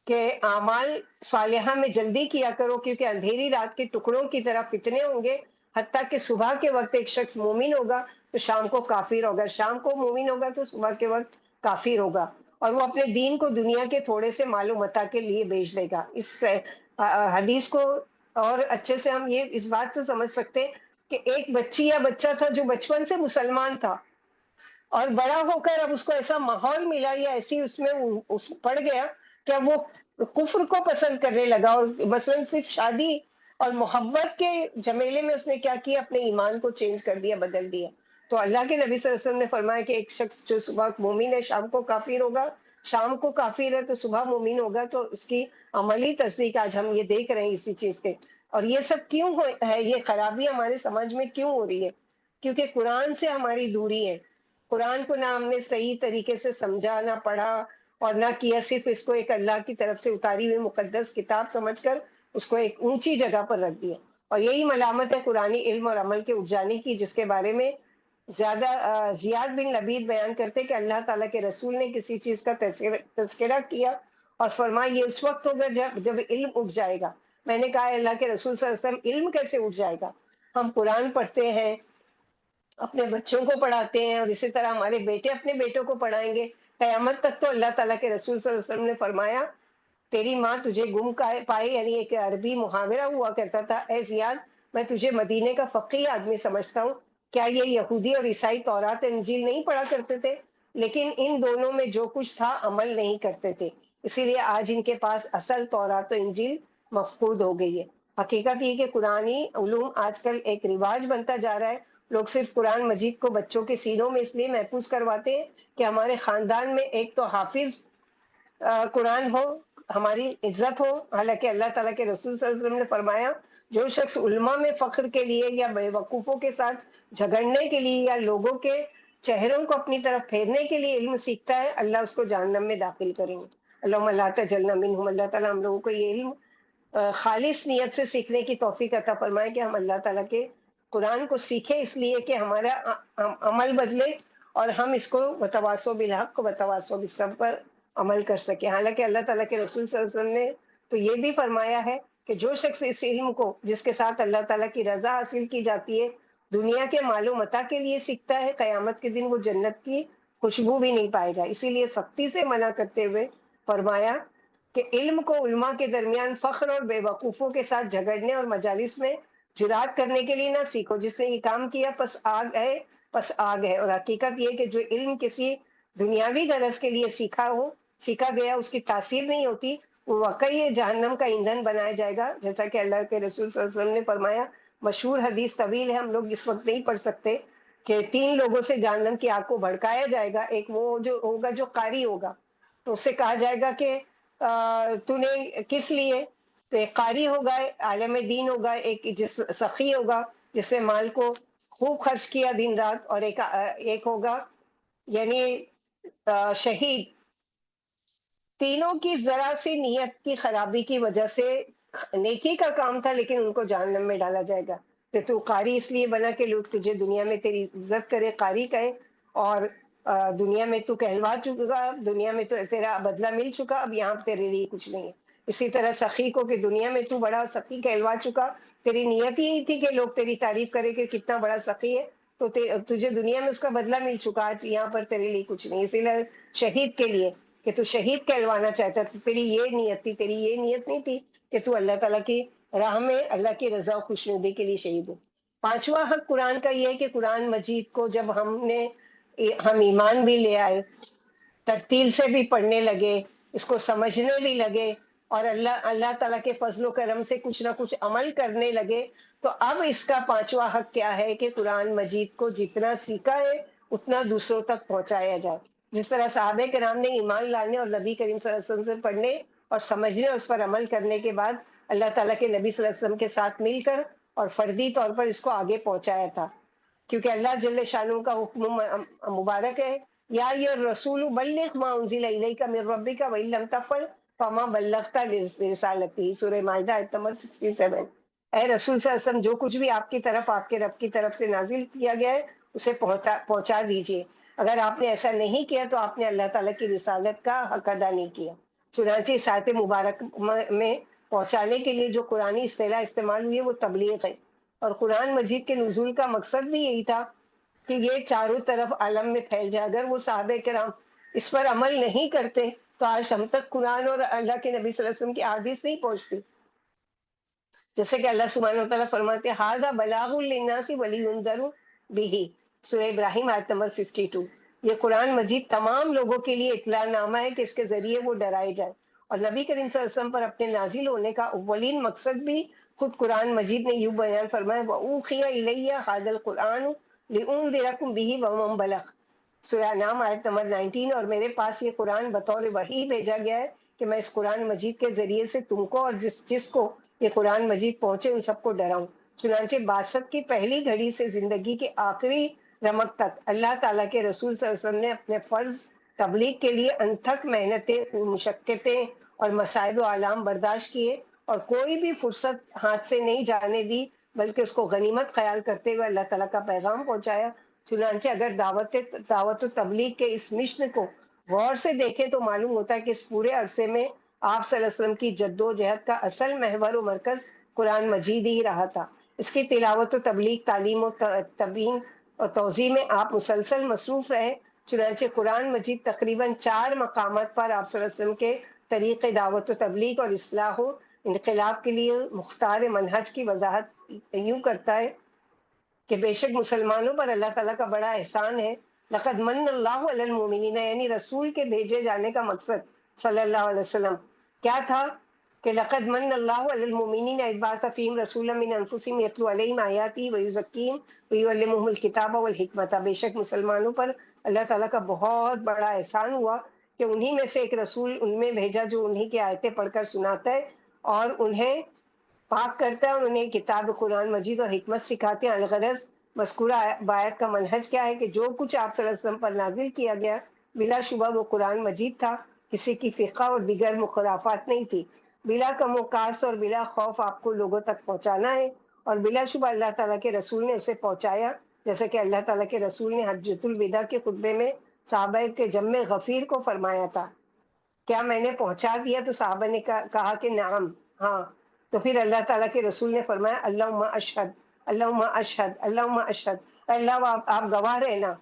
کہ اعمال صالحہ میں جلدی کیا کرو، کیونکہ اندھیری رات کے ٹکڑوں کی طرح فتنے ہوں گے، حتیٰ کہ صبح کے وقت ایک شخص مومن ہوگا تو شام کو کافر ہوگا، شام کو مومن ہوگا تو صبح کے وقت کافر ہوگا، اور وہ اپنے دین کو دنیا کے تھوڑے سے مال و متاع کے لیے بیچ دے گا۔ اس حدیث کو اور اچھے سے ہم یہ اس بات سے سمجھ سکتے ہیں کہ ایک بچی یا بچہ تھا جو بچپن سے مسلمان تھا، اور بڑا ہو کر اب اس کو ایسا ماحول ملا یا ایسی اس میں پڑ گیا کہ اب وہ کفر کو پسند کرنے لگا، اور مثلاً صرف شادی اور محبت کے جمیلے میں اس نے کیا کیا، اپنے ایمان کو چینج کر دیا، بدل دیا۔ تو اللہ کے نبی صلی اللہ علیہ وسلم نے فرمایا کہ ایک شخص جو صبح مومن ہے شام کو کافر ہوگا، شام کو کافر ہے تو صبح مومن ہوگا، تو اس کی عملی تصدیق آج ہم یہ دیکھ رہے ہیں اسی چیز کے۔ اور یہ سب کیوں ہے، یہ خرابی ہمارے سماج میں کیوں ہو رہی ہے؟ کیونکہ قرآن سے ہماری دوری ہے۔ قرآن کو نہ ہم نے صحیح طریقے سے سمجھا، نہ پڑھا، اور نہ کیا، صرف اس کو ایک اللہ کی طرف سے اتاری ہوئی مقدس کتاب سمجھ کر اس کو ایک اونچی جگہ پر رکھ دیا۔ اور یہی ملامت ہے قرآنی علم اور عمل کے اٹھ جانے کی، جس کے بارے میں زیاد بن لبید بیان کرتے کہ اللہ تعالیٰ کے رسول نے کسی چیز کا تذکرہ کیا اور فرمایا یہ اس وقت ہوگا جب علم اٹھ جائے گا۔ میں نے کہا اللہ کے رسول صلی اللہ علیہ وسلم علم کیسے اٹھ جائے گا؟ ہم قرآن پڑھتے ہیں، اپنے بچوں کو پڑھاتے ہیں، اور اسی طرح ہمارے بیٹے اپنے بیٹوں کو پڑھائیں گے قیامت تک۔ تو اللہ تعالیٰ کے رسول صلی اللہ علیہ وسلم نے فرمایا تیری ماں تجھے گم پائے، یعنی ایک عربی محاورہ ہوا کرتا تھا، اے زیاد میں تجھے مدینے کا فقیہ آدمی سمجھتا ہوں، کیا یہ یہودی اور عیسائی تورات انجیل نہیں پڑھا کرتے تھے؟ لیکن ان دونوں میں جو کچھ تھا عمل نہیں کرتے تھے، اسی لیے آج ان کے پاس اصل تورات و انجیل مفقود ہو گئی ہے۔ حقیقت یہ کہ قرآنی علوم آج کل ایک رواج بنتا جا رہا ہے۔ لوگ صرف قرآن مجید کو بچوں کے سینوں میں اس لیے محفوظ کرواتے ہیں کہ ہمارے خاندان میں ایک تو حافظ قرآن ہو، ہماری عزت ہو۔ حالانکہ اللہ تعالیٰ کے رسول صلی اللہ علیہ وسلم نے فرمایا جو شخص علماء میں فخر کے لیے یا بے وقوفوں کے ساتھ جھگڑنے کے لیے یا لوگوں کے چہروں کو اپنی طرف پھیرنے کے لیے علم سیکھتا ہے، اللہ اس کو جہنم میں داخل کریں گے۔ اللہم لا تجعلنا منہم۔ اللہ تعالیٰ ہم لوگوں کو یہ علم خالص نیت سے سیکھنے کی توفیق عطا فرمائے کہ ہم اللہ تعالیٰ کے قرآن کو سیکھیں، اس لیے کہ ہمارا عمل بدلے اور ہم اس کو وتواصوا بالحق وتواصوا بالصبر پر عمل کر سکیں۔ حالانکہ اللہ تعالیٰ کے رسول صلی اللہ علیہ وسلم نے تو یہ بھی فرمایا ہے کہ جو شخص اس علم کو جس کے ساتھ اللہ تعالیٰ کی رضا حاصل کی جاتی ہے دنیا کے مال و متاع کے لیے سیکھتا ہے، قیامت کے دن وہ جنت کی خوشبو بھی نہیں پائے گا۔ اسی لیے سختی سے منع کرتے ہوئے فرمایا کہ علم کو علماء کے درمیان فخر اور بے وقوفوں کے ساتھ جھگڑنے اور مجالس میں جرات کرنے کے لیے نہ سیکھو، جس نے یہ کام کیا پس آگ ہے، پس آگ ہے۔ اور حقیقت یہ کہ جو علم کسی دنیاوی غرض کے لیے سیکھا گیا اس کی تاثیر نہیں ہوتی، وہ واقعی جہنم کا ایندھن بنایا جائے گا، جیسا کہ اللہ کے رسول صلی اللہ علیہ وسلم نے فرمایا۔ مشہور حدیث طویل ہے، ہم لوگ اس وقت نہیں پڑھ سکتے، کہ 3 لوگوں سے جہنم کی آگ کو بھڑکایا جائے گا۔ ایک وہ جو ہوگا جو قاری ہوگا، تو اس سے کہا جائے گا کہ تو نے کس لیے؟ تو ایک قاری ہوگا، عالم دین ہوگا، ایک جس سخی ہوگا جس نے مال کو خوب خرچ کیا دن رات، اور ایک ہوگا یعنی شہید۔ تینوں کی ذرا سی نیت کی خرابی کی وجہ سے نیکی کا کام تھا لیکن ان کو جہنم میں ڈالا جائے گا۔ کہ تو قاری اس لیے بنا کہ لوگ تجھے دنیا میں تیری عزت کرے، قاری کہیں، اور دنیا میں تو کہلوا چکا، دنیا میں تو تیرا بدلہ مل چکا، اب یہاں تیرے لیے کچھ نہیں ہے۔ اسی طرح سخی کو کہ دنیا میں تو بڑا سخی کہلوا چکا، تیری نیت ہی نہیں تھی کہ لوگ تیری تعریف کرے کہ کتنا بڑا سخی ہے، تو تجھے دنیا میں اس کا بدلہ مل چکا، آج یہاں پر تیرے لیے کچھ نہیں۔ اسی لیے شہید کے لیے کہ تو شہید کہلوانا چاہتا تھا، تیری یہ نیت تھی، تیری یہ نیت نہیں تھی کہ تو اللہ تعالیٰ کی راہ میں اللہ کی رضا و خوشنودی کے لیے شہید ہو۔ پانچواں حق قرآن کا یہ ہے کہ قرآن مجید کو جب ہم ایمان بھی لے آئے، ترتیل سے بھی پڑھنے لگے، اس کو سمجھنے بھی لگے، اور اللہ تعالیٰ کے فضل و کرم سے کچھ نہ کچھ عمل کرنے لگے، تو اب اس کا پانچواں حق کیا ہے کہ قرآن مجید کو جتنا سیکھا ہے اتنا دوسروں تک پہنچایا جائے۔ جس طرح صحابہ کرام نے ایمان لانے اور نبی کریم صلی اللہ علیہ وسلم سے پڑھنے اور سمجھنے اور اس پر عمل کرنے کے بعد اللہ تعالیٰ کے نبی صلی اللہ علیہ وسلم کے ساتھ مل کر اور فردی طور پر اس کو آگے پہنچایا تھا، کیونکہ اللہ جل شانہ کا حکم مبارک ہے، یا رسول بلغ ما انزل الیک من ربک وان لم تفعل فما بلغت رسالتی، سورہ مائدہ آیت نمبر 67۔ اے رسول صلی اللہ علیہ وسلم، جو کچھ بھی آپ کی طرف آپ کے رب کی طرف سے نازل کیا گیا ہے اسے پہنچا دیجیے، اگر آپ نے ایسا نہیں کیا تو آپ نے اللہ تعالیٰ کی رسالت کا حق ادا نہیں کیا۔ چنانچہ اس آیت مبارک میں پہنچانے کے لیے جو قرآنی اصطلاح استعمال ہوئی ہے وہ تبلیغ ہے، اور قرآن مجید کے نزول کا مقصد بھی یہی تھا کہ یہ چاروں طرف عالم میں پھیل جائے۔ اگر وہ صحابہ کرام اس پر عمل نہیں کرتے تو آج ہم تک قرآن اور اللہ کے نبی صلی اللہ علیہ وسلم کی احادیث نہیں پہنچتی۔ جیسے کہ اللہ سبحانہ و تعالیٰ فرماتے ہیں ھذا بلاغ للناس ولینذروا بہ، سورہ ابراہیم آیت نمبر 52۔ یہ قرآن مجید تمام لوگوں کے لیے اطلاع نامہ ہے کہ اس کے ذریعے وہ ڈرائے جائیں، اور نبی کریم صلی اللہ علیہ وسلم پر اپنے نازل ہونے کا اولین مقصد بھی خود قرآن مجید نے یوں بیان فرمایا وَأُوحِیَ إِلَیَّ ھَذَا الْقُرْآنُ لِأُنذِرَکُم بِہ وَمَن بَلَغَ، سورہ انعام آیت نمبر 19۔ اور میرے پاس یہ قرآن بطور وحی بھیجا گیا ہے کہ میں اس قرآن مجید کے ذریعے سے تم کو اور جس کو یہ قرآن مجید پہنچے ان سب کو ڈراؤں۔ چنانچہ بعثت کی پہلی گھڑی سے زندگی کے آخری رمق تک اللہ تعالیٰ کے رسول صلی اللہ علیہ وسلم نے اپنے فرض تبلیغ کے لیے انتھک محنتیں، مشقتیں اور مصائب و آلام برداشت کیے، اور کوئی بھی فرصت ہاتھ سے نہیں جانے دی، بلکہ اس کو غنیمت خیال کرتے ہوئے اللہ تعالیٰ کا پیغام پہنچایا۔ چنانچہ اگر دعوت و تبلیغ کے اس مشن کو غور سے دیکھیں تو معلوم ہوتا ہے کہ اس پورے عرصے میں آپ صلی اللہ علیہ وسلم کی جد و جہد کا اصل محور و مرکز قرآن مجید ہی رہا تھا۔ اس کی تلاوت و تبلیغ، تعلیم و تبیین اور توضیح میں آپ مسلسل مصروف رہے۔ چنانچہ قرآن مجید تقریباً 4 مقامات پر آپ صلی اللہ علیہ وسلم کے طریق دعوت و تبلیغ اور اصلاح و انقلاب کے لیے مختار منہج کی وضاحت یوں کرتا ہے کہ بے شک مسلمانوں پر اللہ تعالیٰ کا بڑا احسان ہے۔ لقد من اللہ علی المؤمنین، یعنی رسول کے بھیجے جانے کا مقصد صلی اللہ علیہ وسلم کیا تھا کہ لقد من اللہ علی المؤمنین اذ بعث فیہم رسولا من انفسہم یتلو علیہم آیاتہ ویزکیہم ویعلمہم الکتاب والحکمۃ، بے شک مسلمانوں پر اللہ تعالیٰ کا بہت بڑا احسان ہوا کہ انہی میں سے ایک رسول ان میں بھیجا جو انہی کی آیتیں پڑھ کر سناتا ہے اور انہیں پاک کرتا ہے، اور انہیں کتاب قرآن مجید اور حکمت سکھاتے ہیں۔ الغرض مذکورہ آیت کا منہج کیا ہے کہ جو کچھ آپ صلی اللہ علیہ وسلم پر نازل کیا گیا بلا شبہ وہ قرآن مجید تھا، کسی کی فقہ اور دیگر مخرافات نہیں تھی۔ بلا کم و کاست اور بلا خوف آپ کو لوگوں تک پہنچانا ہے، اور بلا شبہ اللہ تعالیٰ کے رسول نے اسے پہنچایا، جیسا کہ اللہ تعالیٰ کے رسول نے حجۃ الوداع کے خطبے میں صحابہ کے جمع غفیر کو فرمایا تھا، کیا میں نے پہنچا دیا؟ تو صحابہ نے کہا کہ نعم، ہاں۔ تو پھر اللہ تعالیٰ کے رسول نے فرمایا اللہم اشہد، اللہم اشہد، اللہم اشہد، اللہ آپ گواہ رہنا۔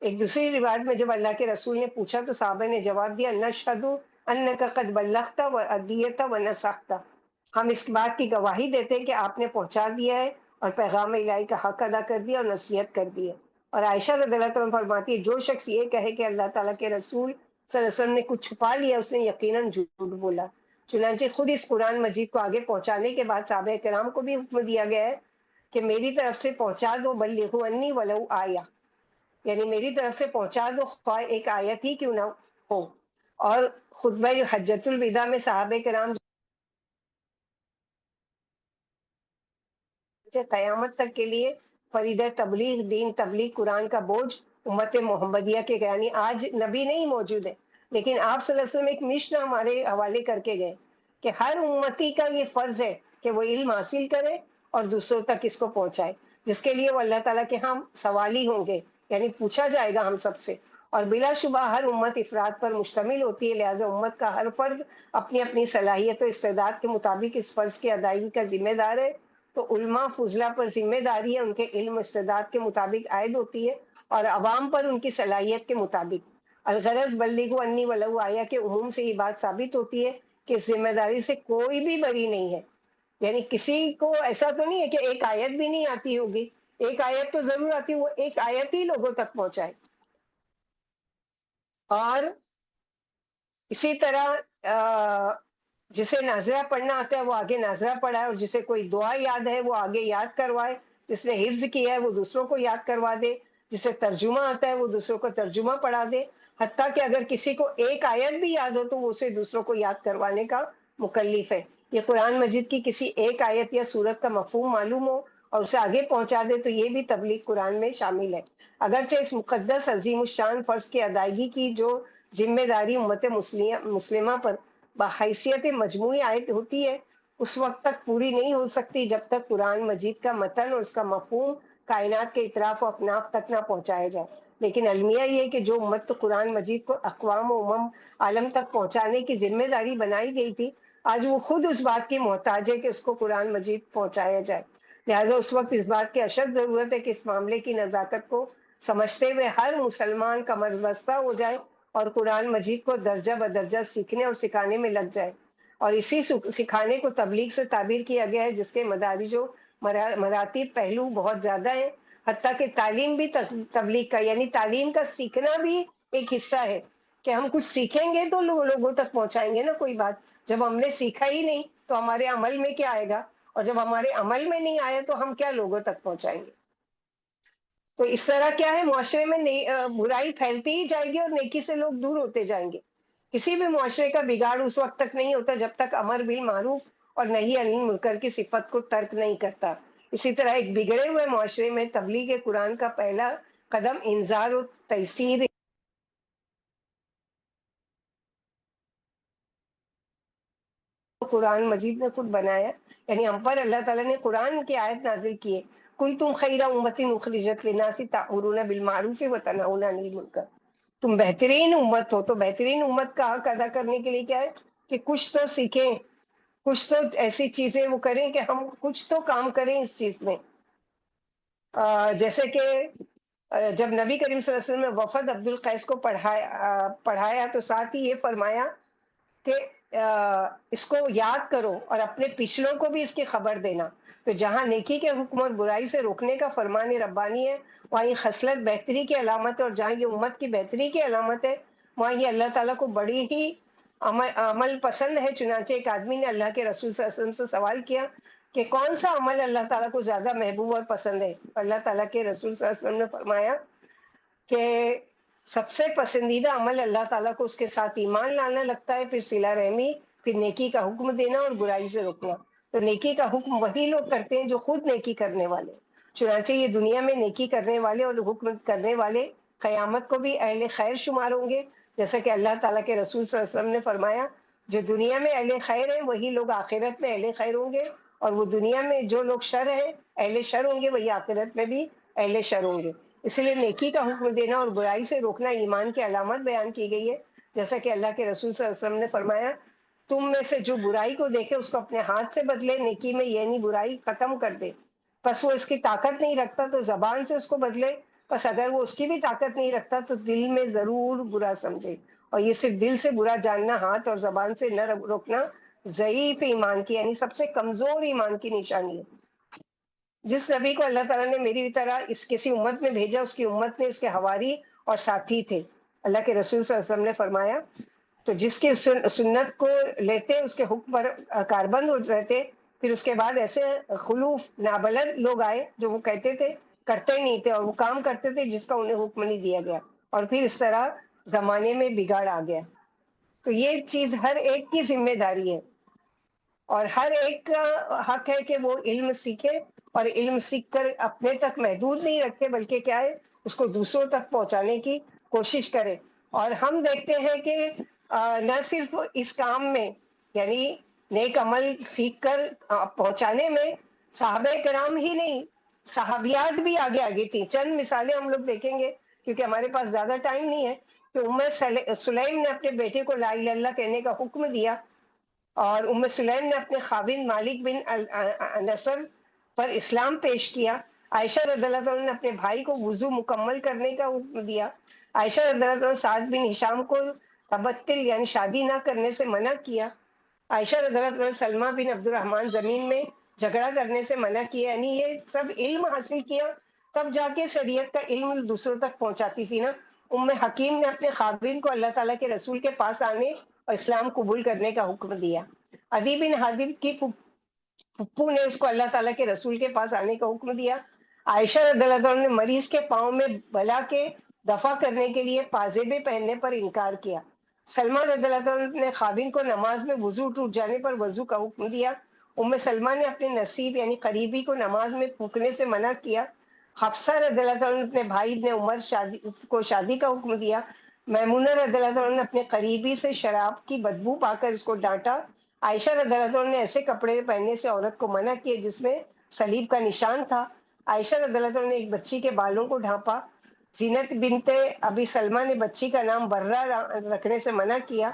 ایک دوسری روایت میں جب اللہ کے رسول نے پوچھا تو صحابہ نے جواب دیا نشہد انک قد بلغت و ادیت و نصحت، ہم اس بات کی گواہی دیتے ہیں کہ آپ نے پہنچا دیا ہے اور پیغام الہی کا حق ادا کر دیا اور نصیحت کر دی ہے۔ اور عائشہ رضی اللہ عنہا فرماتی ہے جو شخص یہ کہے کہ اللہ تعالیٰ کے رسول صلی اللہ علیہ وسلم نے کچھ چھپا لیا اس نے یقیناً جھوٹ بولا۔ چنانچہ خود اس قرآن مجید کو آگے پہنچانے کے بعد صحابہ کرام کو بھی حکم دیا گیا ہے کہ میری طرف سے پہنچا دو، بلغوا انی ولو آیہ، یعنی میری طرف سے پہنچا دو خواہ ایک آیت ہی کیوں نہ ہو۔ اور خطبہ حجۃ الوداع میں صحابہ کرام قیامت تک کے لیے فریضہ تبلیغ، دین تبلیغ قرآن کا بوجھ امت محمدیہ کے، یعنی آج نبی نہیں موجود ہے لیکن آپ صلی اللہ علیہ وسلم ایک مشن ہمارے حوالے کر کے گئے کہ ہر امتی کا یہ فرض ہے کہ وہ علم حاصل کرے اور دوسروں تک اس کو پہنچائے، جس کے لیے وہ اللہ تعالیٰ کے ہم سوالی ہوں گے، یعنی پوچھا جائے گا ہم سب سے۔ اور بلا شبہ ہر امت افراد پر مشتمل ہوتی ہے، لہٰذا امت کا ہر فرد اپنی اپنی صلاحیت و استعداد کے مطابق اس فرض کی ادائیگی کا ذمہ دار ہے۔ تو علماء فضلہ پر ذمہ داری ہے ان کے علم و استعداد کے مطابق عائد ہوتی ہے، اور عوام پر ان کی صلاحیت کے مطابق۔ الغرض بلغوا انی ولو آیا کے عموم سے یہ بات ثابت ہوتی ہے کہ اس ذمہ داری سے کوئی بھی بری نہیں ہے. یعنی کسی کو ایسا تو نہیں ہے کہ ایک آیت بھی نہیں آتی ہوگی، ایک آیت تو ضرور آتی، وہ ایک آیت ہی لوگوں تک پہنچائے. اور اسی طرح جسے ناظرہ پڑھنا آتا ہے وہ آگے ناظرہ پڑھائے، اور جسے کوئی دعا یاد ہے وہ آگے یاد کروائے، جس نے حفظ کیا ہے وہ دوسروں کو یاد کروا دے، جسے ترجمہ آتا ہے وہ دوسروں کو ترجمہ پڑھا دے. حتیٰ کہ اگر کسی کو ایک آیت بھی یاد ہو تو وہ اسے دوسروں کو یاد کروانے کا مکلف ہے. یہ قرآن مجید کی کسی ایک آیت یا سورت کا مفہوم معلوم ہو اور اسے آگے پہنچا دے تو یہ بھی تبلیغ قرآن میں شامل ہے. اگرچہ اس مقدس عظیم الشان فرض کی ادائیگی کی جو ذمہ داری امت مسلمہ پر بحیثیت مجموعی عائد ہوتی ہے، اس وقت تک پوری نہیں ہو سکتی جب تک قرآن مجید کا متن اور اس کا مفہوم کائنات کے اطراف و اکناف تک نہ پہنچایا جائے. لیکن المیہ یہ کہ جو امت قرآن مجید کو اقوام و عالم تک پہنچانے کی ذمہ داری بنائی گئی تھی، آج وہ خود اس بات کی محتاج ہے کہ اس کو قرآن مجید پہنچایا جائے. لہٰذا اس وقت اس بات کی اشد ضرورت ہے کہ اس معاملے کی نزاکت کو سمجھتے ہوئے ہر مسلمان کمر بستہ ہو جائے اور قرآن مجید کو درجہ بدرجہ سیکھنے اور سکھانے میں لگ جائے. اور اسی سکھانے کو تبلیغ سے تعبیر کیا گیا ہے، جس کے مدارج و مراتب پہلو بہت زیادہ ہیں. حتیٰ کہ تعلیم بھی تبلیغ کا، یعنی تعلیم کا سیکھنا بھی ایک حصہ ہے کہ ہم کچھ سیکھیں گے تو لوگوں تک پہنچائیں گے نا کوئی بات. جب ہم نے سیکھا ہی نہیں تو ہمارے عمل میں کیا آئے گا، اور جب ہمارے عمل میں نہیں آیا تو ہم کیا لوگوں تک پہنچائیں گے. تو اس طرح کیا ہے، معاشرے میں برائی پھیلتی ہی جائے گی اور نیکی سے لوگ دور ہوتے جائیں گے. کسی بھی معاشرے کا بگاڑ اس وقت تک نہیں ہوتا جب تک امر بالمعروف اور نہی عن المنکر کی صفت کو ترک نہیں کرتا. اسی طرح ایک بگڑے ہوئے معاشرے میں تبلیغ قرآن کا پہلا قدم انذار و تیسیر قرآن مجید نے خود بنایا. یعنی ہم پر اللہ تعالیٰ نے قرآن کی آیت نازل کی ہے، کنتم خیر امت اخرجت للناس تأمرون بالمعروف وتنہون عن المنکر. تم بہترین امت ہو. تو بہترین امت کا حق ادا کرنے کے لیے کیا ہے کہ کچھ تو سیکھیں، کچھ تو ایسی چیزیں وہ کریں کہ ہم کچھ تو کام کریں اس چیز میں. جیسے کہ جب نبی کریم صلی اللہ علیہ وسلم نے وفد عبد القیس کو پڑھایا تو ساتھ ہی یہ فرمایا کہ اس کو یاد کرو اور اپنے پچھلوں کو بھی اس کی خبر دینا. تو جہاں نیکی کے حکم اور برائی سے روکنے کا فرمان ربانی ہے وہاں یہ خصلت بہتری کی علامت ہے، اور جہاں یہ امت کی بہتری کی علامت ہے وہاں یہ اللہ تعالیٰ کو بڑی ہی عمل پسند ہے. چنانچہ ایک آدمی نے اللہ کے رسول صلی اللہ علیہ وسلم سے سوال کیا کہ کون سا عمل اللہ تعالیٰ کو زیادہ محبوب اور پسند ہے. اللہ تعالیٰ کے رسول صلی اللہ علیہ وسلم نے فرمایا کہ سب سے پسندیدہ عمل اللہ تعالیٰ کو اس کے ساتھ ایمان لانا لگتا ہے، پھر صلہ رحمی، پھر نیکی کا حکم دینا اور برائی سے روکنا. تو نیکی کا حکم وہی لوگ کرتے ہیں جو خود نیکی کرنے والے. چنانچہ یہ دنیا میں نیکی کرنے والے اور حکم کرنے والے قیامت کو بھی اہل خیر شمار ہوں گے. جیسا کہ اللہ تعالیٰ کے رسول صلی اللہ علیہ وسلم نے فرمایا جو دنیا میں اہل خیر ہیں وہی لوگ آخرت میں اہل خیر ہوں گے، اور وہ دنیا میں جو لوگ شر ہیں اہل شر ہوں گے وہی آخرت میں بھی اہل شر ہوں گے. اس لیے نیکی کا حکم دینا اور برائی سے روکنا ایمان کی علامت بیان کی گئی ہے. جیسا کہ اللہ کے رسول صلی اللہ علیہ وسلم نے فرمایا تم میں سے جو برائی کو دیکھے اس کو اپنے ہاتھ سے بدلے، نیکی میں یعنی برائی ختم کر دے. پس وہ اس کی طاقت نہیں رکھتا تو زبان سے اس کو بدلے، پس اگر وہ اس کی بھی طاقت نہیں رکھتا تو دل میں ضرور برا سمجھے. اور یہ صرف دل سے برا جاننا، ہاتھ اور زبان سے نہ روکنا ضعیف ایمان کی یعنی سب سے کمزور ایمان کی نشانی ہے. جس نبی کو اللہ تعالیٰ نے میری طرح اس کسی امت میں بھیجا اس کی امت میں اس کے حواری اور ساتھی تھے. اللہ کے رسول صلی اللہ علیہ وسلم نے فرمایا تو جس کی سنت کو لیتے اس کے حکم پر کاربند ہو رہتے. پھر اس کے بعد ایسے خلوف نابلد لوگ آئے جو وہ کہتے تھے کرتے نہیں تھے، اور وہ کام کرتے تھے جس کا انہیں حکم نہیں دیا گیا، اور پھر اس طرح زمانے میں بگاڑ آ گیا. تو یہ چیز ہر ایک کی ذمہ داری ہے، اور ہر ایک کا حق ہے کہ وہ علم سیکھے، اور علم سیکھ کر اپنے تک محدود نہیں رکھے بلکہ کیا ہے اس کو دوسروں تک پہنچانے کی کوشش کرے. اور ہم دیکھتے ہیں کہ نہ صرف اس کام میں یعنی نیک عمل سیکھ کر پہنچانے میں صحابہ کرام ہی نہیں، صحابیات بھی آگے آگے تھیں. چند مثالیں ہم لوگ دیکھیں گے کیونکہ ہمارے پاس زیادہ ٹائم نہیں ہے. کہ سلیم نے اپنے بیٹے کو لا الہ الا اللہ کہنے کا حکم دیا، اور سلیم نے اپنے خاوند مالک بن نصر پر اسلام پیش کیا. عائشہ رضی اللہ عنہ نے اپنے بھائی کو وضو مکمل کرنے کا حکم دیا۔ عائشہ رضی اللہ عنہ سعد بن ہشام کو تبتل یعنی شادی نہ کرنے سے منع کیا۔ عائشہ رضی اللہ عنہ سلمہ بن عبد الرحمن زمین میں جھگڑا کرنے سے منع کیا، یعنی یہ سب علم حاصل کیا تب جا کے شریعت کا علم دوسروں تک پہنچاتی تھی نا۔ ام حکیم نے اپنے خاوند کو اللہ تعالیٰ کے رسول کے پاس آنے اور اسلام قبول کرنے کا حکم دیا۔ عدی بن حاتم کی پھپھو نے اس کو اللہ تعالیٰ کے رسول کے پاس آنے کا حکم دیا۔ عائشہ رضی اللہ عنہ نے مریض کے پاؤں میں بلا کے دفع کرنے کے لیے پازیبے پہننے پر انکار کیا۔ سلمہ رضی اللہ عنہ نے خاوند کو نماز میں وضو ٹوٹ جانے پر وضو کا حکم دیا۔ ام سلمہ نے اپنے نصیب یعنی قریبی کو نماز میں پھونکنے سے منع کیا۔ حفصہ رضی اللہ عنہ نے اپنے بھائی ابن عمر کو شادی کا حکم دیا۔ میمونہ رضی اللہ عنہ نے اپنے قریبی سے شراب کی بدبو پا کر اس کو ڈانٹا۔ عائشہ رضی اللہ عنہ نے ایسے کپڑے پہننے سے عورت کو منع کیے جس میں صلیب کا نشان تھا۔ عائشہ رضی اللہ عنہ نے ایک بچی کے بالوں کو ڈھانپا۔ زینت بنت ابی سلمہ نے بچی کا نام برہ رکھنے سے منع کیا۔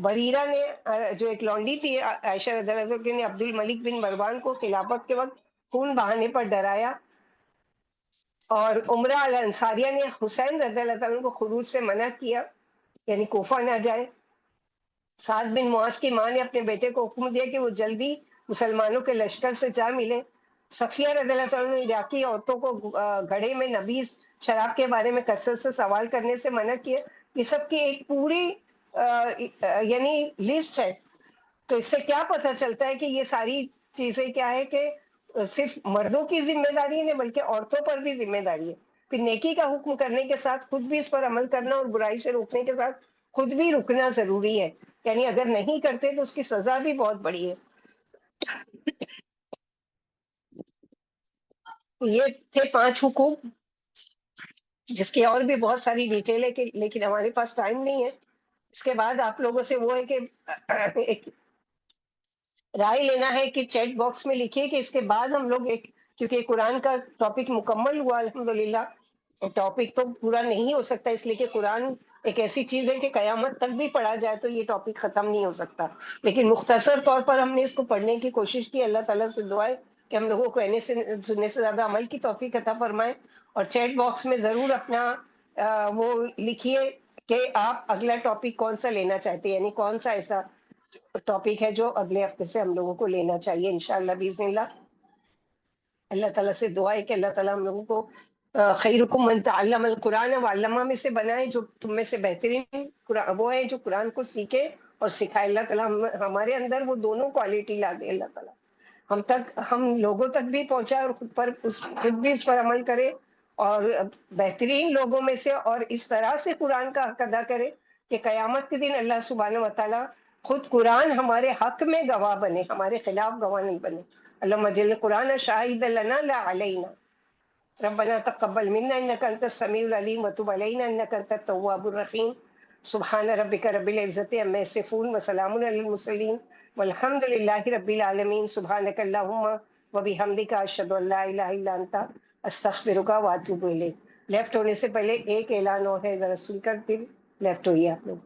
بریرہ نے جو ایک لونڈی تھی عائشہ رضی اللہ عنہ نے عبد الملک بن مروان کو خلافت کے وقت خون بہانے پر ڈرایا۔ اور عمرہ الانصاریہ نے حسین رضی اللہ عنہ کو خروج سے منع کیا، یعنی کوفہ نہ جائے۔ سعد بن معاذ کی ماں نے اپنے بیٹے کو حکم دیا کہ وہ جلدی مسلمانوں کے لشکر سے جا ملے۔ صفیہ رضی اللہ عنہ نے عراقی عورتوں کو گھڑے میں نبیذ شراب کے بارے میں کثرت سے سوال کرنے سے منع کیا۔ یہ سب کی ایک پوری یعنی لسٹ ہے۔ تو اس سے کیا پتہ چلتا ہے کہ یہ ساری چیزیں کیا ہے کہ صرف مردوں کی ذمہ داری نہیں بلکہ عورتوں پر بھی ذمہ داری ہے۔ پھر نیکی کا حکم کرنے کے ساتھ خود بھی اس پر عمل کرنا اور برائی سے روکنے کے ساتھ خود بھی رکنا ضروری ہے، یعنی اگر نہیں کرتے تو اس کی سزا بھی بہت بڑی ہے۔ یہ تھے 5 حقوق، جس کی اور بھی بہت ساری ڈیٹیل ہے لیکن ہمارے پاس ٹائم نہیں ہے۔ اس کے بعد آپ لوگوں سے وہ ہے کہ ایک رائے لینا ہے کہ چیٹ باکس میں لکھیے کہ اس کے بعد ہم لوگ کیونکہ قرآن کا ٹاپک مکمل ہوا الحمدللہ، ٹاپک تو پورا نہیں ہو سکتا اس لیے کہ قرآن ایک ایسی چیز ہے کہ قیامت تک بھی پڑھا جائے تو یہ ٹاپک ختم نہیں ہو سکتا، لیکن مختصر طور پر ہم نے اس کو پڑھنے کی کوشش کی۔ اللہ تعالیٰ سے دعا ہے کہ ہم لوگوں کو سننے سے زیادہ عمل کی توفیق عطا فرمائے۔ اور چیٹ باکس میں ضرور اپنا وہ لکھیے کہ آپ اگلا ٹاپک کون سا لینا چاہتے ہیں، یعنی کون سا ایسا ٹاپک ہے جو اگلے ہفتے سے ہم لوگوں کو لینا چاہیے انشاءاللہ باذن اللہ۔ اللہ تعالیٰ سے دعا ہے کہ اللہ تعالیٰ ہم لوگوں کو خیرکم من تعلم القرآن وعلمہ میں سے بنائے، جو تم میں سے بہترین وہ ہے جو قرآن کو سیکھے اور سکھائے۔ اللہ تعالیٰ ہمارے اندر وہ دونوں کوالٹی لا دے، اللہ تعالیٰ ہم لوگوں تک بھی پہنچائے اور خود بھی اس پر عمل کرے اور بہترین لوگوں میں سے، اور اس طرح سے قرآن کا حق ادا کرے کہ قیامت کے دن اللہ سبحانہ وتعالیٰ خود قرآن ہمارے حق میں گواہ بنے، ہمارے خلاف گواہ نہیں بنے۔ اللہم اجعل القرآن شاہدا لنا لا علینا، ربنا تقبل منا انك انت السميع العليم وتب علينا انك انت التواب الرحيم۔ سبحان ربك رب العزة عما يصفون وسلام على المرسلين والحمد لله رب العالمين۔ سبحانك اللهم وبحمدك اشهد ان لا اله الا انت استغفرك واتوب الیک۔ لیفٹ ہونے سے پہلے ایک اعلان اور ہے، ذرا سن کر پھر لیفٹ ہوئیے آپ لوگ۔